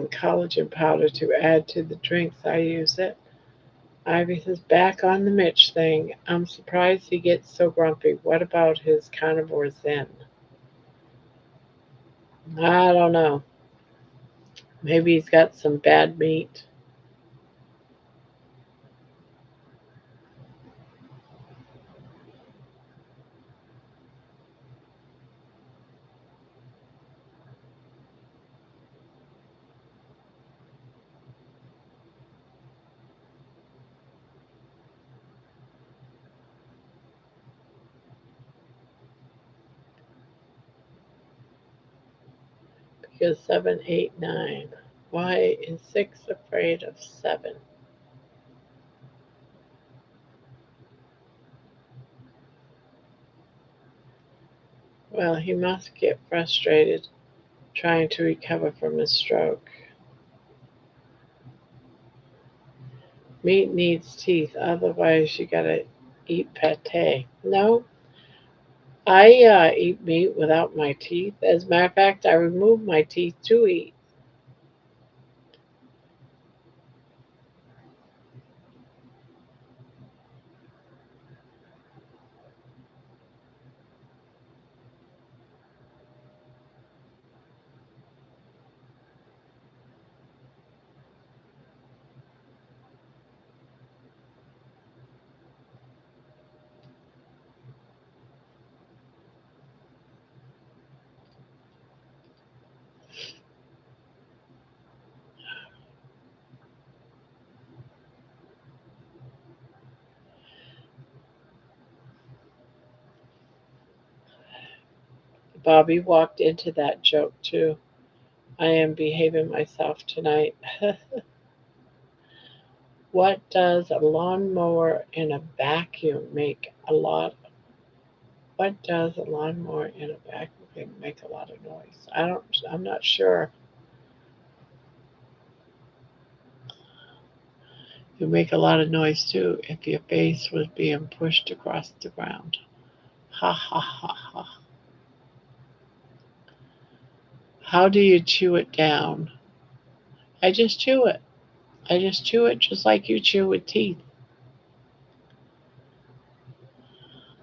S1: collagen powder to add to the drinks. I use it. Ivy says back on the Mitch thing. I'm surprised he gets so grumpy. What about his carnivore zen? I don't know. Maybe he's got some bad meat. Because 7, 8, 9. Why is 6 afraid of 7? Well, he must get frustrated trying to recover from his stroke. Meat needs teeth, otherwise you gotta eat pate. No, I eat meat without my teeth. As a matter of fact, I remove my teeth to eat. Bobby walked into that joke too. I am behaving myself tonight. What does a lawnmower in a vacuum make a lot? What does a lawnmower in a vacuum make a lot of noise? I'm not sure. You make a lot of noise too if your face was being pushed across the ground. Ha ha ha ha. How do you chew it down? I just chew it. I just chew it just like you chew with teeth.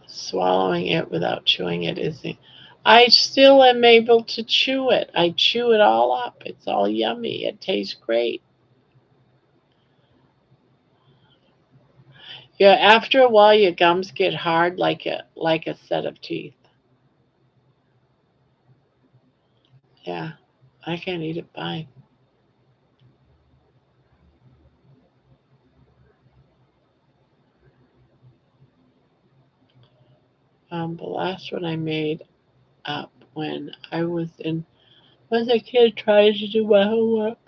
S1: Swallowing it without chewing it isn't. I still am able to chew it. I chew it all up. It's all yummy. It tastes great. Yeah, after a while your gums get hard like a set of teeth. Yeah, I can eat it fine. The last one I made up when I was a kid trying to do my homework.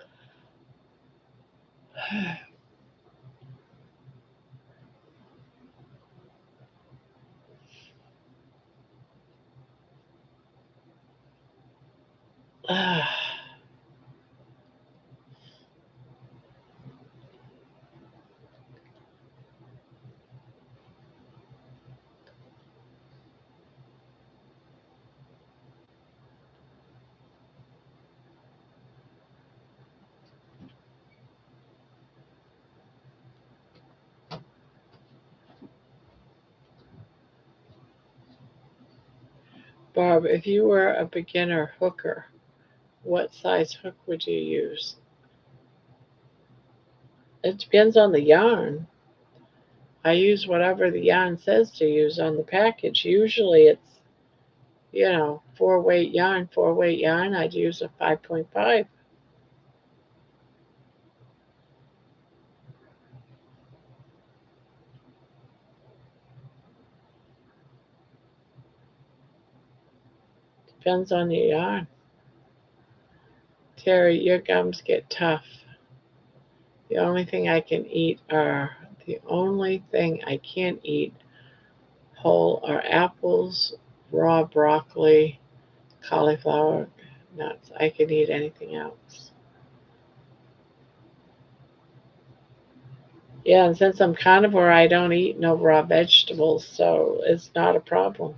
S1: Barb, if you were a beginner hooker, what size hook would you use? It depends on the yarn. I use whatever the yarn says to use on the package. Usually it's, 4 weight yarn, 4 weight yarn. I'd use a 5.5. Depends on the yarn. Terry, your gums get tough. The only thing I can eat are the only thing I can't eat whole are apples, raw broccoli, cauliflower, nuts. I can eat anything else. Yeah, and since I'm carnivore, I don't eat no raw vegetables, so it's not a problem.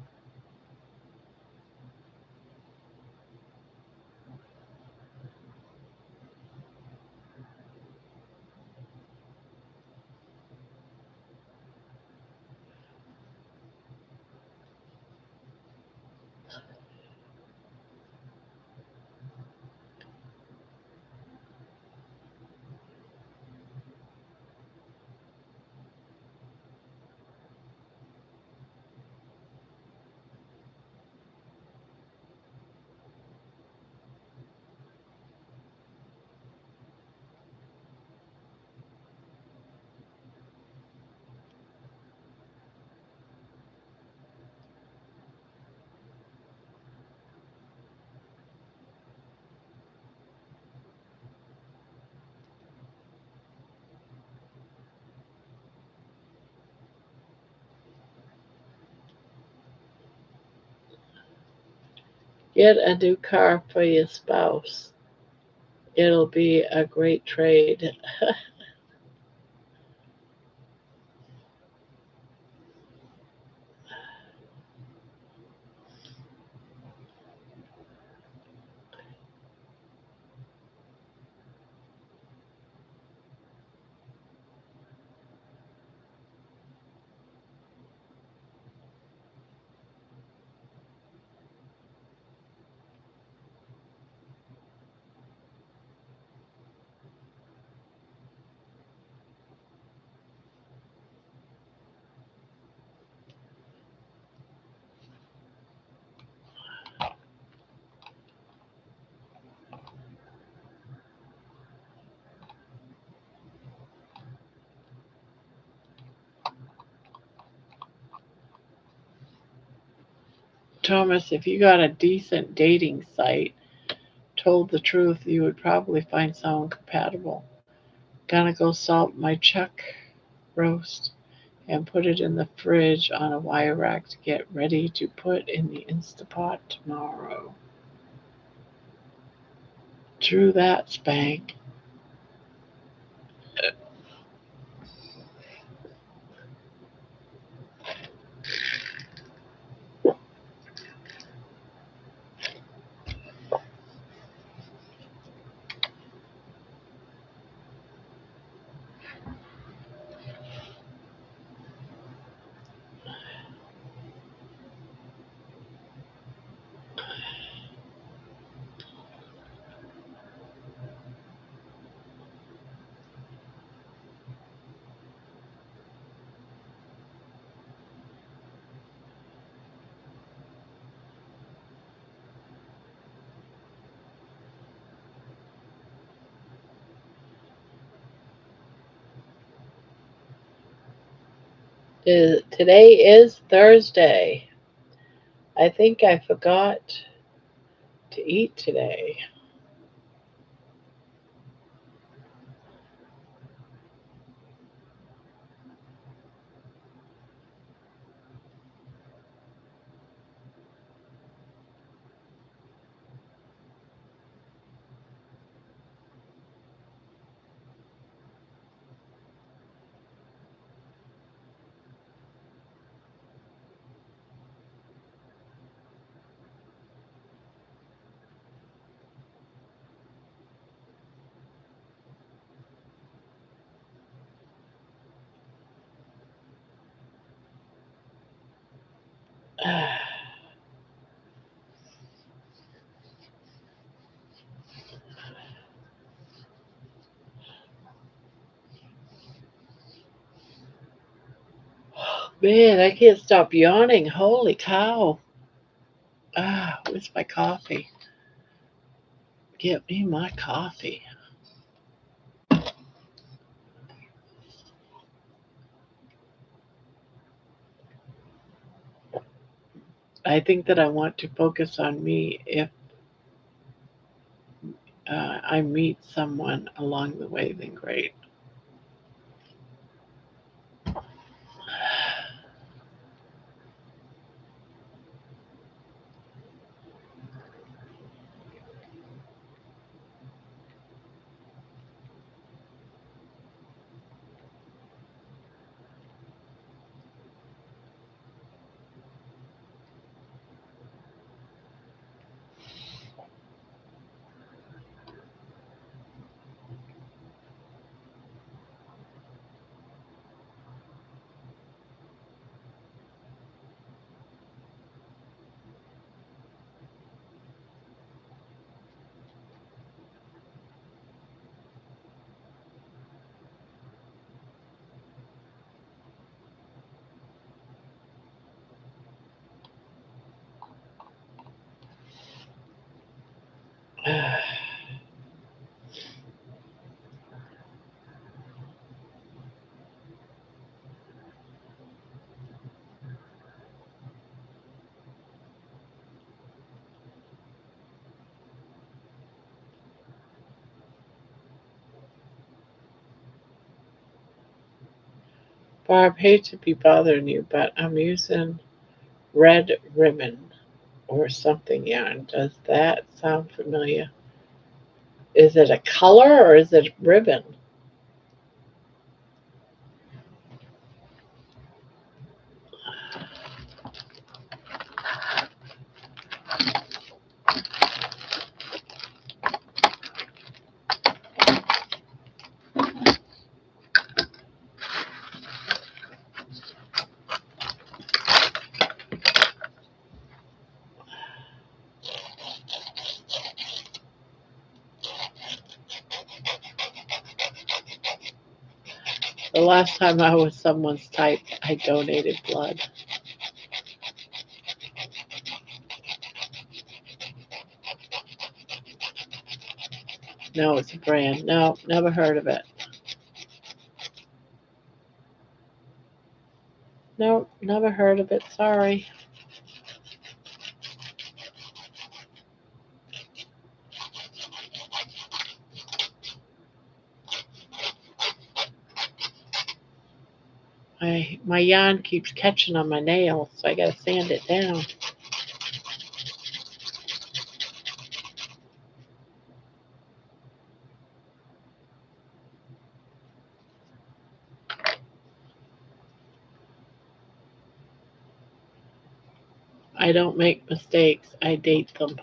S1: Get a new car for your spouse. It'll be a great trade. Thomas, if you got a decent dating site, told the truth, you would probably find someone compatible. Gonna go salt my chuck roast and put it in the fridge on a wire rack to get ready to put in the Instapot tomorrow. True that, Spank. Today is Thursday. I think I forgot to eat today. Man, I can't stop yawning. Holy cow. Where's my coffee? Get me my coffee. I think that I want to focus on me if I meet someone along the way, then great. Barb, hate to be bothering you, but I'm using red ribbon or something yarn. Does that sound familiar? Is it a color or is it ribbon? The last time I was someone's type, I donated blood. No, it's a brand. No, never heard of it. No, never heard of it. Sorry. My yarn keeps catching on my nails, so I gotta sand it down. I don't make mistakes, I date them.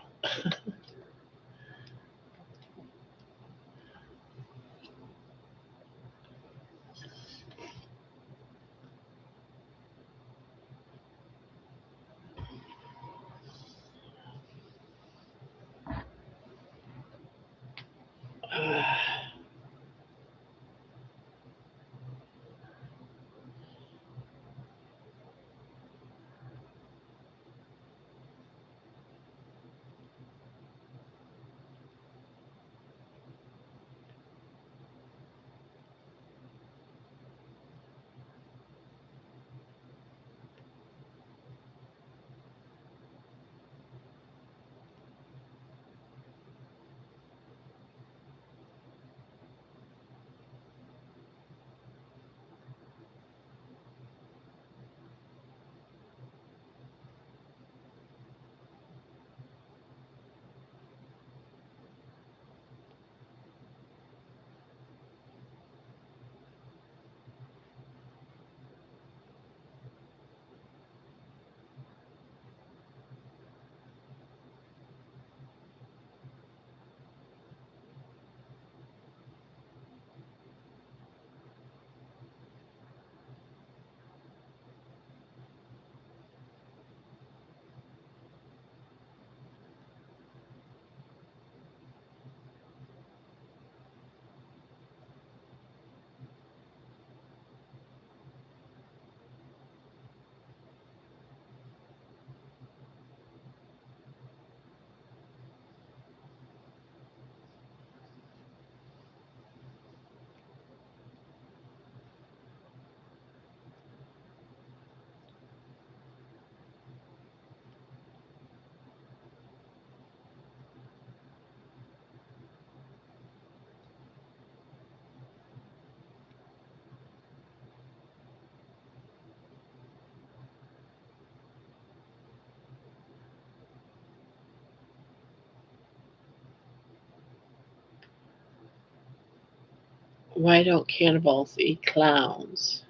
S1: Why don't cannibals eat clowns?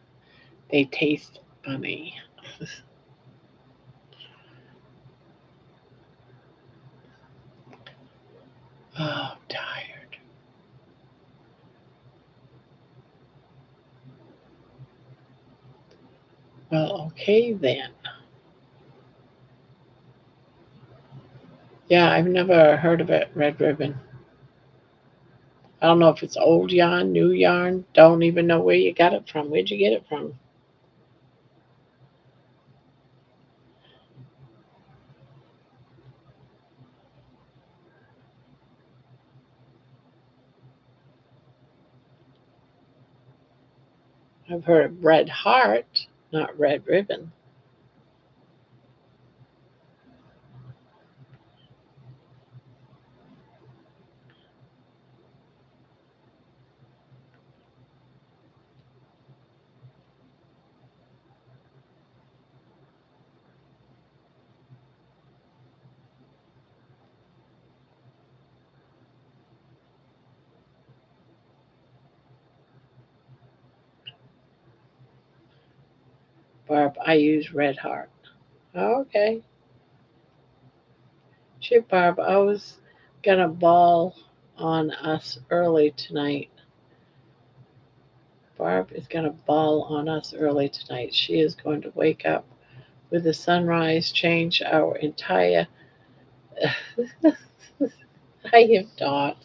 S1: They taste funny. Oh, I'm tired. Well, okay then. Yeah, I've never heard of it, red ribbon. I don't know if it's old yarn, new yarn. Don't even know where you got it from. Where'd you get it from? I've heard of red heart, not red ribbon. Barb, I use red heart. Okay. Shit, Barb, I was gonna ball on us early tonight. Barb is gonna ball on us early tonight. She is going to wake up with the sunrise, change our entire. I have not.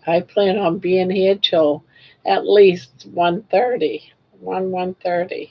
S1: I plan on being here till at least 1:30. 1:30.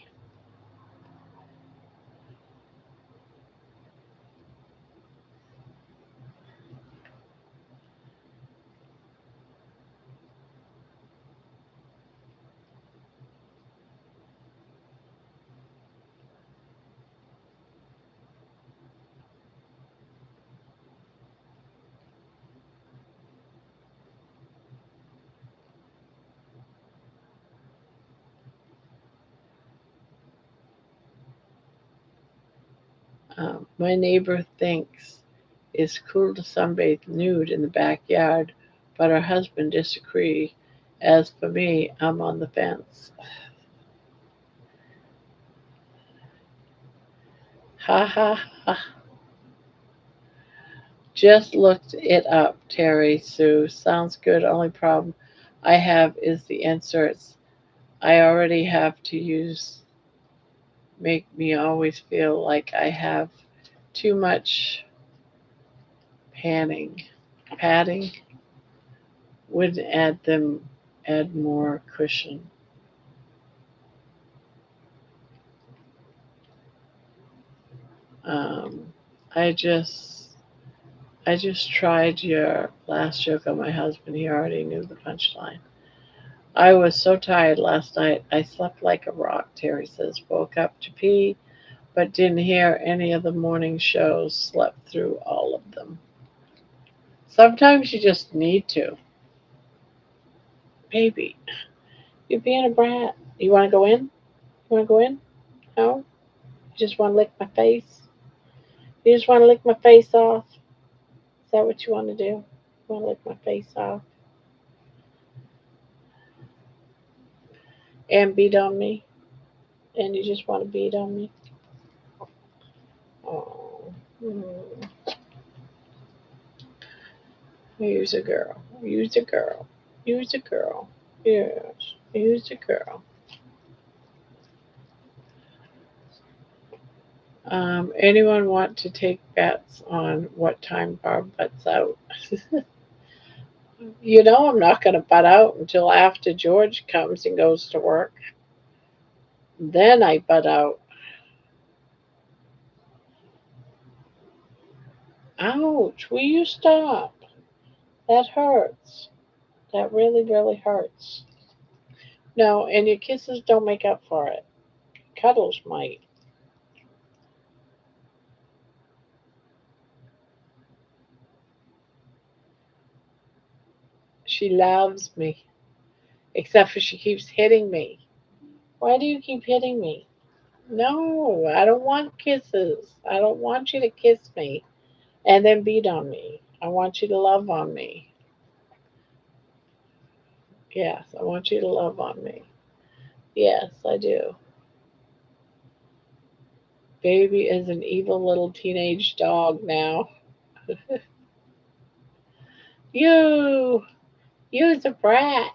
S1: My neighbor thinks it's cool to sunbathe nude in the backyard, but her husband disagrees. As for me, I'm on the fence. Ha ha ha. Just looked it up, Terry Sue. Sounds good. Only problem I have is the inserts I already have to use make me always feel like I have too much panning. Padding would add more cushion. Um, I just I just tried your last joke on my husband. He already knew the punchline. I was so tired last night. I slept like a rock, Terry says. Woke up to pee, but didn't hear any of the morning shows. Slept through all of them. Sometimes you just need to. Baby, you're being a brat. You want to go in? You want to go in? No? You just want to lick my face? You just want to lick my face off? Is that what you want to do? You want to lick my face off and beat on me? And you just want to beat on me? Oh, use a girl. Use a girl. Use a girl. Yes, use a girl. Anyone want to take bets on what time Barb butts out? You know I'm not going to butt out until after George comes and goes to work. Then I butt out. Ouch, will you stop? That hurts. That really, really hurts. No, and your kisses don't make up for it. Cuddles might. She loves me. Except for she keeps hitting me. Why do you keep hitting me? No, I don't want kisses. I don't want you to kiss me and then beat on me. I want you to love on me. Yes, I want you to love on me. Yes, I do. Baby is an evil little teenage dog now. You, you's a brat.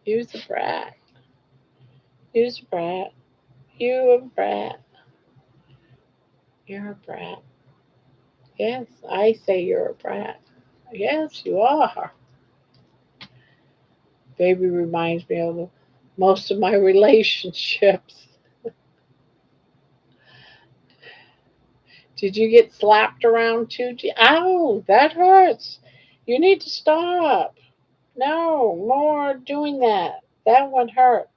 S1: You's a brat. You's a brat. You a brat. You're a brat. Yes, I say you're a brat. Yes, you are. Baby reminds me of most of my relationships. Did you get slapped around too? Ow, that hurts. You need to stop. No, more doing that. That one hurt.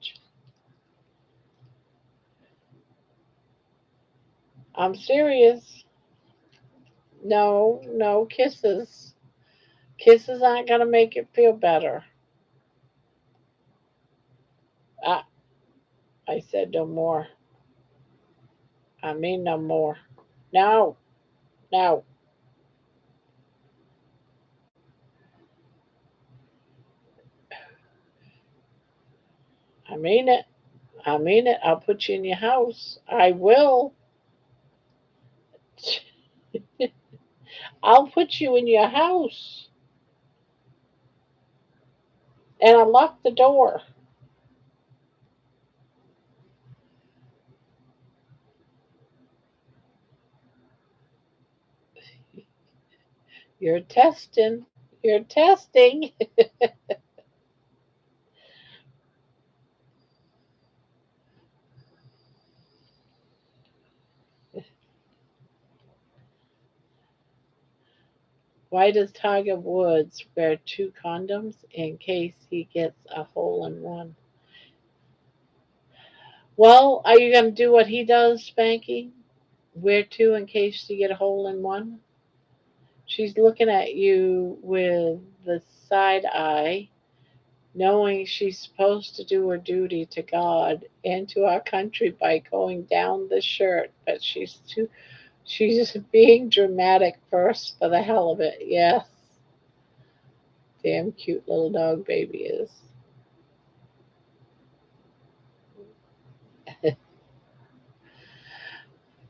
S1: I'm serious. No, no kisses. Kisses aren't going to make it feel better. I, I said no more. I mean no more. No, no. I mean it. I mean it. I'll put you in your house. I will. I'll put you in your house. And I lock the door. You're testing. You're testing. Why does Tiger Woods wear two condoms in case he gets a hole in one? Well, are you going to do what he does, Spanky? Wear two in case you get a hole in one? She's looking at you with the side eye. knowing she's supposed to do her duty to God and to our country by going down the shirt, but she's just being dramatic first for the hell of it. Yes, damn cute little dog baby is.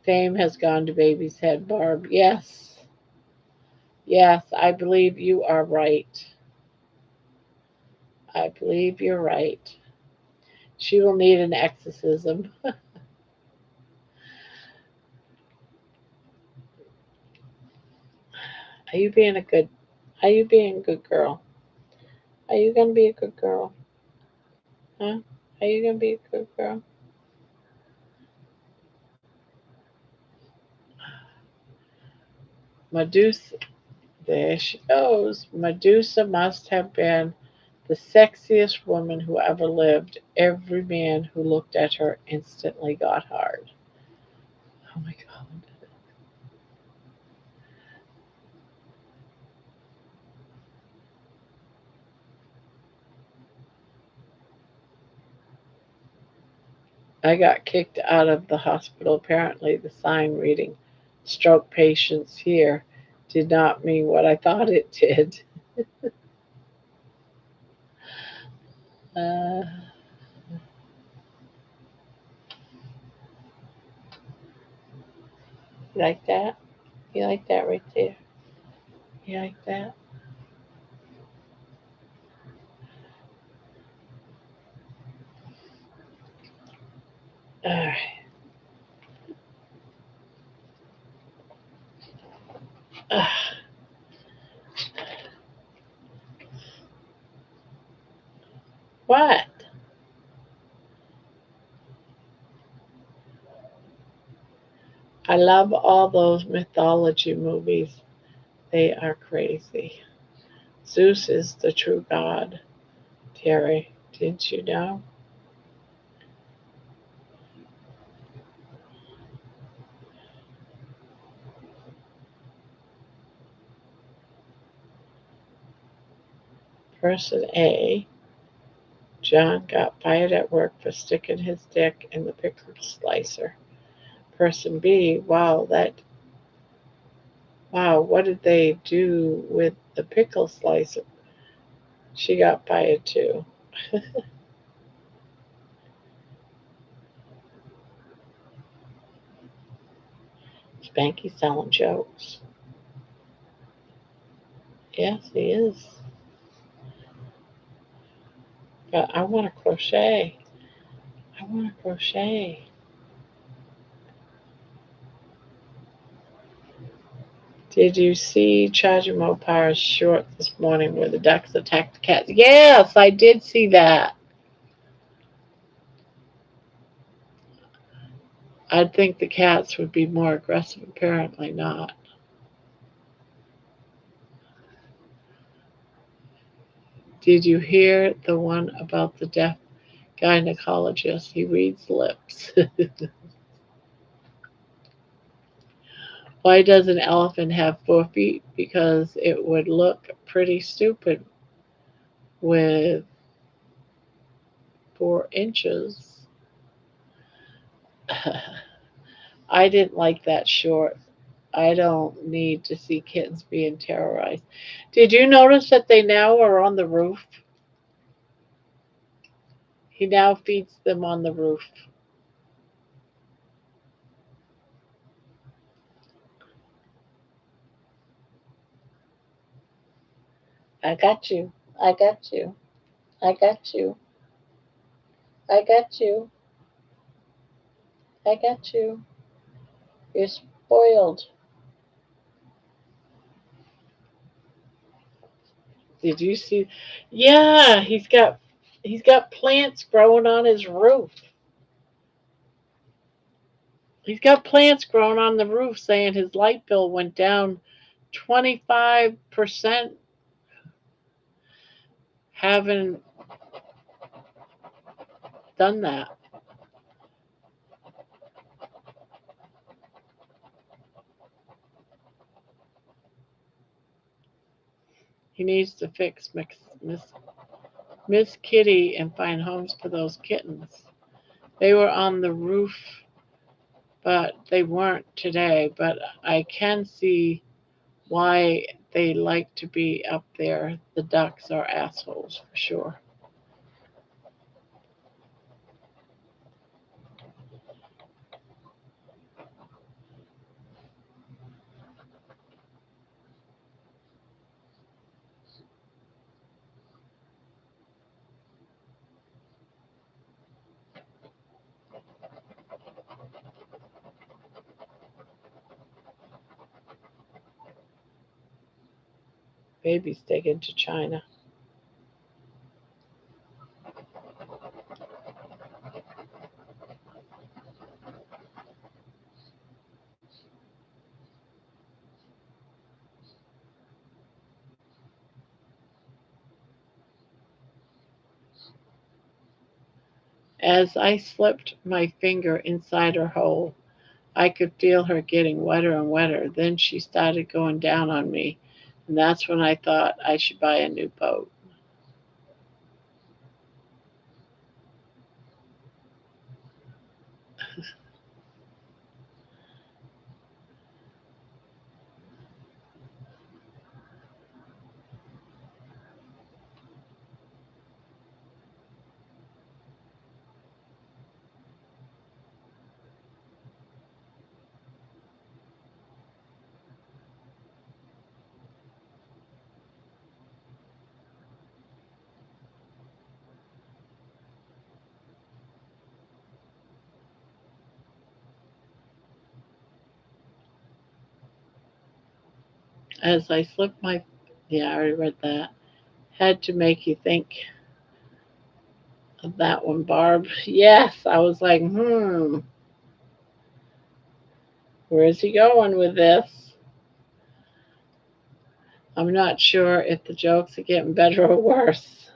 S1: Fame has gone to baby's head, Barb. Yes, yes, I believe you are right. I believe you're right. She will need an exorcism. Are you being a good? Are you being a good girl? Are you gonna be a good girl? Huh? Are you gonna be a good girl? Medusa. There she goes. Medusa must have been the sexiest woman who ever lived. Every man who looked at her instantly got hard. Oh my God. I got kicked out of the hospital. Apparently, the sign reading stroke patients here did not mean what I thought it did. Uh, you like that? You like that right there? You like that? All right. What? I love all those mythology movies. They are crazy. Zeus is the true god. Terry, didn't you know? Person A, John got fired at work for sticking his dick in the pickle slicer. Person B, wow, what did they do with the pickle slicer? She got fired too. Spanky's telling jokes. Yes, he is. But I want to crochet. I want to crochet. Did you see Chajimo short this morning where the ducks attacked the cats? Yes, I did see that. I'd think the cats would be more aggressive. Apparently not. Did you hear the one about the deaf gynecologist? He reads lips. Why does an elephant have 4 feet? Because it would look pretty stupid with 4 inches. I didn't like that short. I don't need to see kittens being terrorized. Did you notice that they now are on the roof? He now feeds them on the roof. I got you. I got you. I got you. I got you. I got you. You're spoiled. Did you see? Yeah, he's got plants growing on his roof. He's got plants growing on the roof saying his light bill went down 25%. Haven't done that. He needs to fix Miss. Miss Kitty and find homes for those kittens. They were on the roof, but they weren't today. But I can see why they like to be up there. The ducks are assholes for sure. Baby's taken to China. As I slipped my finger inside her hole, I could feel her getting wetter and wetter. Then she started going down on me, and that's when I thought I should buy a new boat. As I slipped my, yeah, I already read that. Had to make you think of that one, Barb. Yes, I was like, where's he going with this? I'm not sure if the jokes are getting better or worse.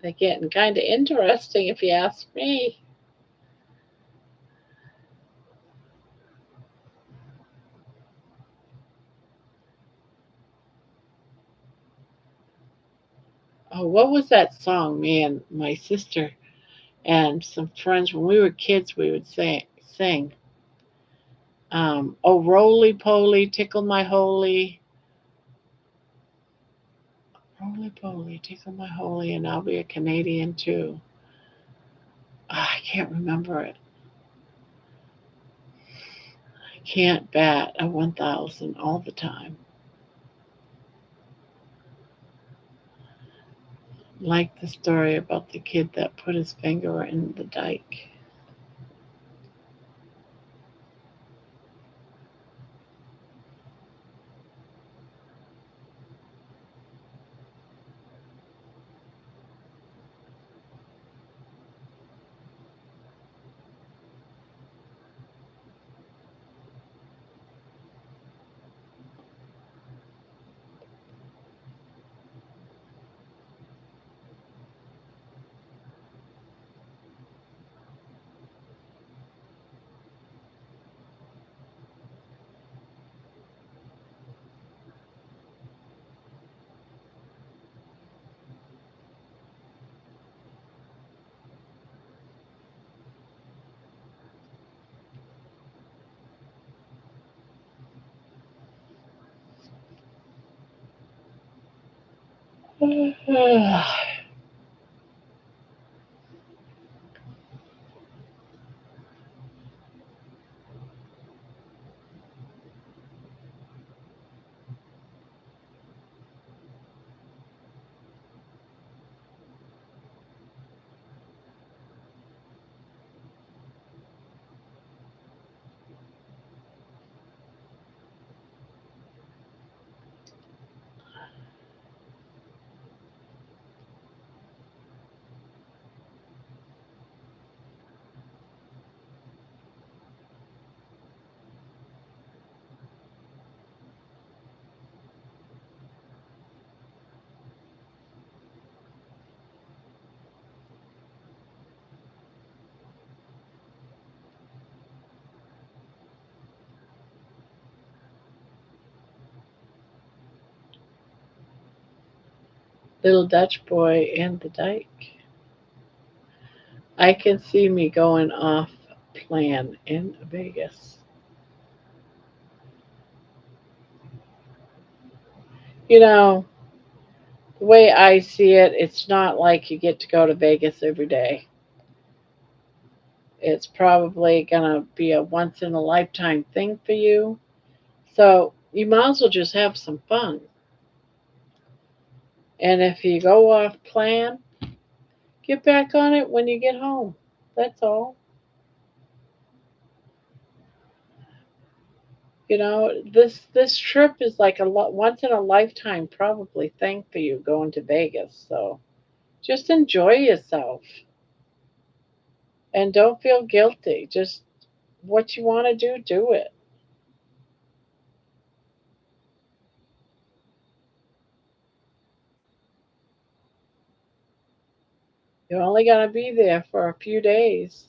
S1: They're getting kind of interesting, if you ask me. Oh, what was that song? Man, my sister and some friends, when we were kids, we would sing. Oh, roly poly, tickle my holy, roly poly, tickle my holy, and I'll be a Canadian too. I can't remember it. I can't bat a 1,000 all the time. Like the story about the kid that put his finger in the dike. Little Dutch boy and the dike. I can see me going off plan in Vegas. You know, the way I see it, it's not like you get to go to Vegas every day. It's probably going to be a once in a lifetime thing for you. So you might as well just have some fun. And if you go off plan, get back on it when you get home. That's all. This trip is like once in a lifetime probably thing for you going to Vegas. So just enjoy yourself and don't feel guilty. Just what you want to do it. You're only going to be there for a few days.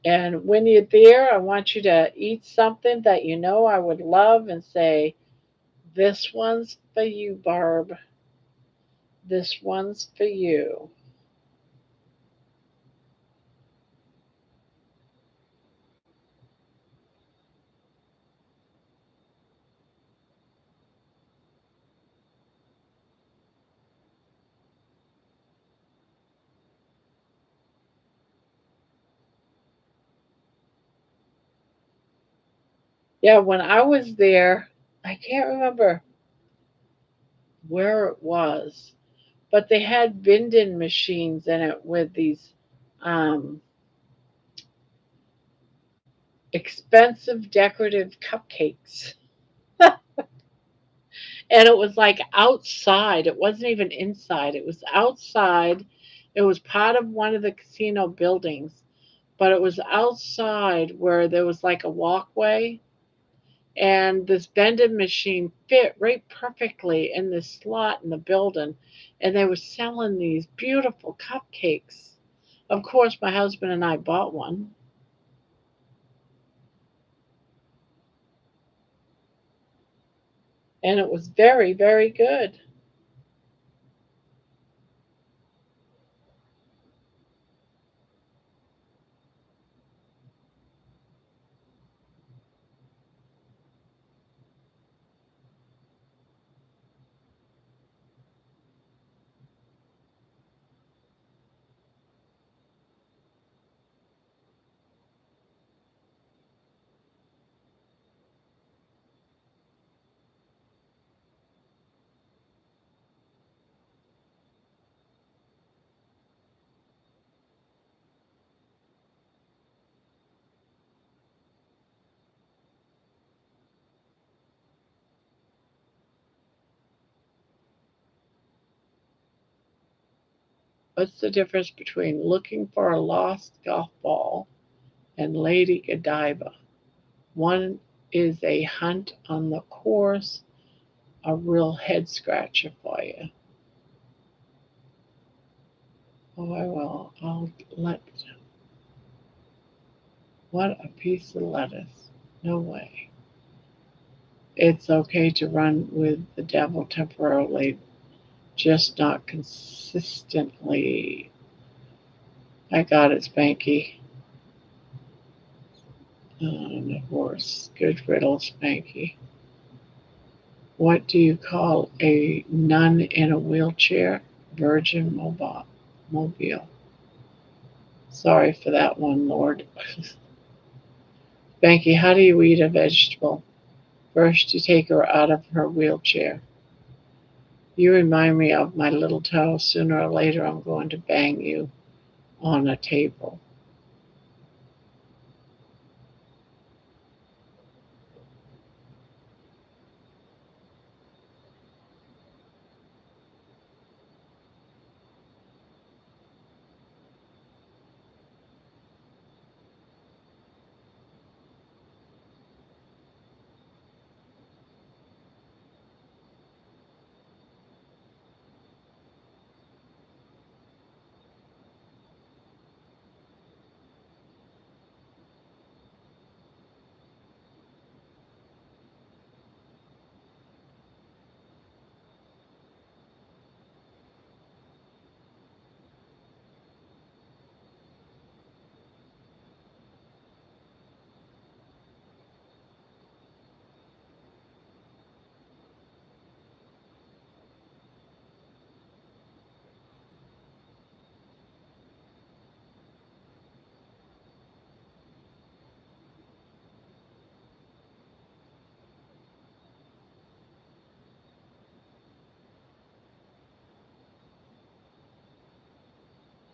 S1: And when you're there, I want you to eat something that you know I would love and say, "This one's for you, Barb. This one's for you." Yeah, when I was there, I can't remember where it was, but they had vending machines in it with these um, expensive decorative cupcakes. And it was like outside. It wasn't even inside. It was outside. It was part of one of the casino buildings, but it was outside where there was like a walkway. And this vending machine fit right perfectly in this slot in the building. And they were selling these beautiful cupcakes. Of course, my husband and I bought one, and it was very, very good. What's the difference between looking for a lost golf ball and Lady Godiva? One is a hunt on the course, a real head scratcher for you. Oh, I will. I'll let. What a piece of lettuce. No way. It's okay to run with the devil temporarily, just not consistently. I got it, Spanky. The horse. Good riddle, Spanky. What do you call a nun in a wheelchair? Virgin Mobile. Sorry for that one, Lord. Spanky, how do you eat a vegetable? First, you take her out of her wheelchair. You remind me of my little toe. Sooner or later, I'm going to bang you on a table.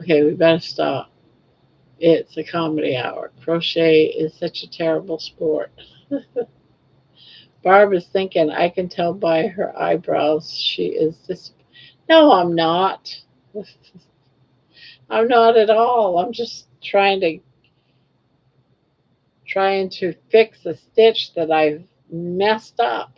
S1: Okay, we better stop. It's a comedy hour. Crochet is such a terrible sport. Barb is thinking, I can tell by her eyebrows she is this. No, I'm not. I'm not at all. I'm just trying to fix a stitch that I've messed up.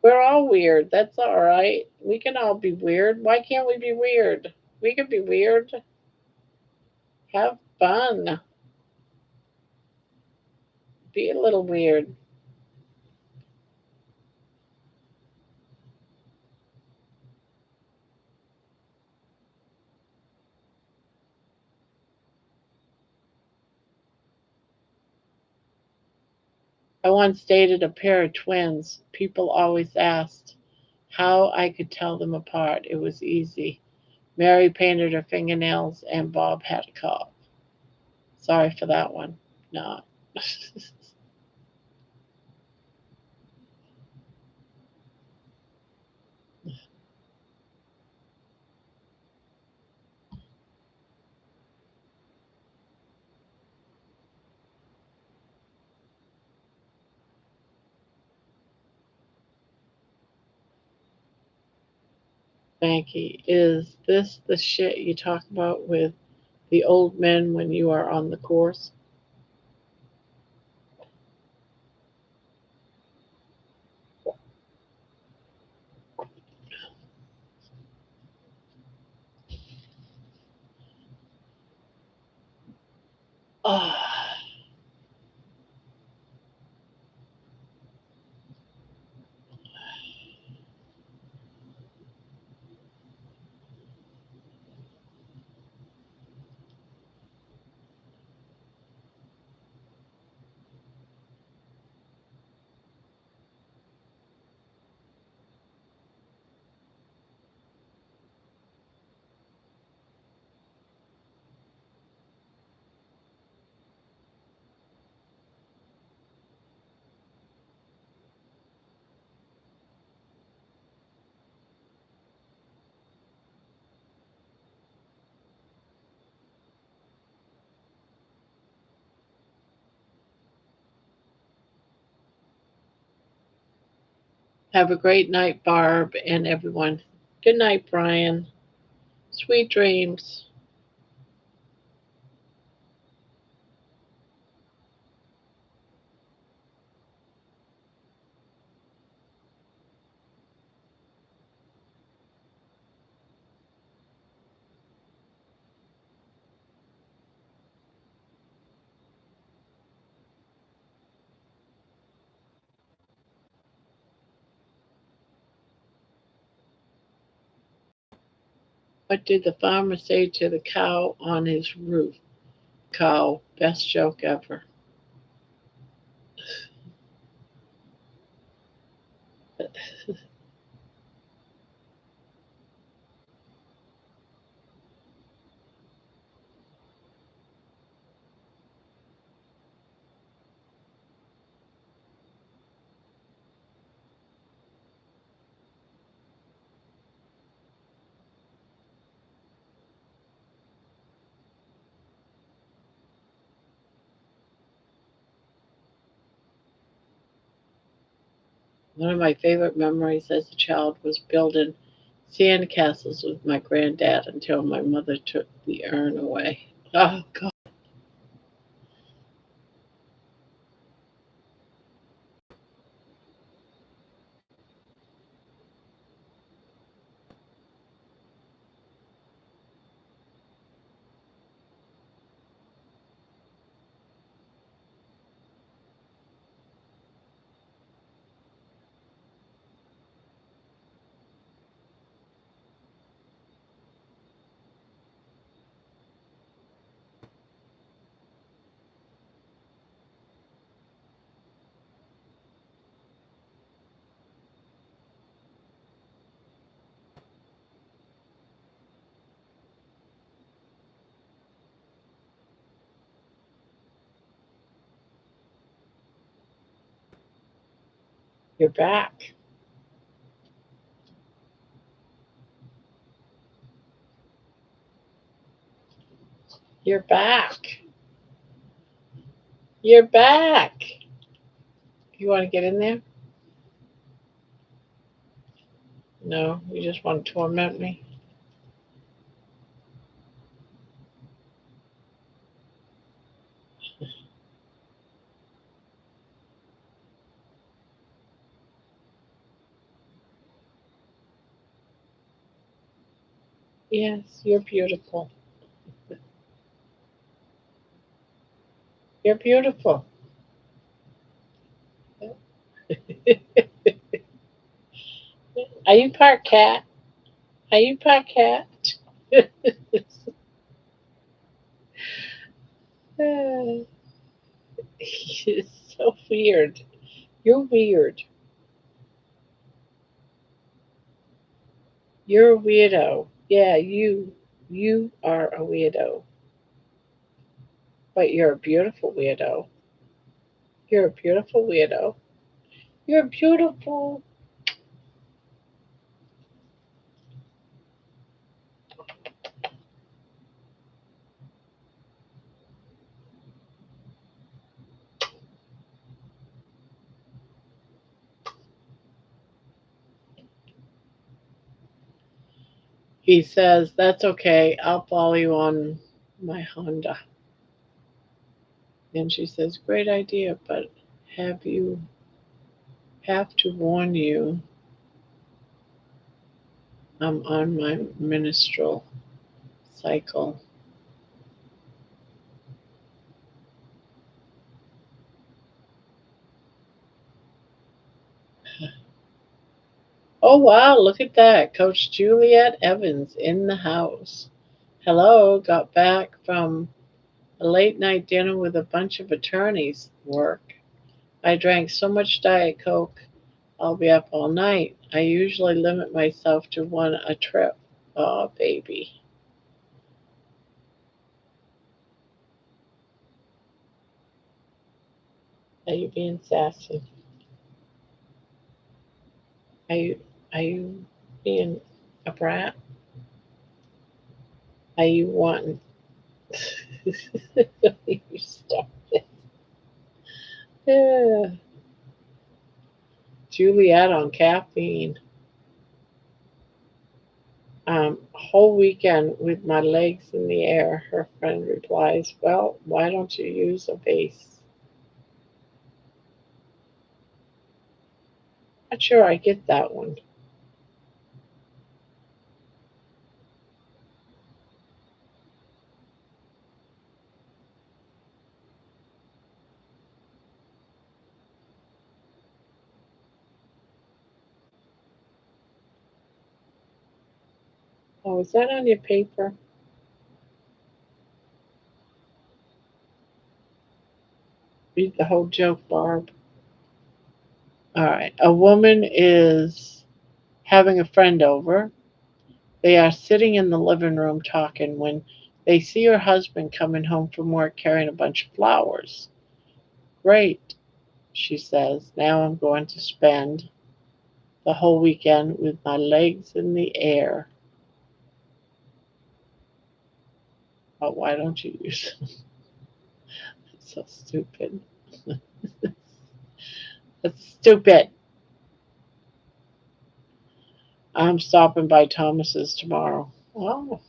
S1: We're all weird. That's all right. We can all be weird. Why can't we be weird? We can be weird. Have fun. Be a little weird. I once dated a pair of twins. People always asked how I could tell them apart. It was easy. Mary painted her fingernails and Bob had a cough. Sorry for that one. Not. Frankie, is this the shit you talk about with the old men when you are on the course? Oh, have a great night, Barb, and everyone. Good night, Brian. Sweet dreams. What did the farmer say to the cow on his roof? Cow, best joke ever. One of my favorite memories as a child was building sandcastles with my granddad until my mother took the urn away. Oh, God. You're back. You're back. You're back. You want to get in there? No, you just want to torment me? Yes, you're beautiful. You're beautiful. Are you part cat? Are you part cat? It's so weird. You're weird. You're a weirdo. Yeah, you are a weirdo. But you're a beautiful weirdo. You're a beautiful weirdo. You're beautiful. He says, that's okay. I'll follow you on my Honda. And she says, great idea, but have you have to warn you I'm on my menstrual cycle. Oh wow, look at that. Coach Juliet Evans in the house. Hello, got back from a late night dinner with a bunch of attorneys. Work. I drank so much Diet Coke, I'll be up all night. I usually limit myself to one a trip. Oh, baby. Are you being sassy? Are you being a brat? Are you wanting? You stop it. Yeah. Juliet on caffeine. Whole weekend with my legs in the air. Her friend replies, well, why don't you use a base? Not sure I get that one. Oh, is that on your paper? Read the whole joke, Barb. All right. A woman is having a friend over. They are sitting in the living room talking when they see her husband coming home from work carrying a bunch of flowers. Great, she says. Now I'm going to spend the whole weekend with my legs in the air. Oh, why don't you use them? That's so stupid. That's stupid. I'm stopping by Thomas's tomorrow. Oh,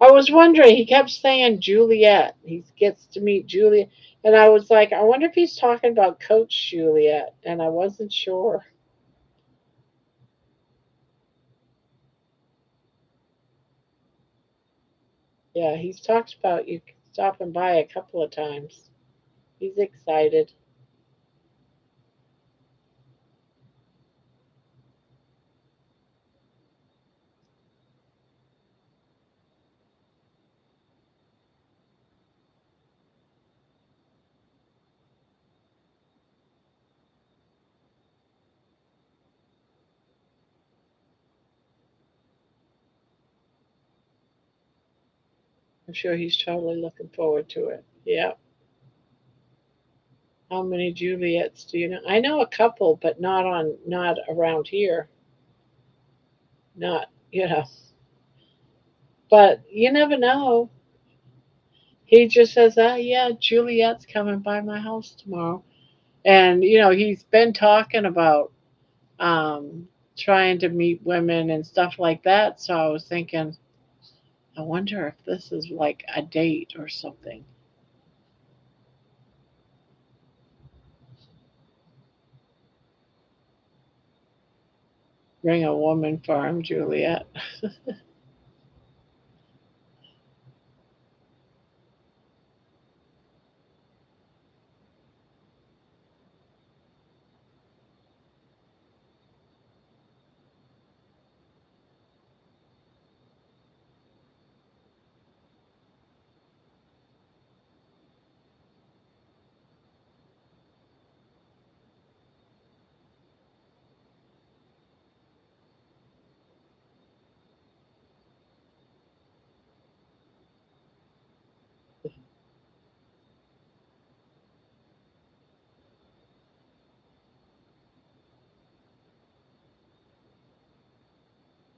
S1: I was wondering. He kept saying Juliet. He gets to meet Juliet, and I was like, I wonder if he's talking about Coach Juliet, and I wasn't sure. Yeah, he's talked about you stopping by a couple of times. He's excited. I'm sure he's totally looking forward to it. Yeah, How many Juliets do you know? I know a couple, but not around here. Not you know. But you never know. He just says, "Ah, yeah, Juliet's coming by my house tomorrow," and he's been talking about trying to meet women and stuff like that. So I was thinking, I wonder if this is like a date or something. Bring a woman for him, Juliet.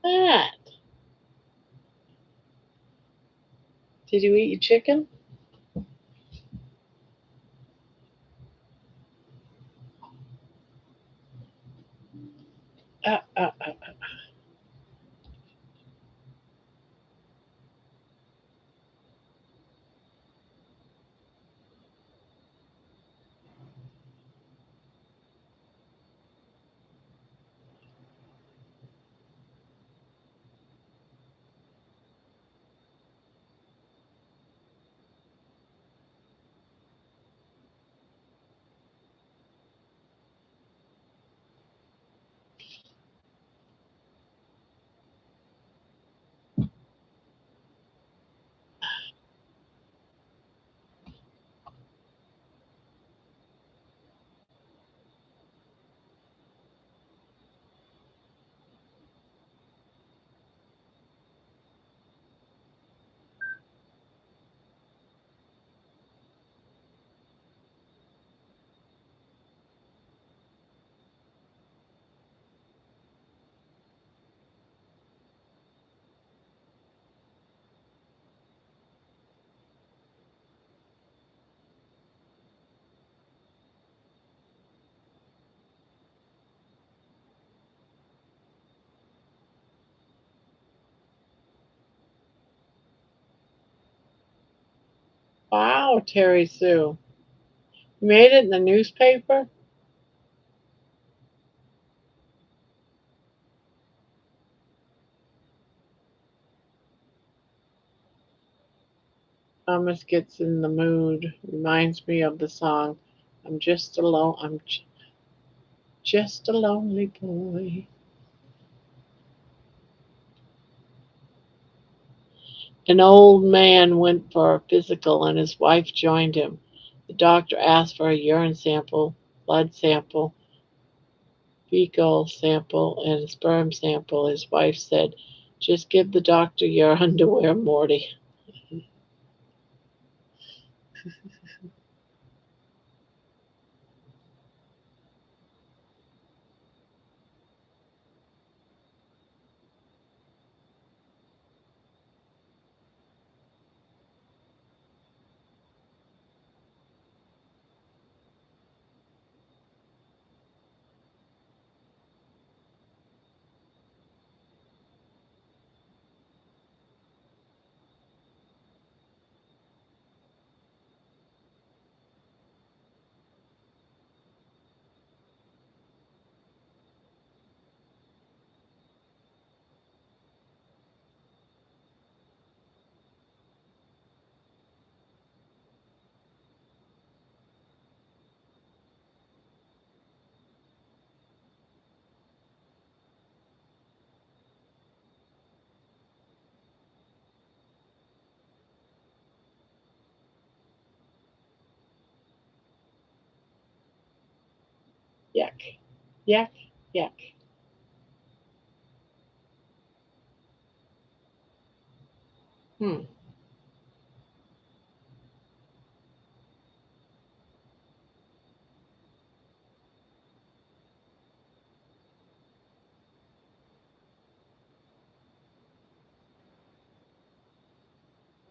S1: Matt, did you eat your chicken? Uh, uh, uh. Wow, Terry Sue. You made it in the newspaper? Thomas gets in the mood. Reminds me of the song. I'm just a lonely boy. An old man went for a physical and his wife joined him. The doctor asked for a urine sample, blood sample, fecal sample, and a sperm sample. His wife said, "Just give the doctor your underwear, Morty." Yuck, yuck, yuck. Hmm.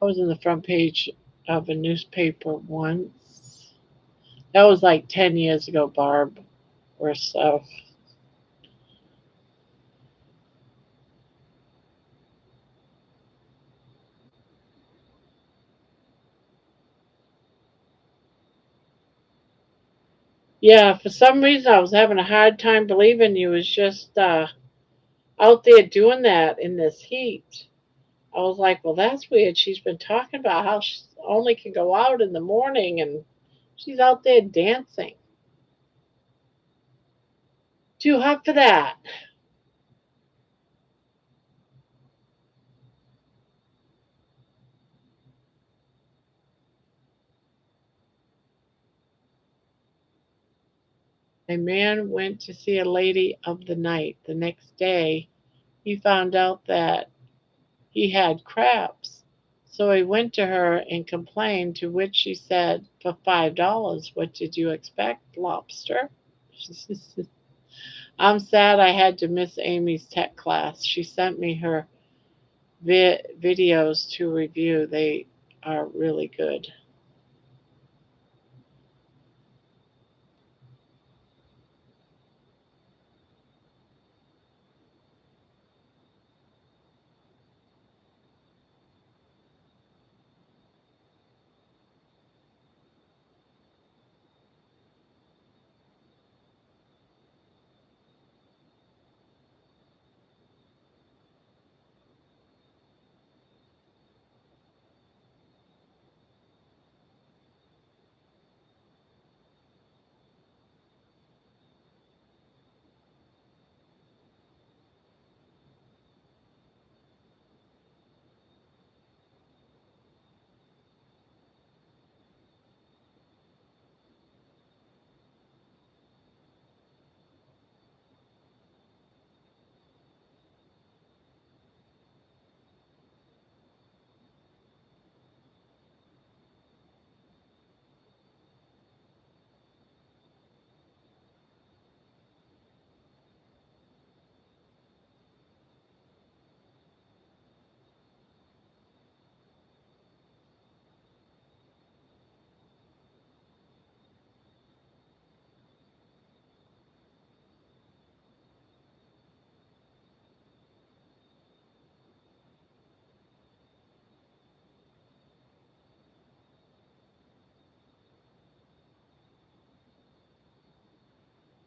S1: I was in the front page of a newspaper once. That was like 10 years ago, Barb, or so. Yeah, for some reason I was having a hard time believing you was just out there doing that in this heat. I was like, well, that's weird. She's been talking about how she only can go out in the morning and she's out there dancing. Too hot for that. A man went to see a lady of the night. The next day, he found out that he had crabs. So he went to her and complained, to which she said, for $5, what did you expect? Lobster? I'm sad I had to miss Amy's tech class. She sent me her videos to review. They are really good.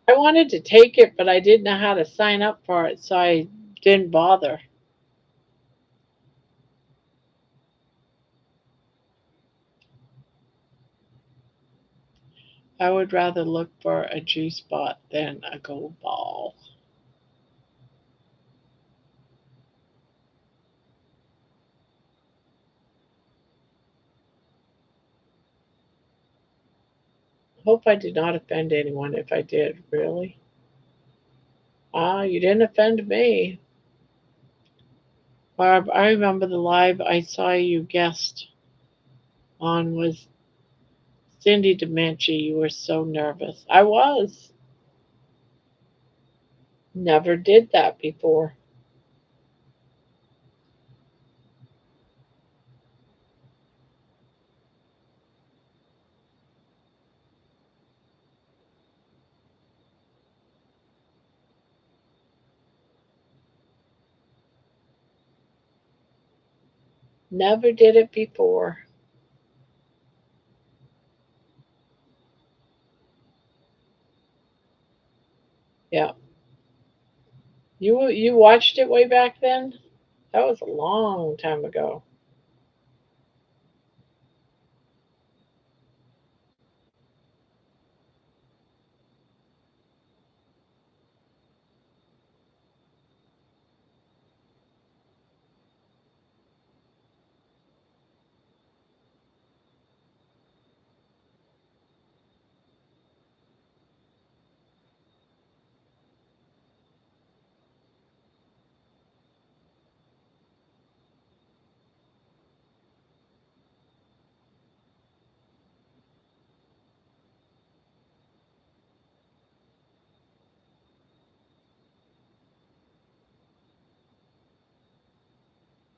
S1: I wanted to take it, but I didn't know how to sign up for it, so I didn't bother. I would rather look for a G spot than a gold ball. Hope I did not offend anyone if I did, really. Ah, you didn't offend me. Barb, I remember the live I saw you guest on was Cindy Dementia. You were so nervous. I was. Never did that before. Never did it before. Yeah. You watched it way back then? That was a long time ago.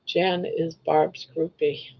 S1: Jen is Barb's groupie.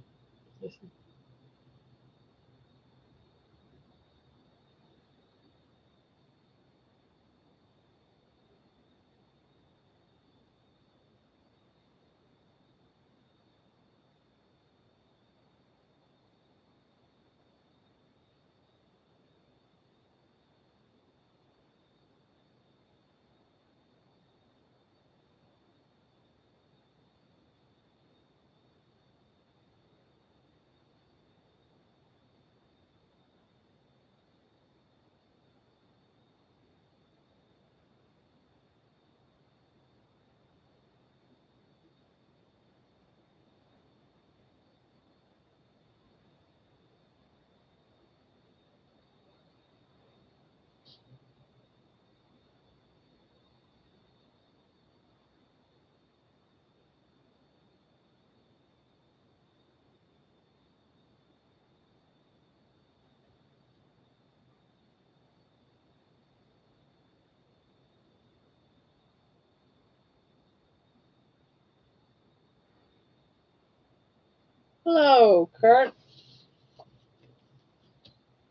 S1: Hello, Kurt.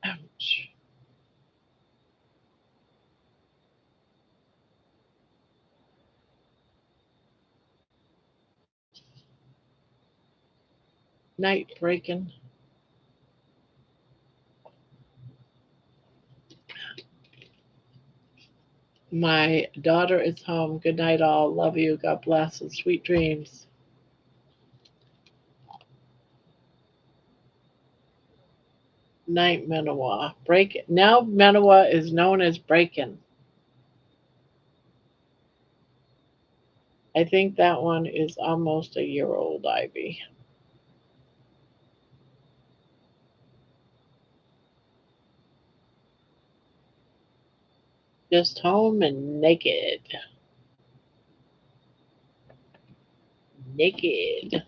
S1: Ouch. Night breaking. My daughter is home. Good night, all. Love you. God bless and sweet dreams. Night, Manawa. Break now. Manawa is known as breaking. I think that one is almost a year old, Ivy. Just home and naked. Naked.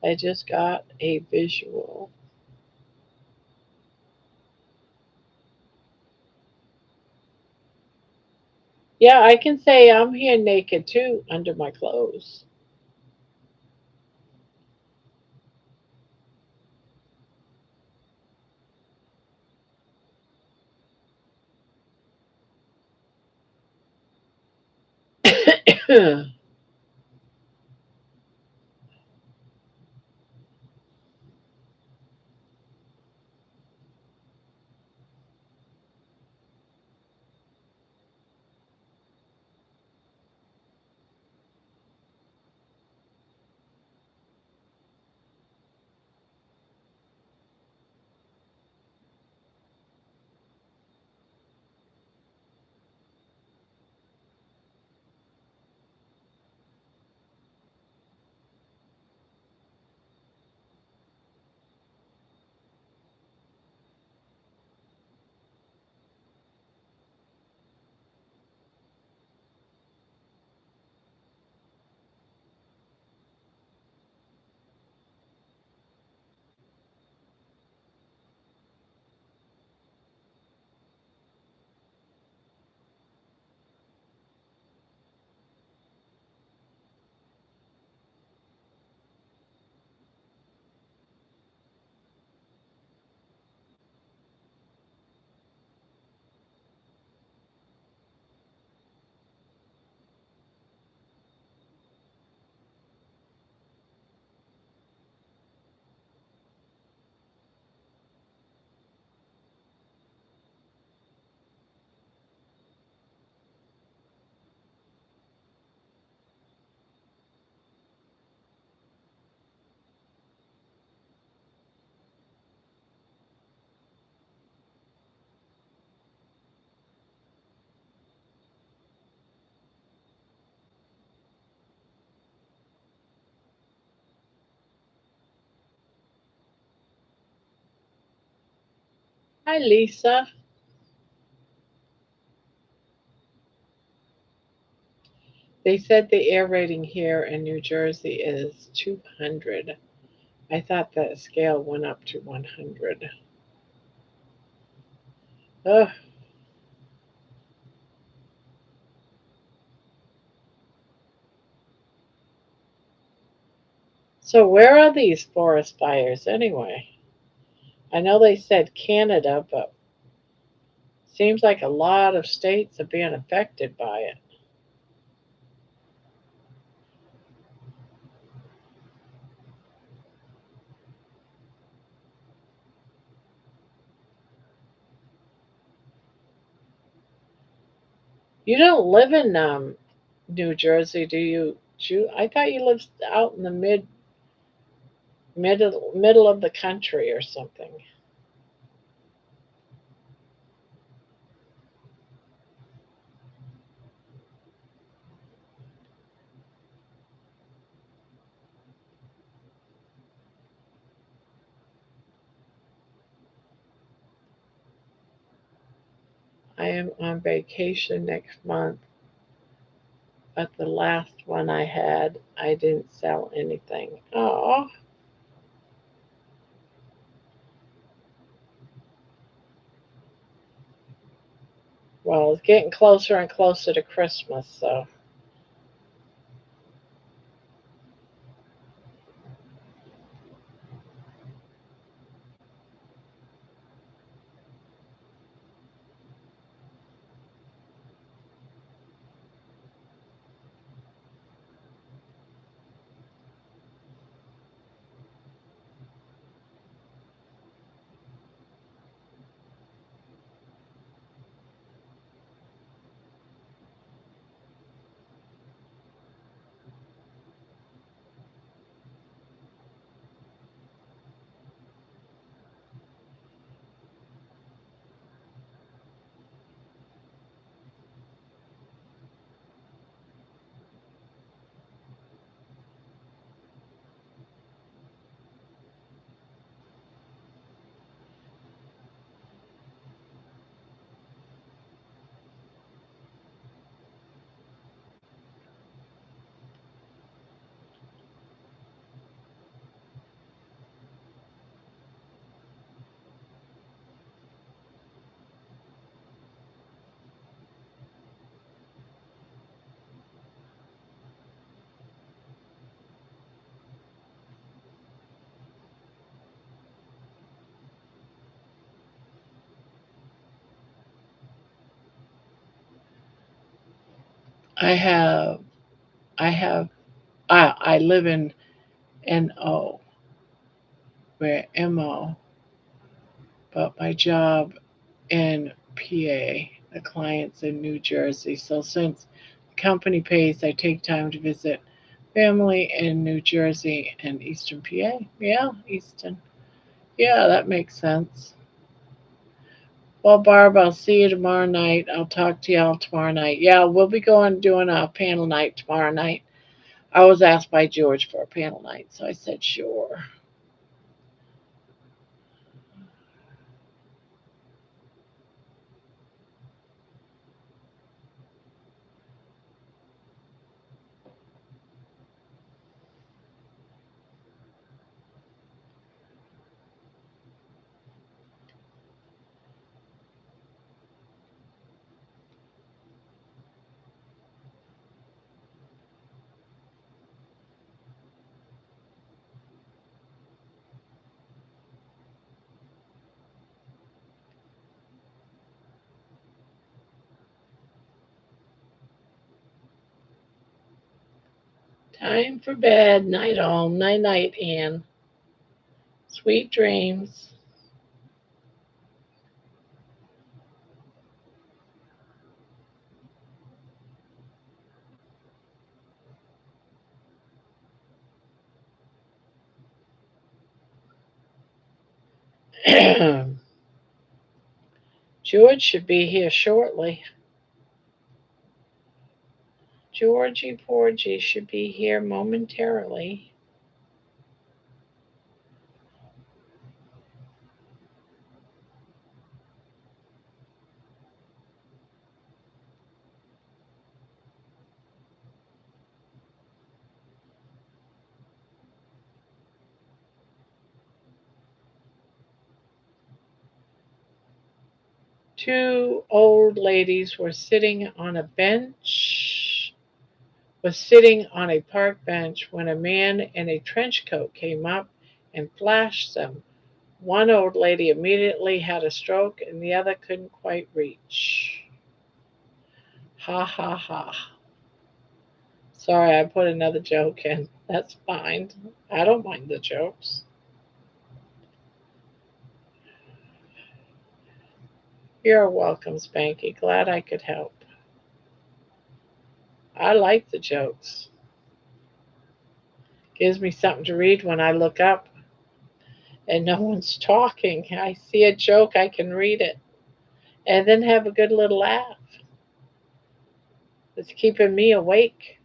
S1: I just got a visual. Yeah, I can say I'm here naked too, under my clothes. Hi, Lisa. They said the air rating here in New Jersey is 200. I thought the scale went up to 100. Ugh. So, where are these forest fires anyway? I know they said Canada, but seems like a lot of states are being affected by it. You don't live in New Jersey, do you? I thought you lived out in the middle of the country or something. I am on vacation next month, but the last one I had, I didn't sell anything. Oh, well, it's getting closer and closer to Christmas, so I have, I have, I live in NO, where MO, but my job in PA, the clients in New Jersey. So since the company pays, I take time to visit family in New Jersey and Eastern PA. Yeah, Eastern. Yeah, that makes sense. Well, Barb, I'll see you tomorrow night. I'll talk to y'all tomorrow night. Yeah, we'll be going doing a panel night tomorrow night. I was asked by George for a panel night, so I said sure. Time for bed. Night all. Night night, Anne. Sweet dreams. George should be here shortly. Georgie Porgy should be here momentarily. Two old ladies were sitting on a bench, was sitting on a park bench when a man in a trench coat came up and flashed them. One old lady immediately had a stroke and the other couldn't quite reach. Ha ha ha. Sorry, I put another joke in. That's fine. I don't mind the jokes. You're welcome, Spanky. Glad I could help. I like the jokes. Gives me something to read when I look up and no one's talking. I see a joke, I can read it and then have a good little laugh. It's keeping me awake.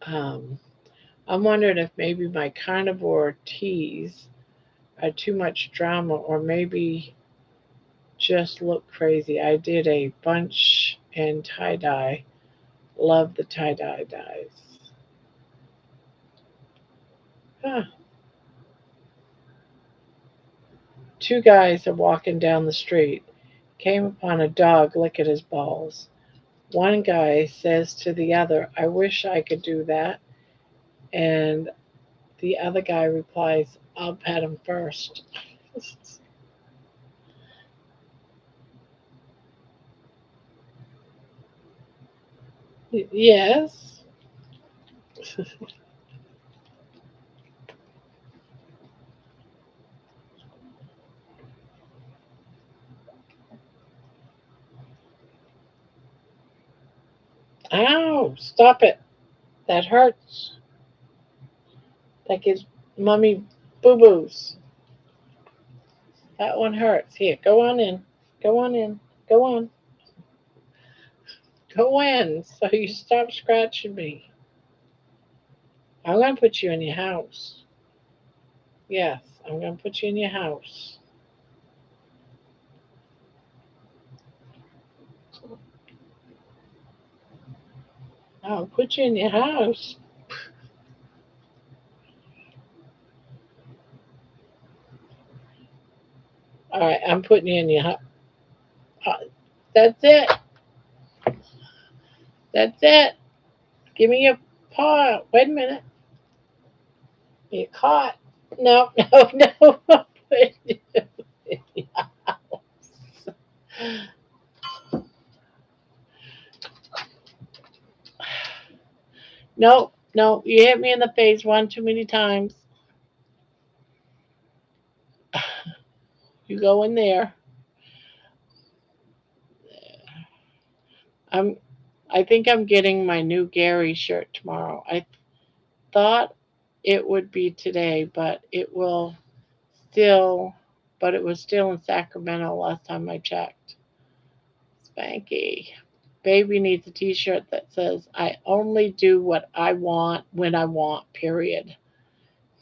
S1: Um, I'm wondering if maybe my carnivore teas are too much drama or maybe just look crazy. I did a bunch in tie dye. Love the tie dye dyes. Huh. Two guys are walking down the street. Came upon a dog licking his balls. One guy says to the other, I wish I could do that. And the other guy replies, I'll pet him first. Yes. Ow, stop it. That hurts. That gives mommy boo boos. That one hurts. Here, go on in. Go on in. Go on. Go in so you stop scratching me. I'm going to put you in your house. Yes, I'm going to put you in your house. I'll put you in your house. All right, I'm putting you in your house. That's it. That's it. Give me your paw. Wait a minute. You're caught. No, no, no. I'm putting you in your house. No, no. You hit me in the face one too many times. You go in there. I'm. I think I'm getting my new Gary shirt tomorrow. I thought it would be today, still, but it was still in Sacramento last time I checked. Spanky. Baby needs a t-shirt that says, I only do what I want when I want, period.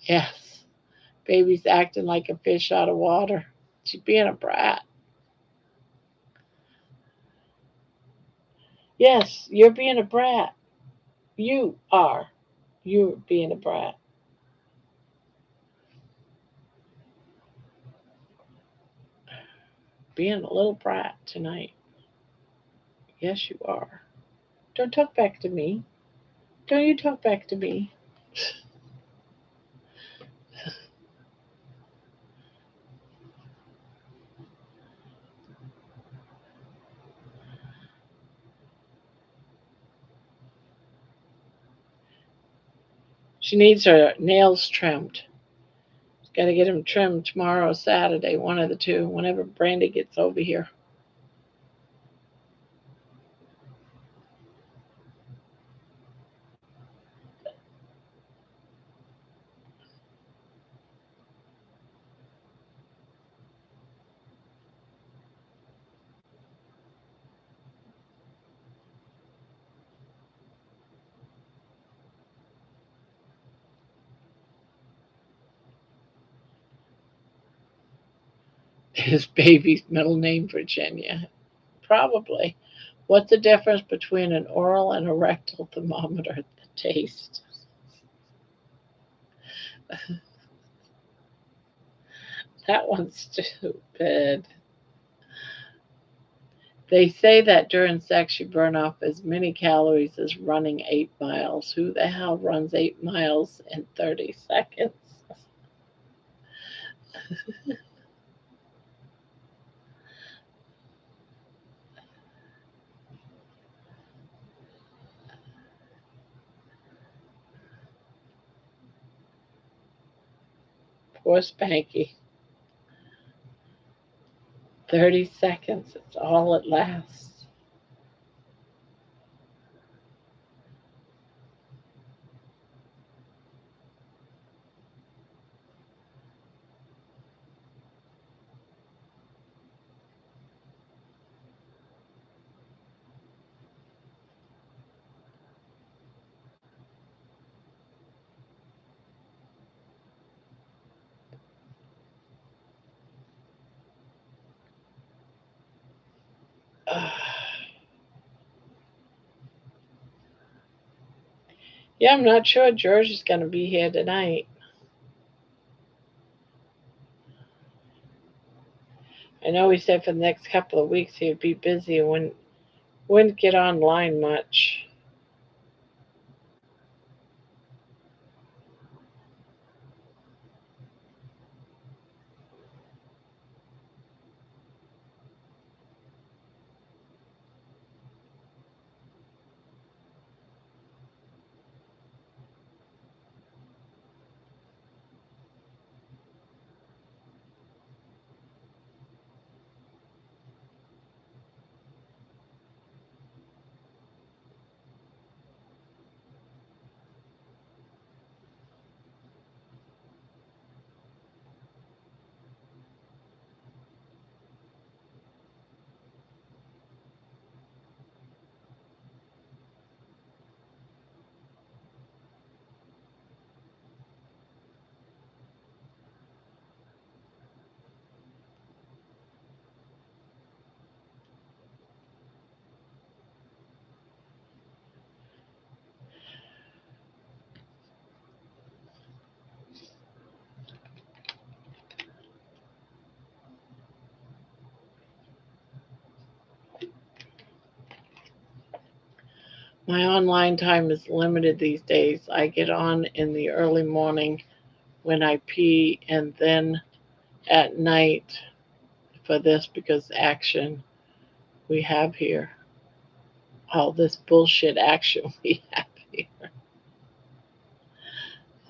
S1: Yes. Baby's acting like a fish out of water. She's being a brat. Yes, you're being a brat. You are. You're being a brat. Being a little brat tonight. Yes, you are. Don't talk back to me. Don't you talk back to me. She needs her nails trimmed. Got to get them trimmed tomorrow or Saturday, one of the two, whenever Brandy gets over here. His baby's middle name, Virginia. Probably. What's the difference between an oral and a rectal thermometer? The taste. That one's stupid. They say that during sex you burn off as many calories as running 8 miles. Who the hell runs 8 miles in 30 seconds? Poor Spanky. 30 seconds, it's all it lasts. Yeah, I'm not sure George is going to be here tonight. I know he said for the next couple of weeks he'd be busy and wouldn't get online much. My online time is limited these days. I get on in the early morning when I pee and then at night for this because action we have here. All this bullshit action we have here.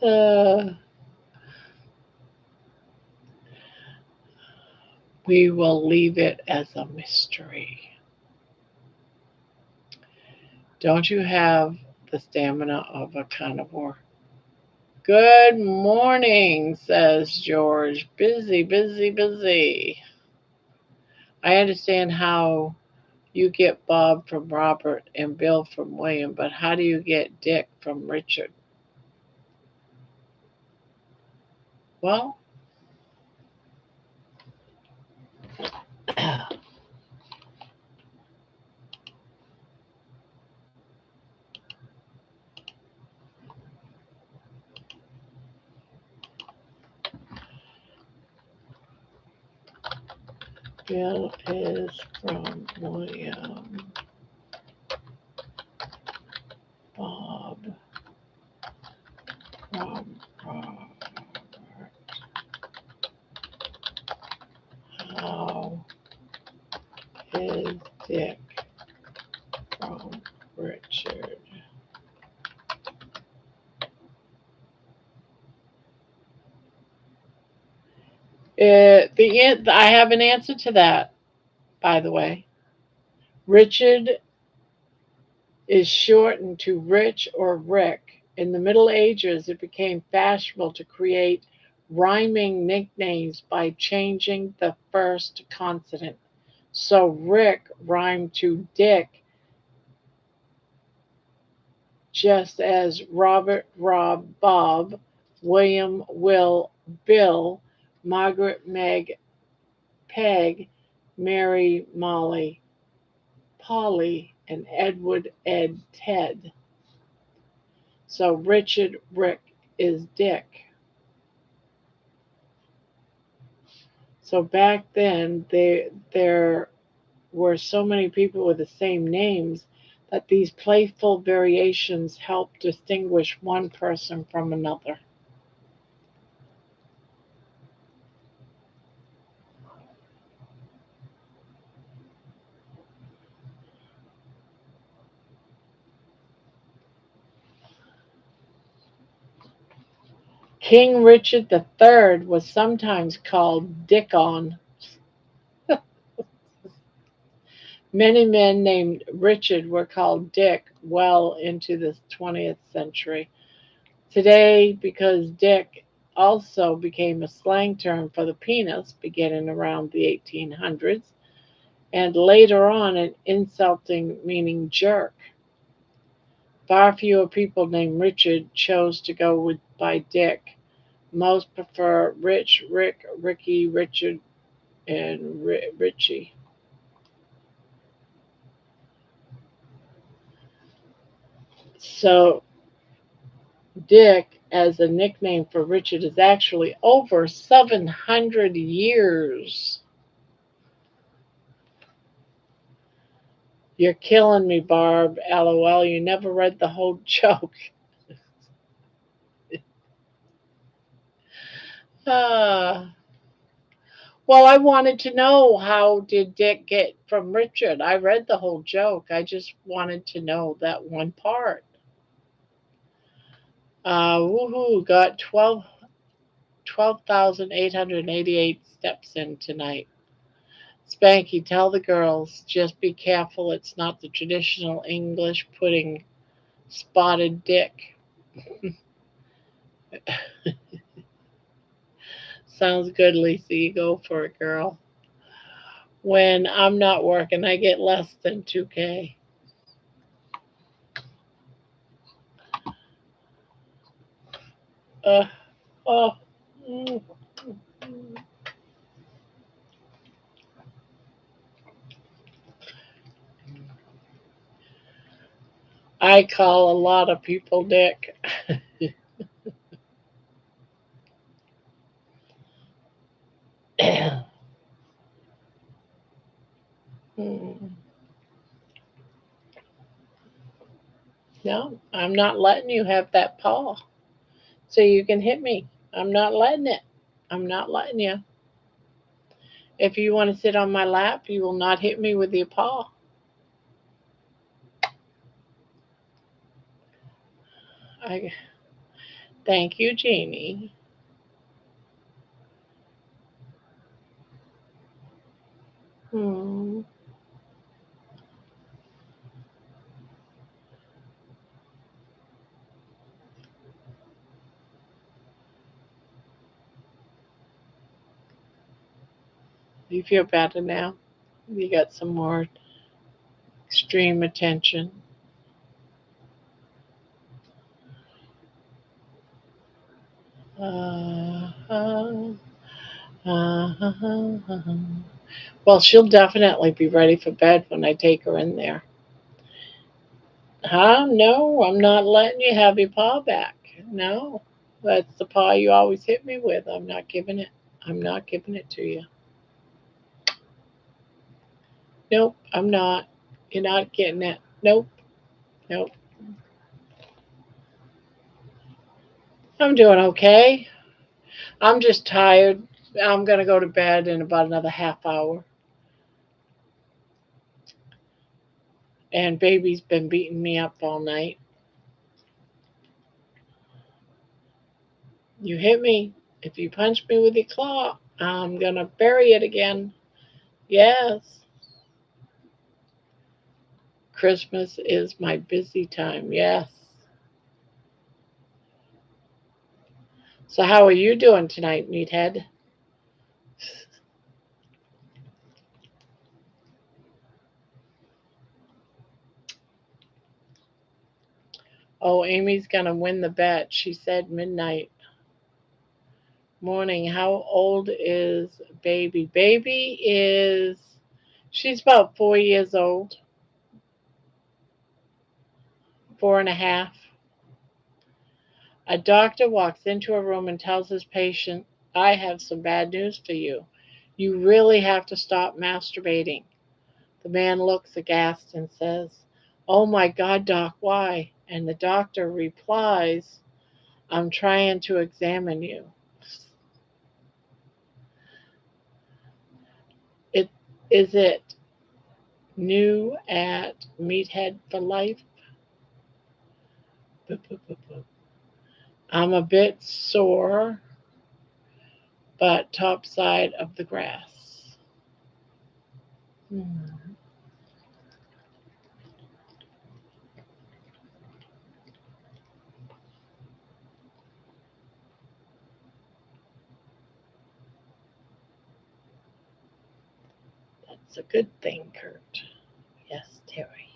S1: Uh, we will leave it as a mystery. Don't you have the stamina of a carnivore? Good morning, says George. Busy, busy, busy. I understand how you get Bob from Robert and Bill from William, but how do you get Dick from Richard? Well, Bill is from William, Bob from Robert. How is Dick from Richard? I have an answer to that, by the way. Richard is shortened to Rich or Rick. In the Middle Ages, it became fashionable to create rhyming nicknames by changing the first consonant. So Rick rhymed to Dick, just as Robert, Rob, Bob, William, Will, Bill, Margaret, Meg, Peg, Mary, Molly, Polly, and Edward, Ed, Ted. So Richard, Rick is Dick. So back then, there were so many people with the same names that these playful variations helped distinguish one person from another. King Richard III was sometimes called Dickon. Many men named Richard were called Dick well into the 20th century. Today, because Dick also became a slang term for the penis beginning around the 1800s, and later on an insulting meaning jerk. Far fewer people named Richard chose to go by Dick. Most prefer Rich, Rick, Ricky, Richard, and Richie. So Dick, as a nickname for Richard, is actually over 700 years. You're killing me, Barb. LOL. You never read the whole joke. Uh, well, I wanted to know, how did Dick get from Richard? I read the whole joke. I just wanted to know that one part. Woohoo, got 12,888 steps in tonight. Spanky, tell the girls, just be careful it's not the traditional English pudding spotted dick. Sounds good, Lisa. You go for it, girl. When I'm not working, I get less than 2K. Uh, oh, mm, I call a lot of people Dick. Mm, no, I'm not letting you have that paw so you can hit me. I'm not letting it. I'm not letting you. If you want to sit on my lap, you will not hit me with your paw. I thank you, Jeannie. Hmm. You feel better now? You got some more extreme attention. Uh, uh, uh. Well, she'll definitely be ready for bed when I take her in there. Huh? No, I'm not letting you have your paw back. No, that's the paw you always hit me with. I'm not giving it. I'm not giving it to you. Nope, I'm not. You're not getting it. Nope, nope. I'm doing okay. I'm just tired. I'm going to go to bed in about another half hour. And baby's been beating me up all night. You hit me. If you punch me with your claw, I'm going to bury it again. Yes. Christmas is my busy time. Yes. So, how are you doing tonight, meathead? Oh, Amy's going to win the bet. She said midnight. Morning. How old is baby? Baby is, she's about 4 years old, 4.5. A doctor walks into a room and tells his patient, I have some bad news for you. You really have to stop masturbating. The man looks aghast and says, Oh my God, doc, why? And the doctor replies, I'm trying to examine you. It is it new at Meathead for Life? I'm a bit sore, but top side of the grass. Hmm. That's a good thing, Kurt. Yes, Terry.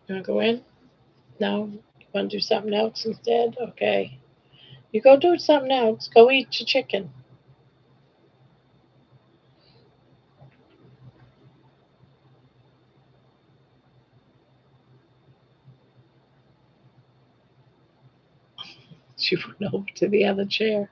S1: You want to go in? No? You want to do something else instead? Okay. You go do something else. Go eat your chicken. She went over to the other chair.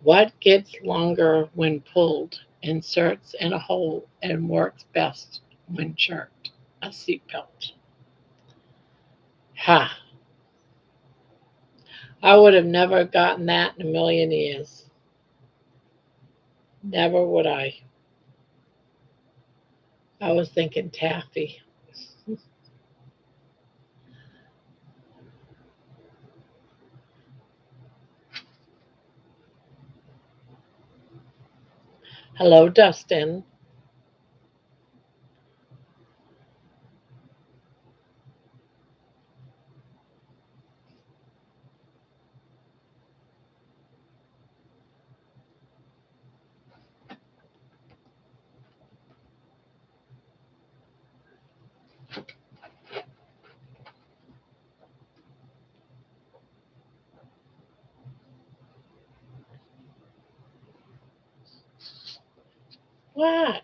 S1: What gets longer when pulled, inserts in a hole, and works best when jerked? A seatbelt. Ha! I would have never gotten that in a million years. Never would I. I was thinking taffy. Hello, Dustin. What?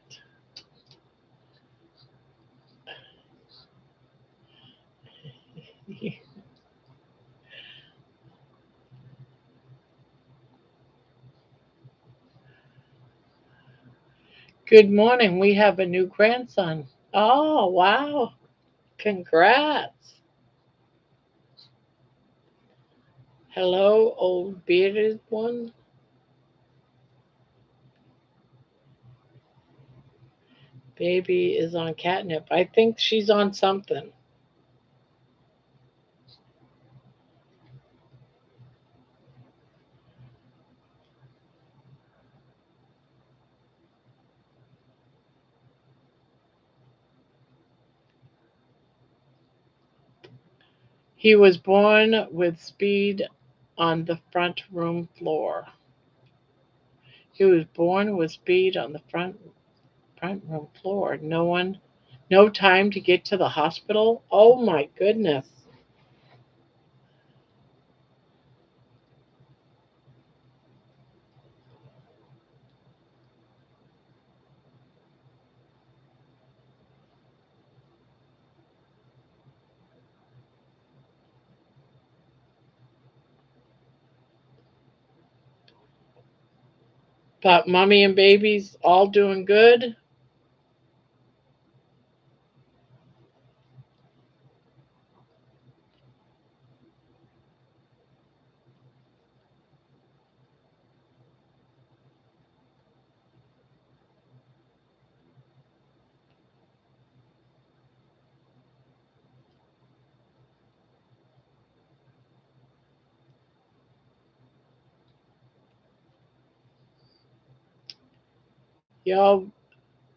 S1: Good morning. We have a new grandson. Oh, wow. Congrats. Hello, old bearded one. Baby is on catnip. I think she's on something. He was born with speed on the front room floor. He was born with speed on the front room floor. No time to get to the hospital. Oh my goodness. But mommy and babies all doing good? Y'all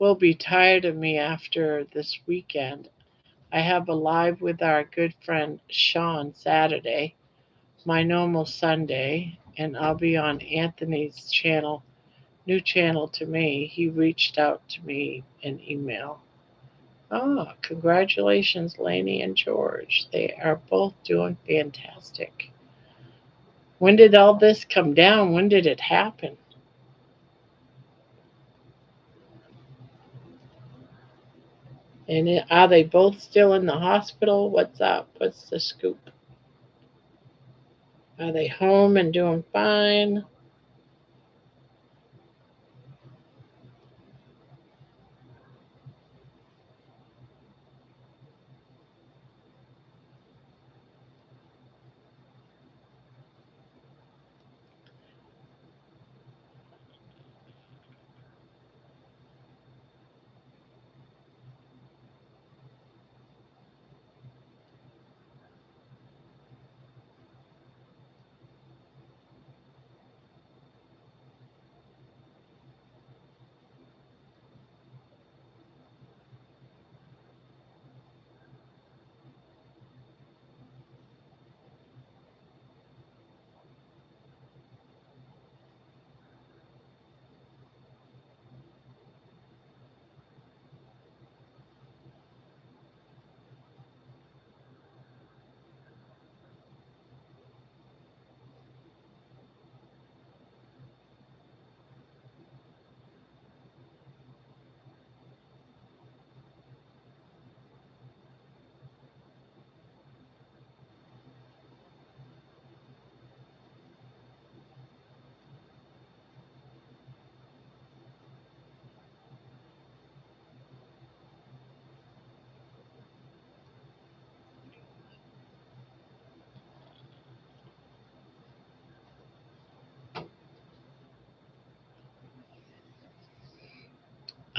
S1: will be tired of me after this weekend. I have a live with our good friend Sean Saturday, my normal Sunday, and I'll be on Anthony's channel, new channel to me. He reached out to me in email. Oh, congratulations, Lainey and George. They are both doing fantastic. When did all this come down? When did it happen? And are they both still in the hospital? What's up? What's the scoop? Are they home and doing fine?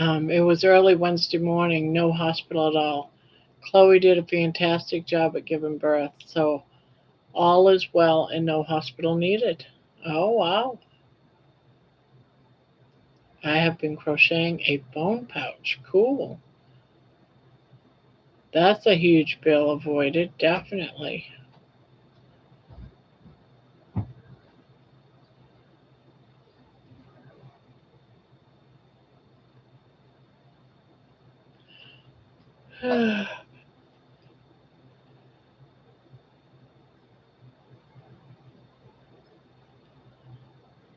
S1: It was early Wednesday morning, no hospital at all. Chloe did a fantastic job at giving birth, so all is well and no hospital needed. Oh, wow. I have been crocheting a bone pouch. Cool. That's a huge bill avoided, definitely.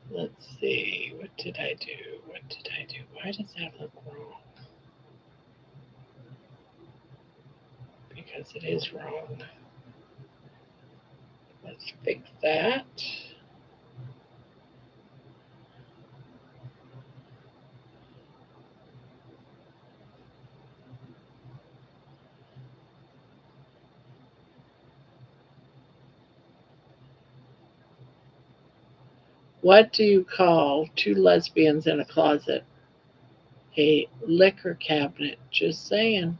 S1: Let's see. What did I do? What did I do? Why does that look wrong? Because it is wrong. Let's fix that. What do you call two lesbians in a closet? A liquor cabinet. Just saying.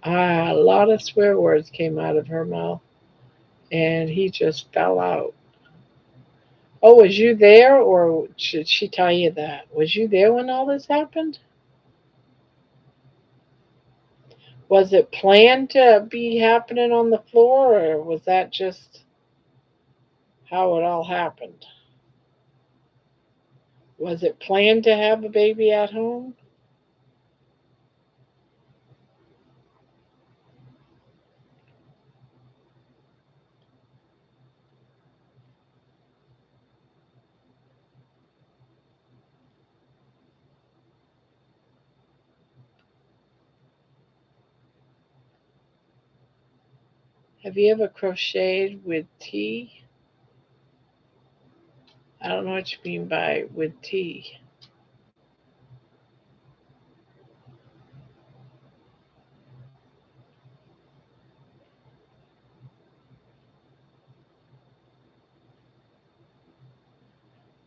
S1: A lot of swear words came out of her mouth, and he just fell out. Oh, was you there, or should she tell you that? Was you there when all this happened? Was it planned to be happening on the floor, or was that just how it all happened? Was it planned to have a baby at home? Have you ever crocheted with tea? I don't know what you mean by with tea.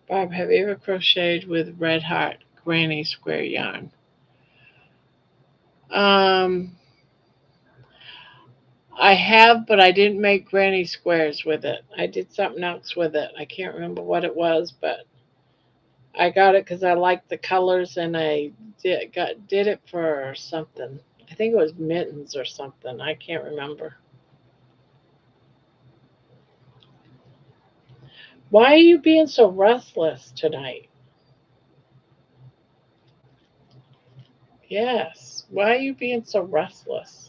S1: Barb, have you ever crocheted with red heart granny square yarn? Um, I have, but I didn't make granny squares with it. I did something else with it. I can't remember what it was, but I got it because I liked the colors, and I did it for something. I think it was mittens or something. I can't remember. Why are you being so restless tonight? Yes. Why are you being so restless?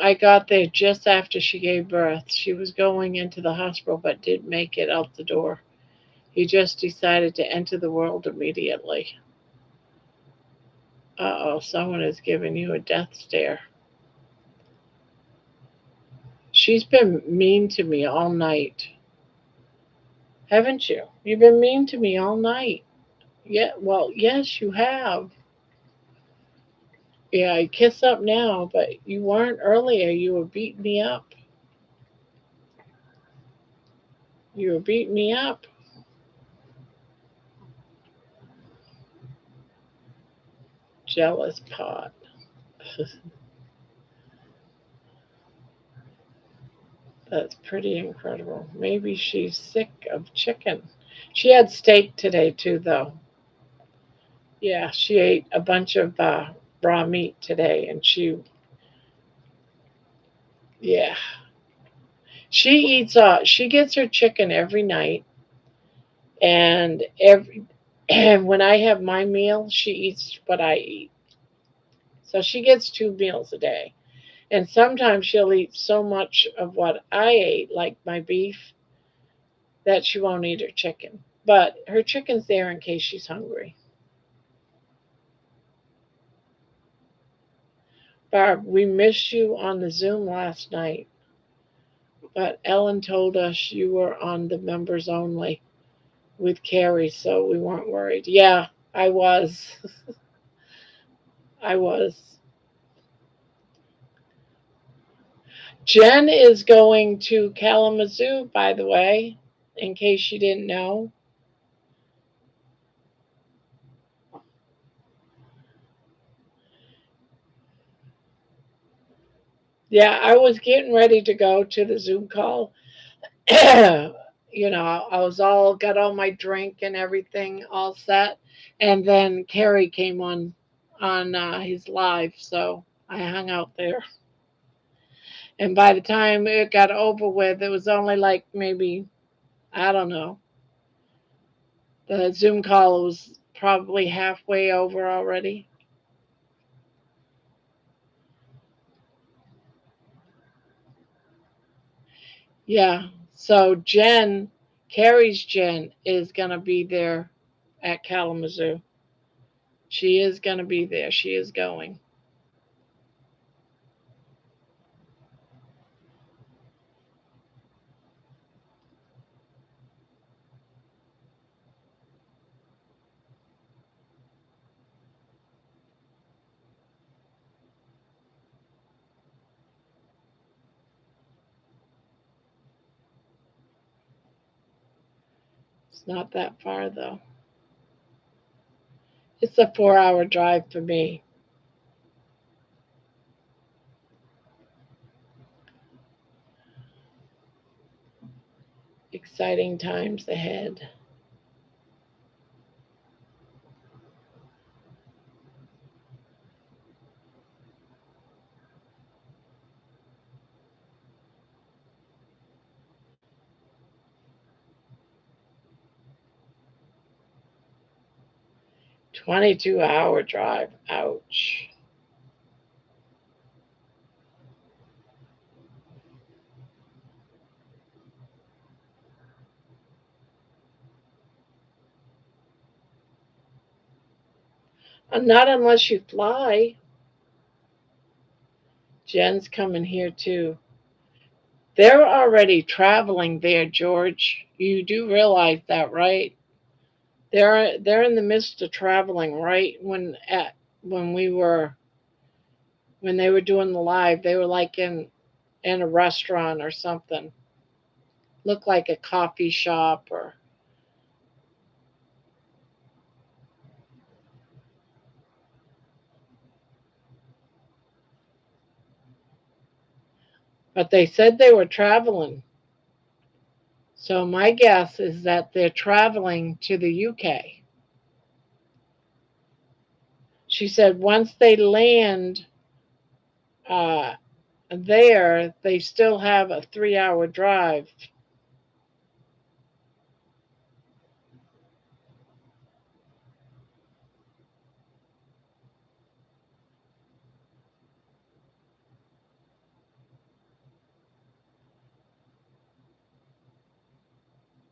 S1: I got there just after she gave birth. She was going into the hospital but didn't make it out the door. He just decided to enter the world immediately. Uh oh, someone is giving you a death stare. She's been mean to me all night. Haven't you? You've been mean to me all night. Yeah, well, yes, you have. Yeah, I kiss up now, but you weren't earlier. You were beating me up. You were beating me up. Jealous pot. That's pretty incredible. Maybe she's sick of chicken. She had steak today, too, though. Yeah, she ate a bunch of raw meat today, and yeah, she gets her chicken every night, and and when I have my meal, she eats what I eat. So she gets two meals a day. And sometimes she'll eat so much of what I ate, like my beef, that she won't eat her chicken. But her chicken's there in case she's hungry. Barb, we missed you on the Zoom last night, but Ellen told us you were on the members only with Carrie, so we weren't worried. Yeah, I was. I was. Jen is going to Kalamazoo, by the way, in case you didn't know. Yeah, I was getting ready to go to the Zoom call. I was all got all my drink and everything all set, and then Carrie came on his live, so I hung out there. And by the time it got over with, it was only like maybe, I don't know, the Zoom call was probably halfway over already. Yeah. So Carrie's Jen is gonna be there at Kalamazoo. She is gonna be there. She is going. It's not that far though. It's a 4 hour drive for me. Exciting times ahead. $22-hour drive. Ouch. Not unless you fly. Jen's coming here too. They're already traveling there, George. You do realize that, right? They're in the midst of traveling right when we were when they were doing the live. They were like in a restaurant or something. Looked like a coffee shop or but they said they were traveling. So my guess is that they're traveling to the UK. She said once they land uh, there, they still have a 3-hour drive.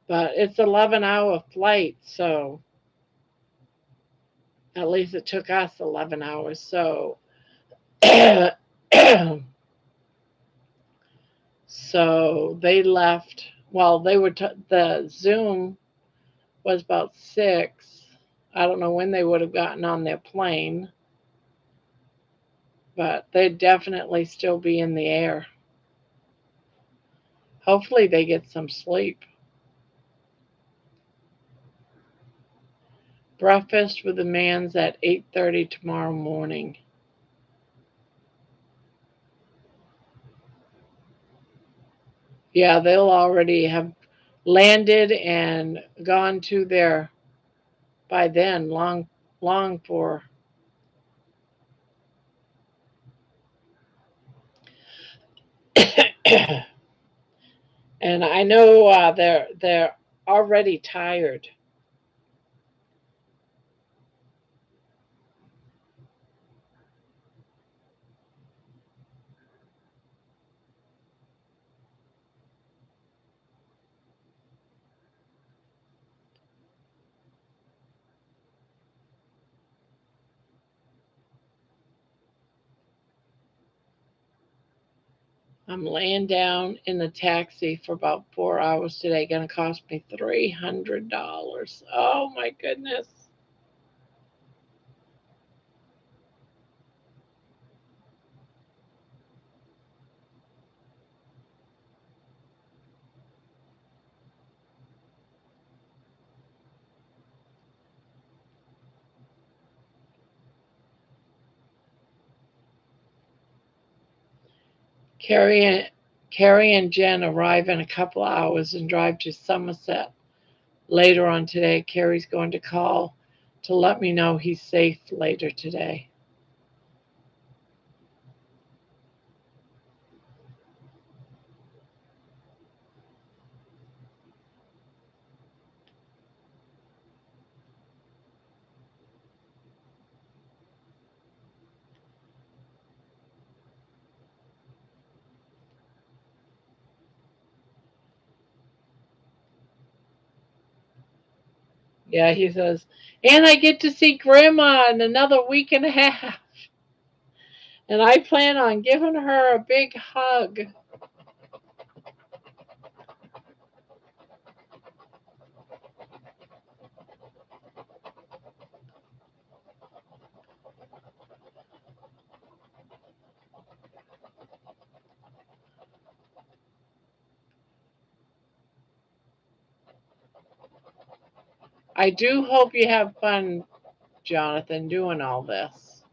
S1: But it's 11-hour flight, so at least it took us 11 hours. So so they left. Well, the Zoom was about 6. I don't know when they would have gotten on their plane, but they'd definitely still be in the air. Hopefully they get some sleep. Breakfast with the Mans at 8:30 tomorrow morning. Yeah, they'll already have landed and gone to their by then long for. And I know they're already tired. I'm laying down in the taxi for about 4 hours today. Going to cost me $300. Oh my goodness! Carrie and Carrie and Jen arrive in a couple of hours and drive to Somerset. Later on today, Carrie's going to call to let me know he's safe later today. Yeah, he says, and I get to see Grandma in another week and a half. And I plan on giving her a big hug. I do hope you have fun, Jonathan, doing all this.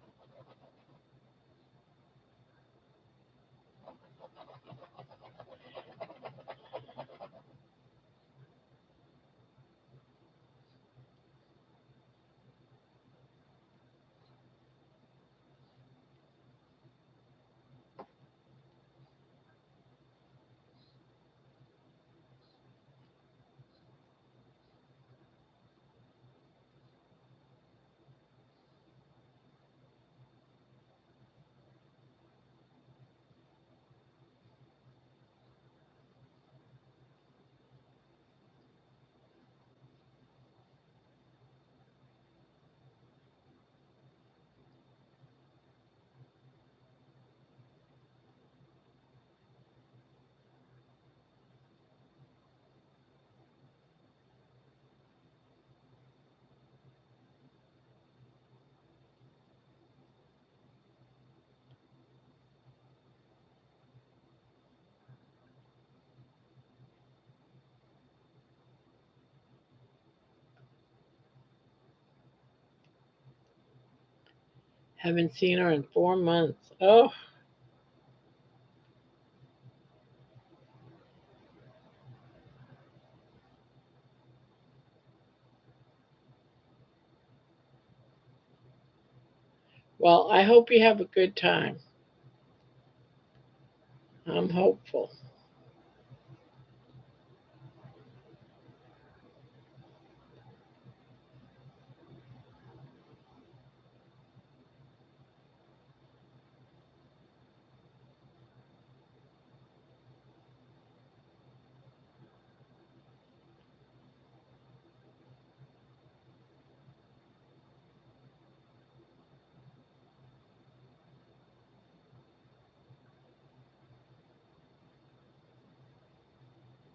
S1: Haven't seen her in 4 months. Oh, well, I hope you have a good time. I'm hopeful.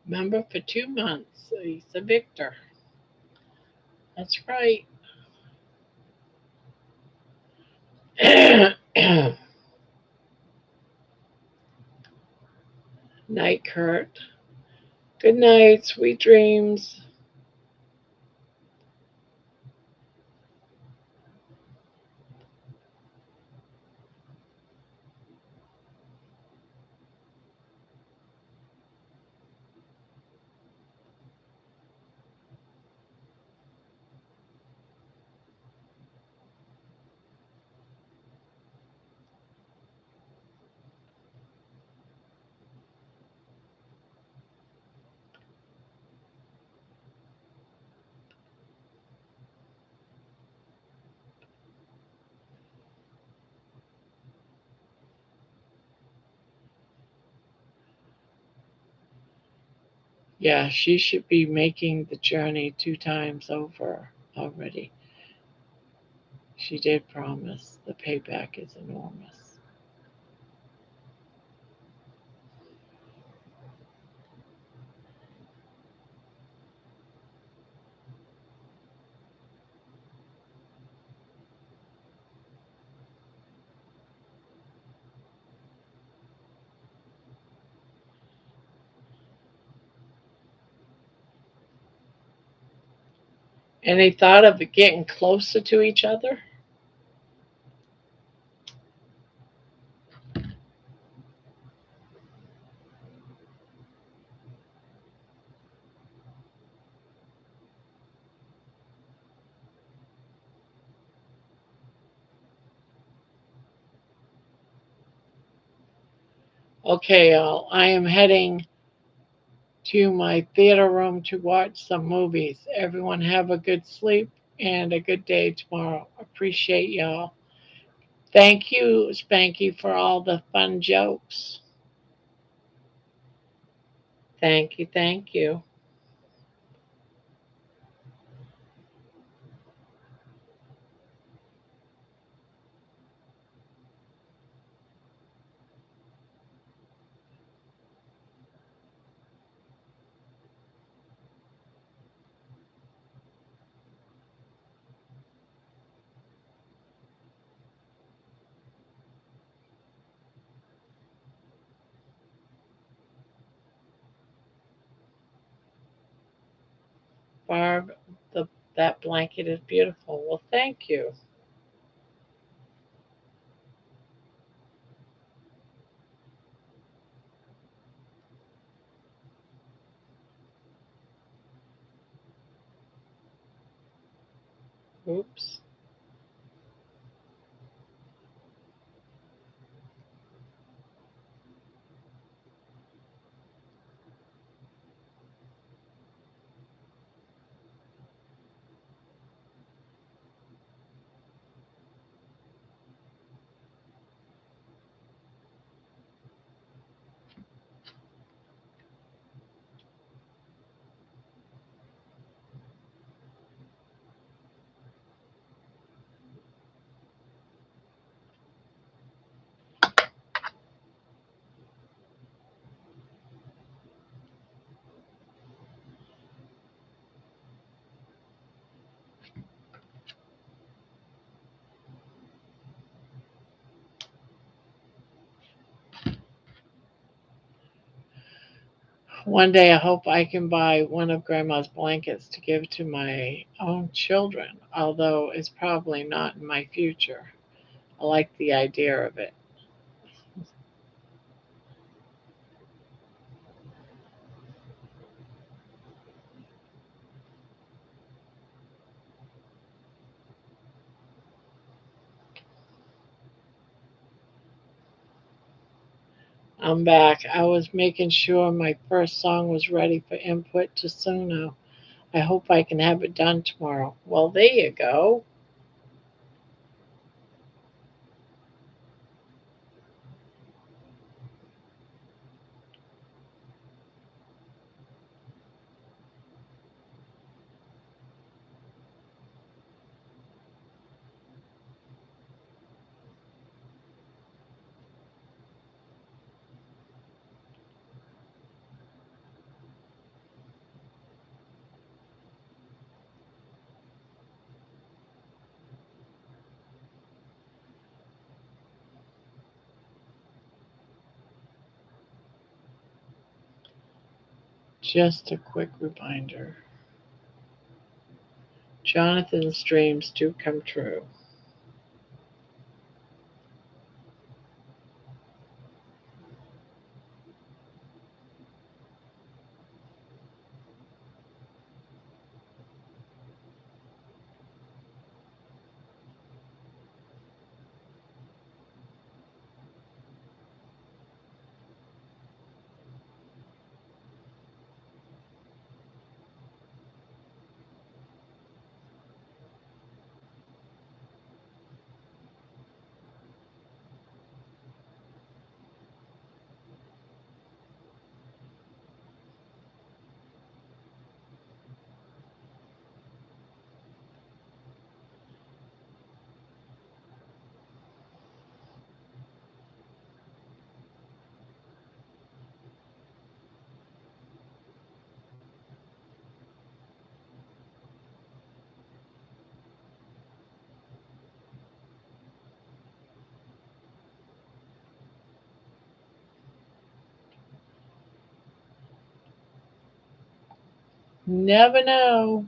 S1: Remember, for 2 months, he's a victor. That's right. Night, Kurt. Good night, sweet dreams. Yeah, she should be making the journey 2 times over already. She did promise. The payback is enormous. And they thought of it getting closer to each other? Okay, y'all, I am heading to my theater room to watch some movies. Everyone have a good sleep and a good day tomorrow. Appreciate y'all. Thank you, Spanky, for all the fun jokes. Thank you, thank you. Barb, that blanket is beautiful. Well, thank you. Oops. One day I hope I can buy one of Grandma's blankets to give to my own children, although it's probably not in my future. I like the idea of it. I'm back. I was making sure my first song was ready for input to Suno. I hope I can have it done tomorrow. Well, there you go. Just a quick reminder, Jonathan's dreams do come true. Never know.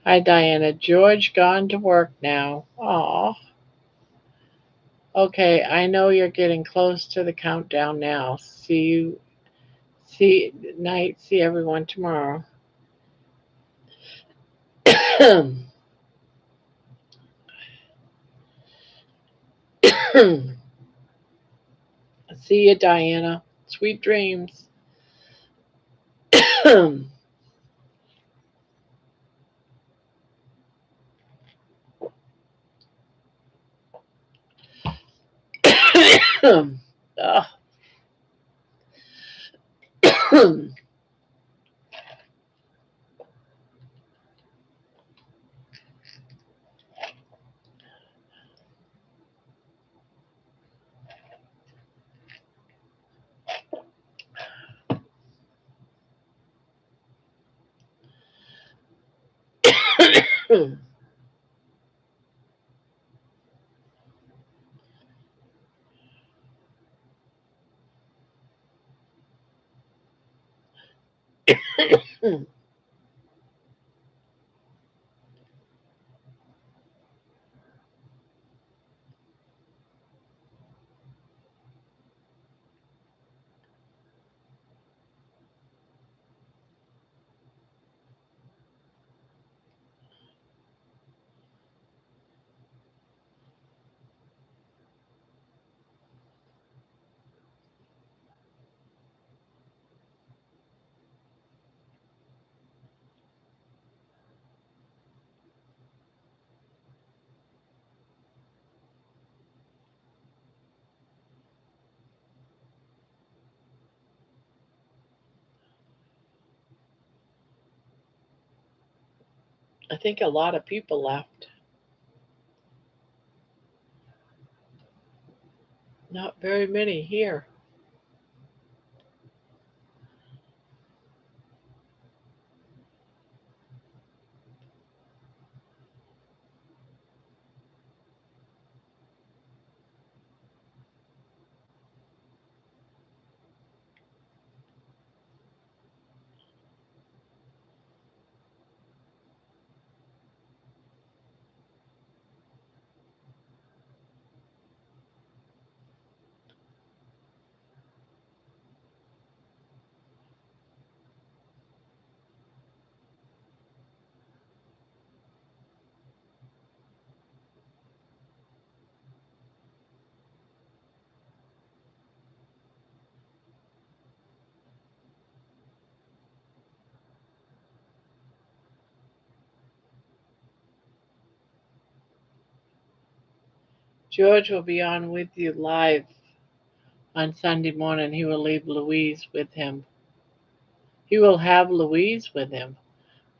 S1: Hi, Diana. George gone to work now. Aw. Okay, I know you're getting close to the countdown now. See you. See night. See everyone tomorrow. See you, Diana. Sweet dreams. I think a lot of people left. Not very many here. George will be on with you live on Sunday morning. He will leave Louise with him. He will have Louise with him.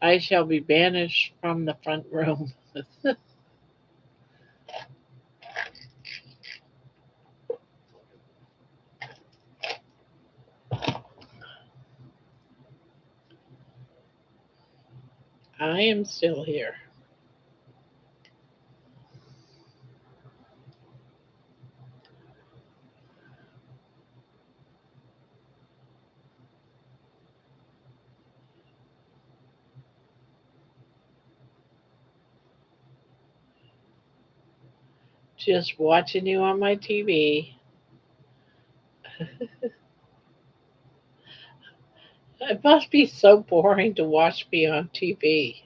S1: I shall be banished from the front room. I am still here. Just watching you on my TV. It must be so boring to watch me on TV.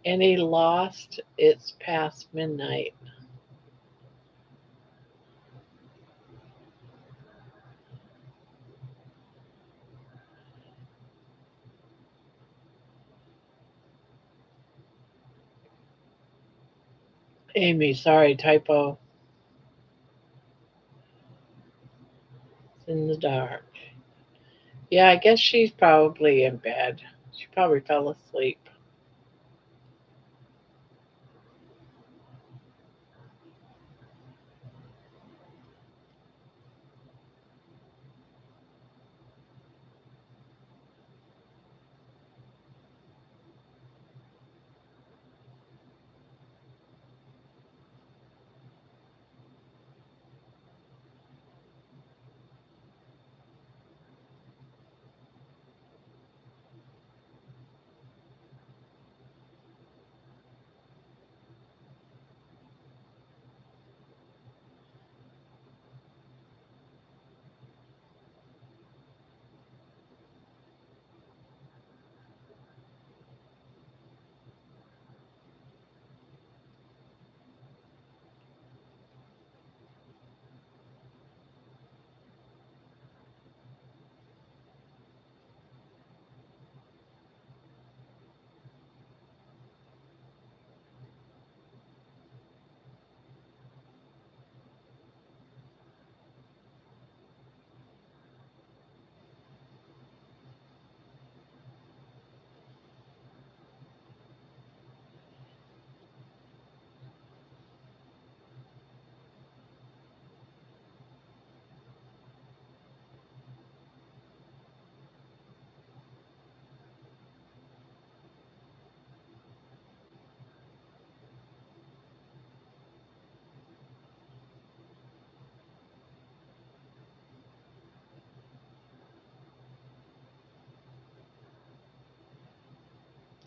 S1: Any lost? It's past midnight. Amy, sorry, typo. It's in the dark. Yeah, I guess she's probably in bed. She probably fell asleep.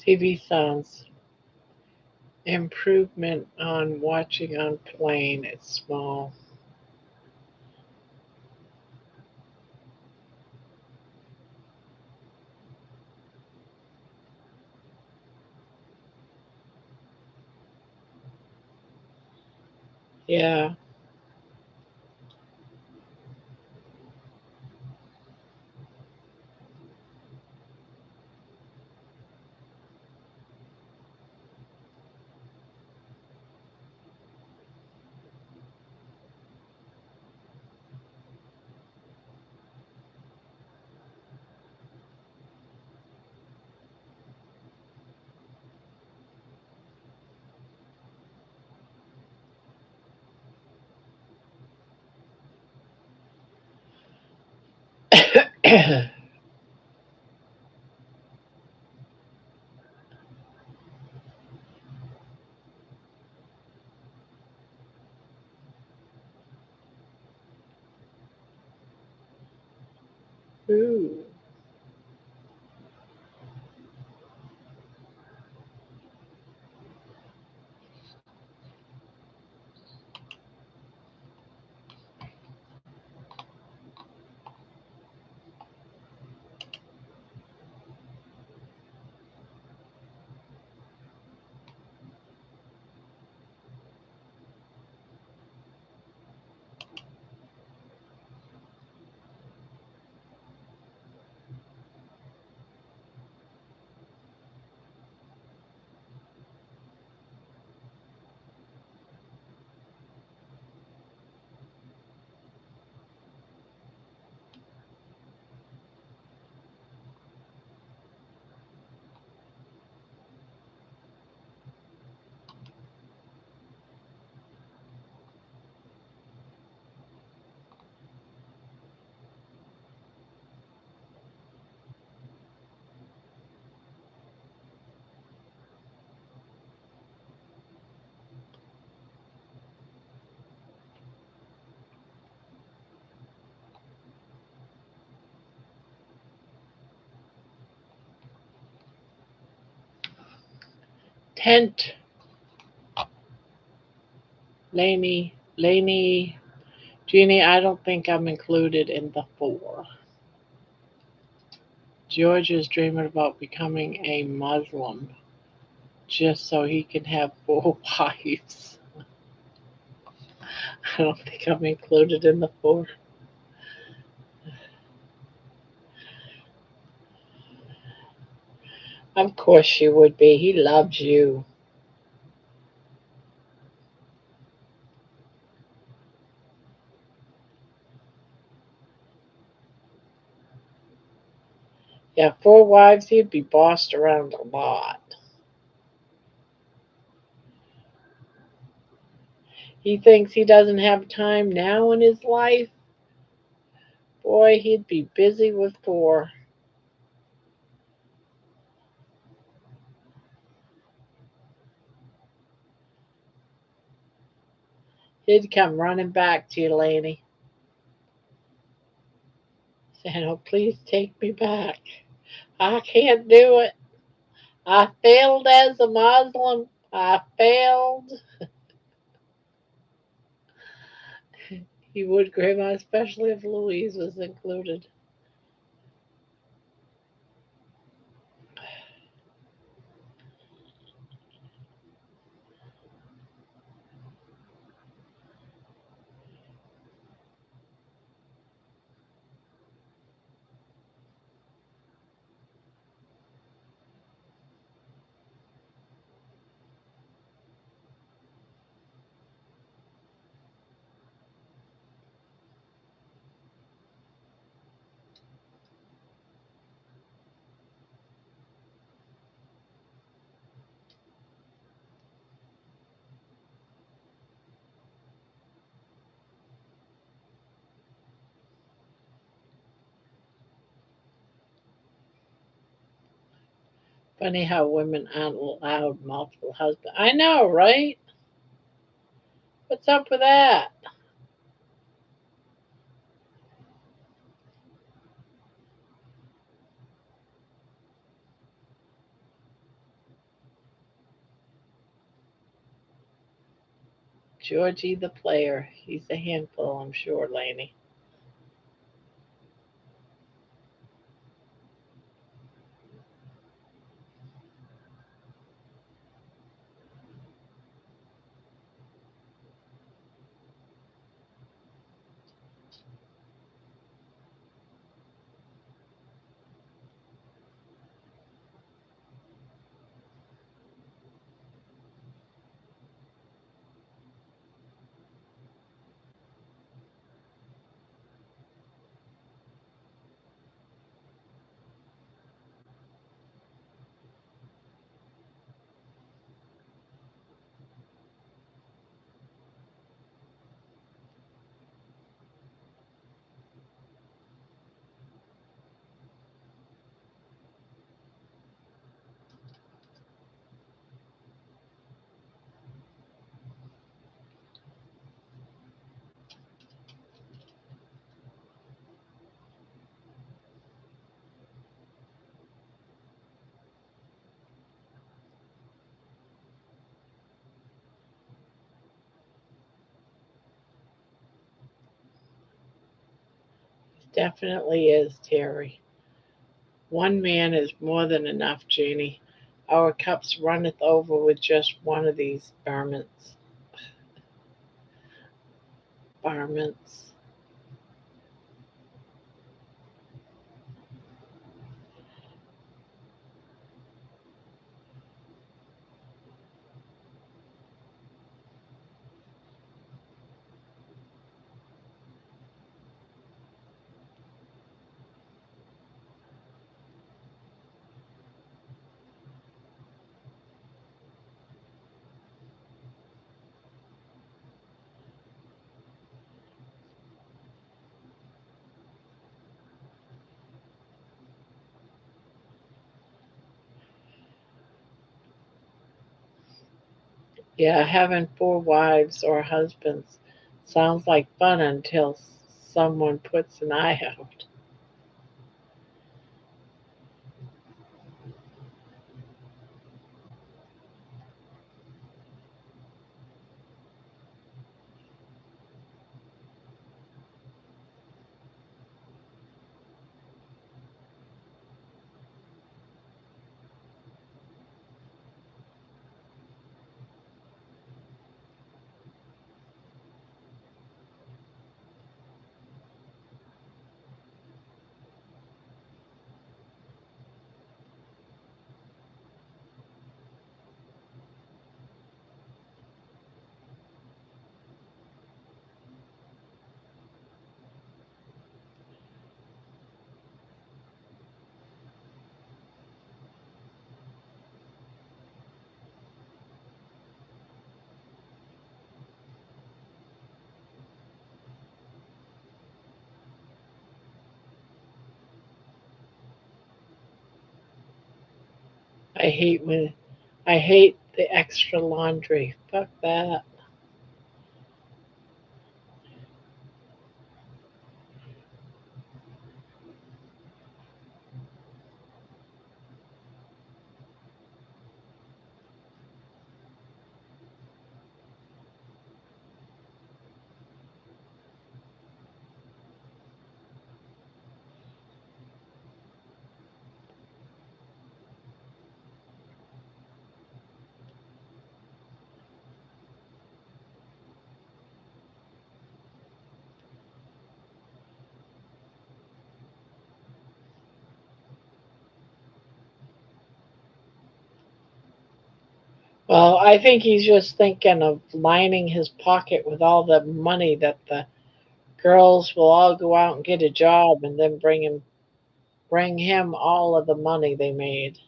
S1: TV sounds. Improvement on watching on plane. It's small. Yeah. Ooh. 10th, Laney, Jeannie, I don't think I'm included in the four. George is dreaming about becoming a Muslim just so he can have four wives. I don't think I'm included in the four. Of course you would be. He loves you. Yeah, four wives, he'd be bossed around a lot. He thinks he doesn't have time now in his life. Boy, he'd be busy with four. He'd come running back to you, Laney, saying, "Oh, please take me back. I can't do it. I failed as a Muslim. I failed." He would, Grandma, especially if Louise was included. Funny how women aren't allowed multiple husbands. I know, right? What's up with that? Georgie the player. He's a handful, I'm sure, Laney. Definitely is, Terry. One man is more than enough, Jeanie. Our cups runneth over with just one of these varmints. Yeah, having four wives or husbands sounds like fun until someone puts an eye out. I hate when I hate the extra laundry. Fuck that. Well, I think he's just thinking of lining his pocket with all the money that the girls will all go out and get a job and then bring him all of the money they made.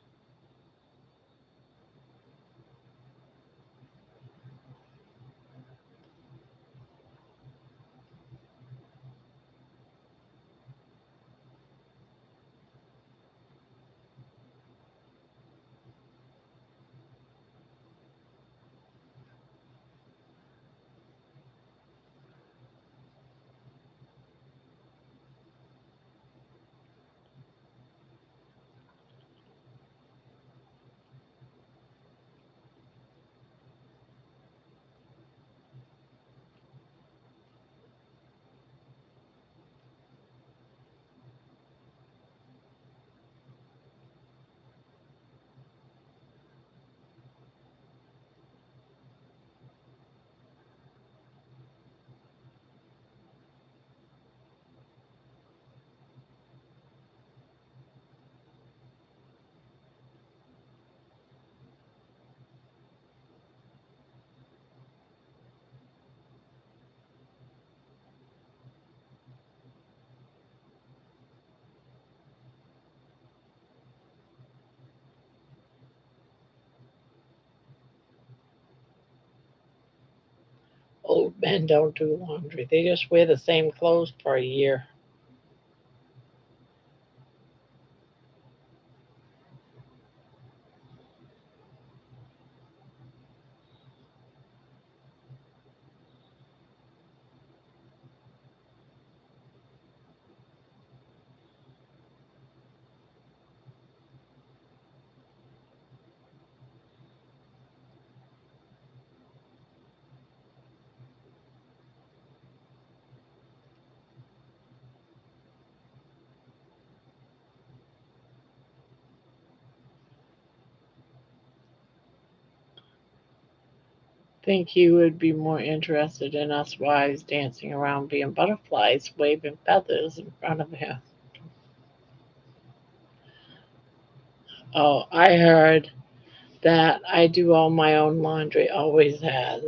S1: Old men don't do laundry. They just wear the same clothes for a year. think he would be more interested in us wives dancing around being butterflies, waving feathers in front of him. Oh, I heard that I do all my own laundry, always has.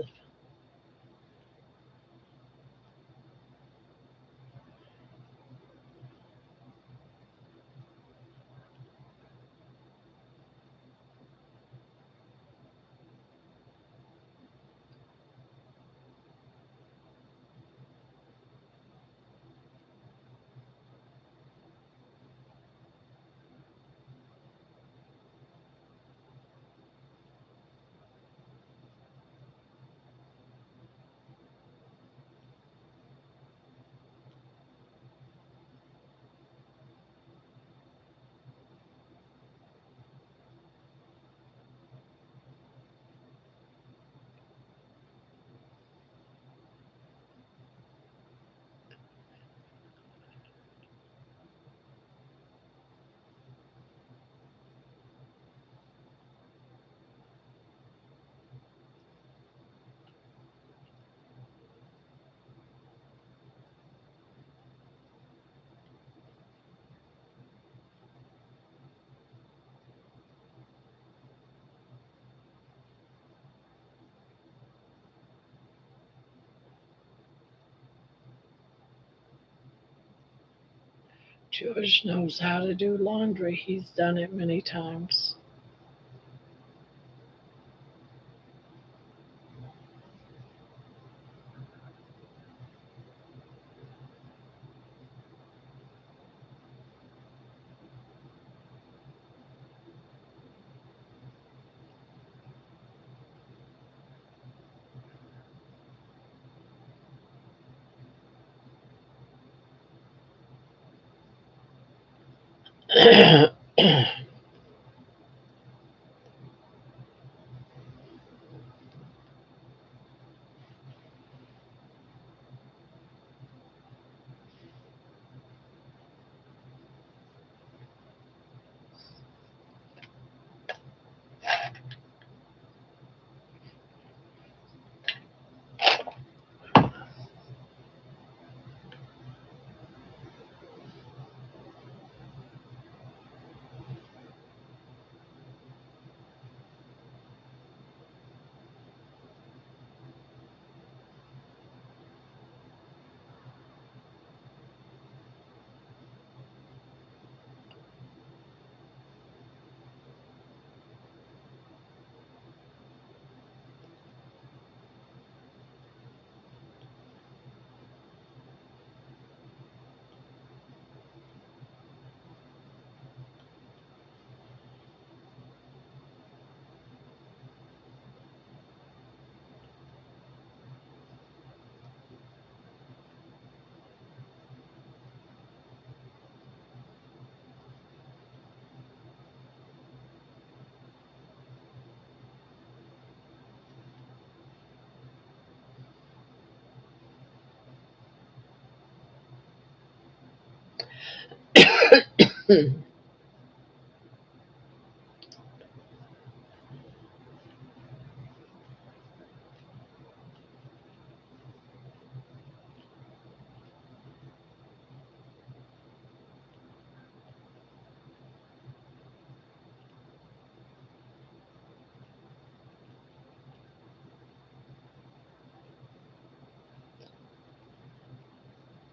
S1: George knows how to do laundry. He's done it many times.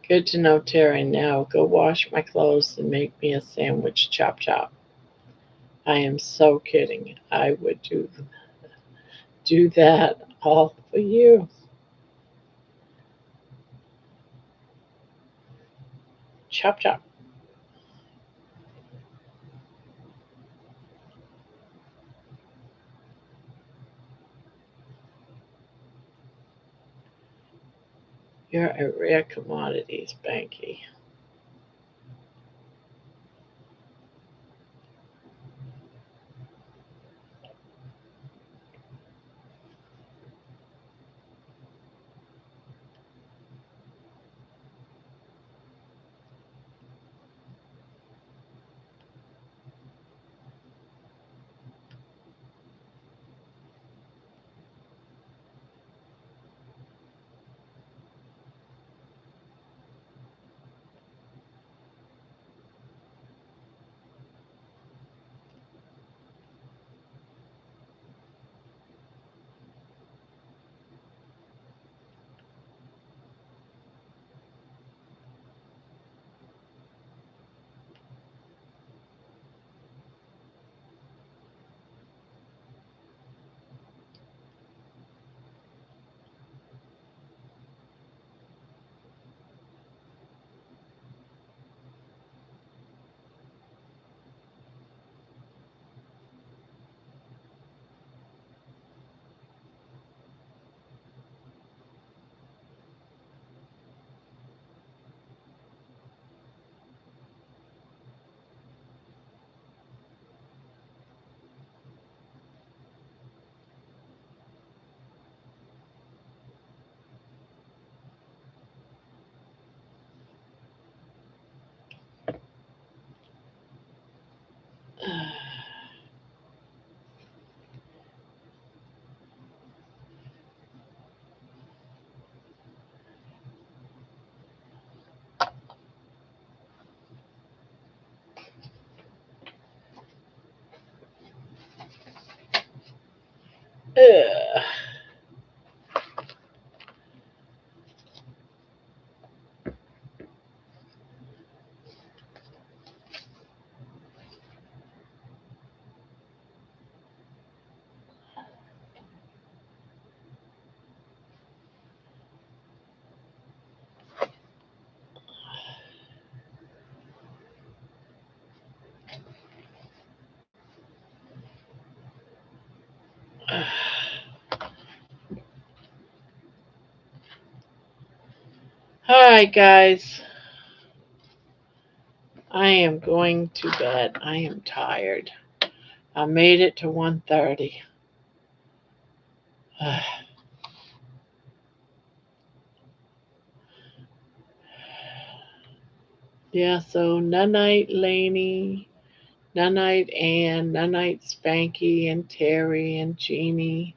S1: Good to know, Terry. Now go wash my clothes and make me a sandwich. Chop chop. I am so kidding. I would do that all for you. Chop chop. You're a rare commodity, Spanky. Ugh. All right, guys. I am going to bed. I am tired. I made it to 1:30. Yeah, so night Lainey, night Ann, night Spanky and Terry and Jeannie.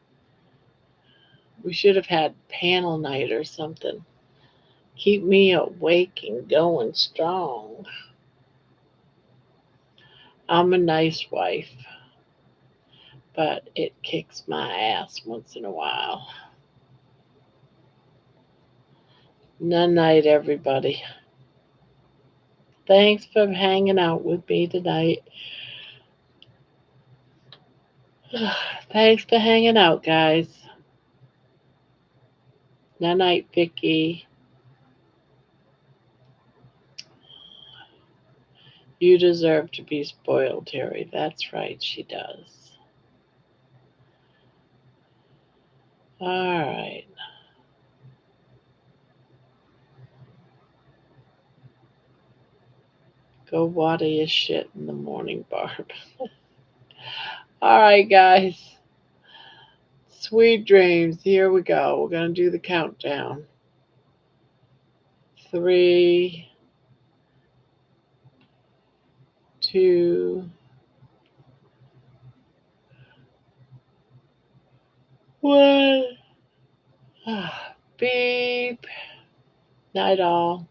S1: We should have had panel night or something. Keep me awake and going strong. I'm a nice wife, but it kicks my ass once in a while. Night, everybody. Thanks for hanging out with me tonight. Thanks for hanging out, guys. Night, Vicky. You deserve to be spoiled, Terry. That's right, she does. All right. Go water your shit in the morning, Barb. All right, guys. Sweet dreams. Here we go. We're going to do the countdown. 3, 2, 1. Beep. Night all.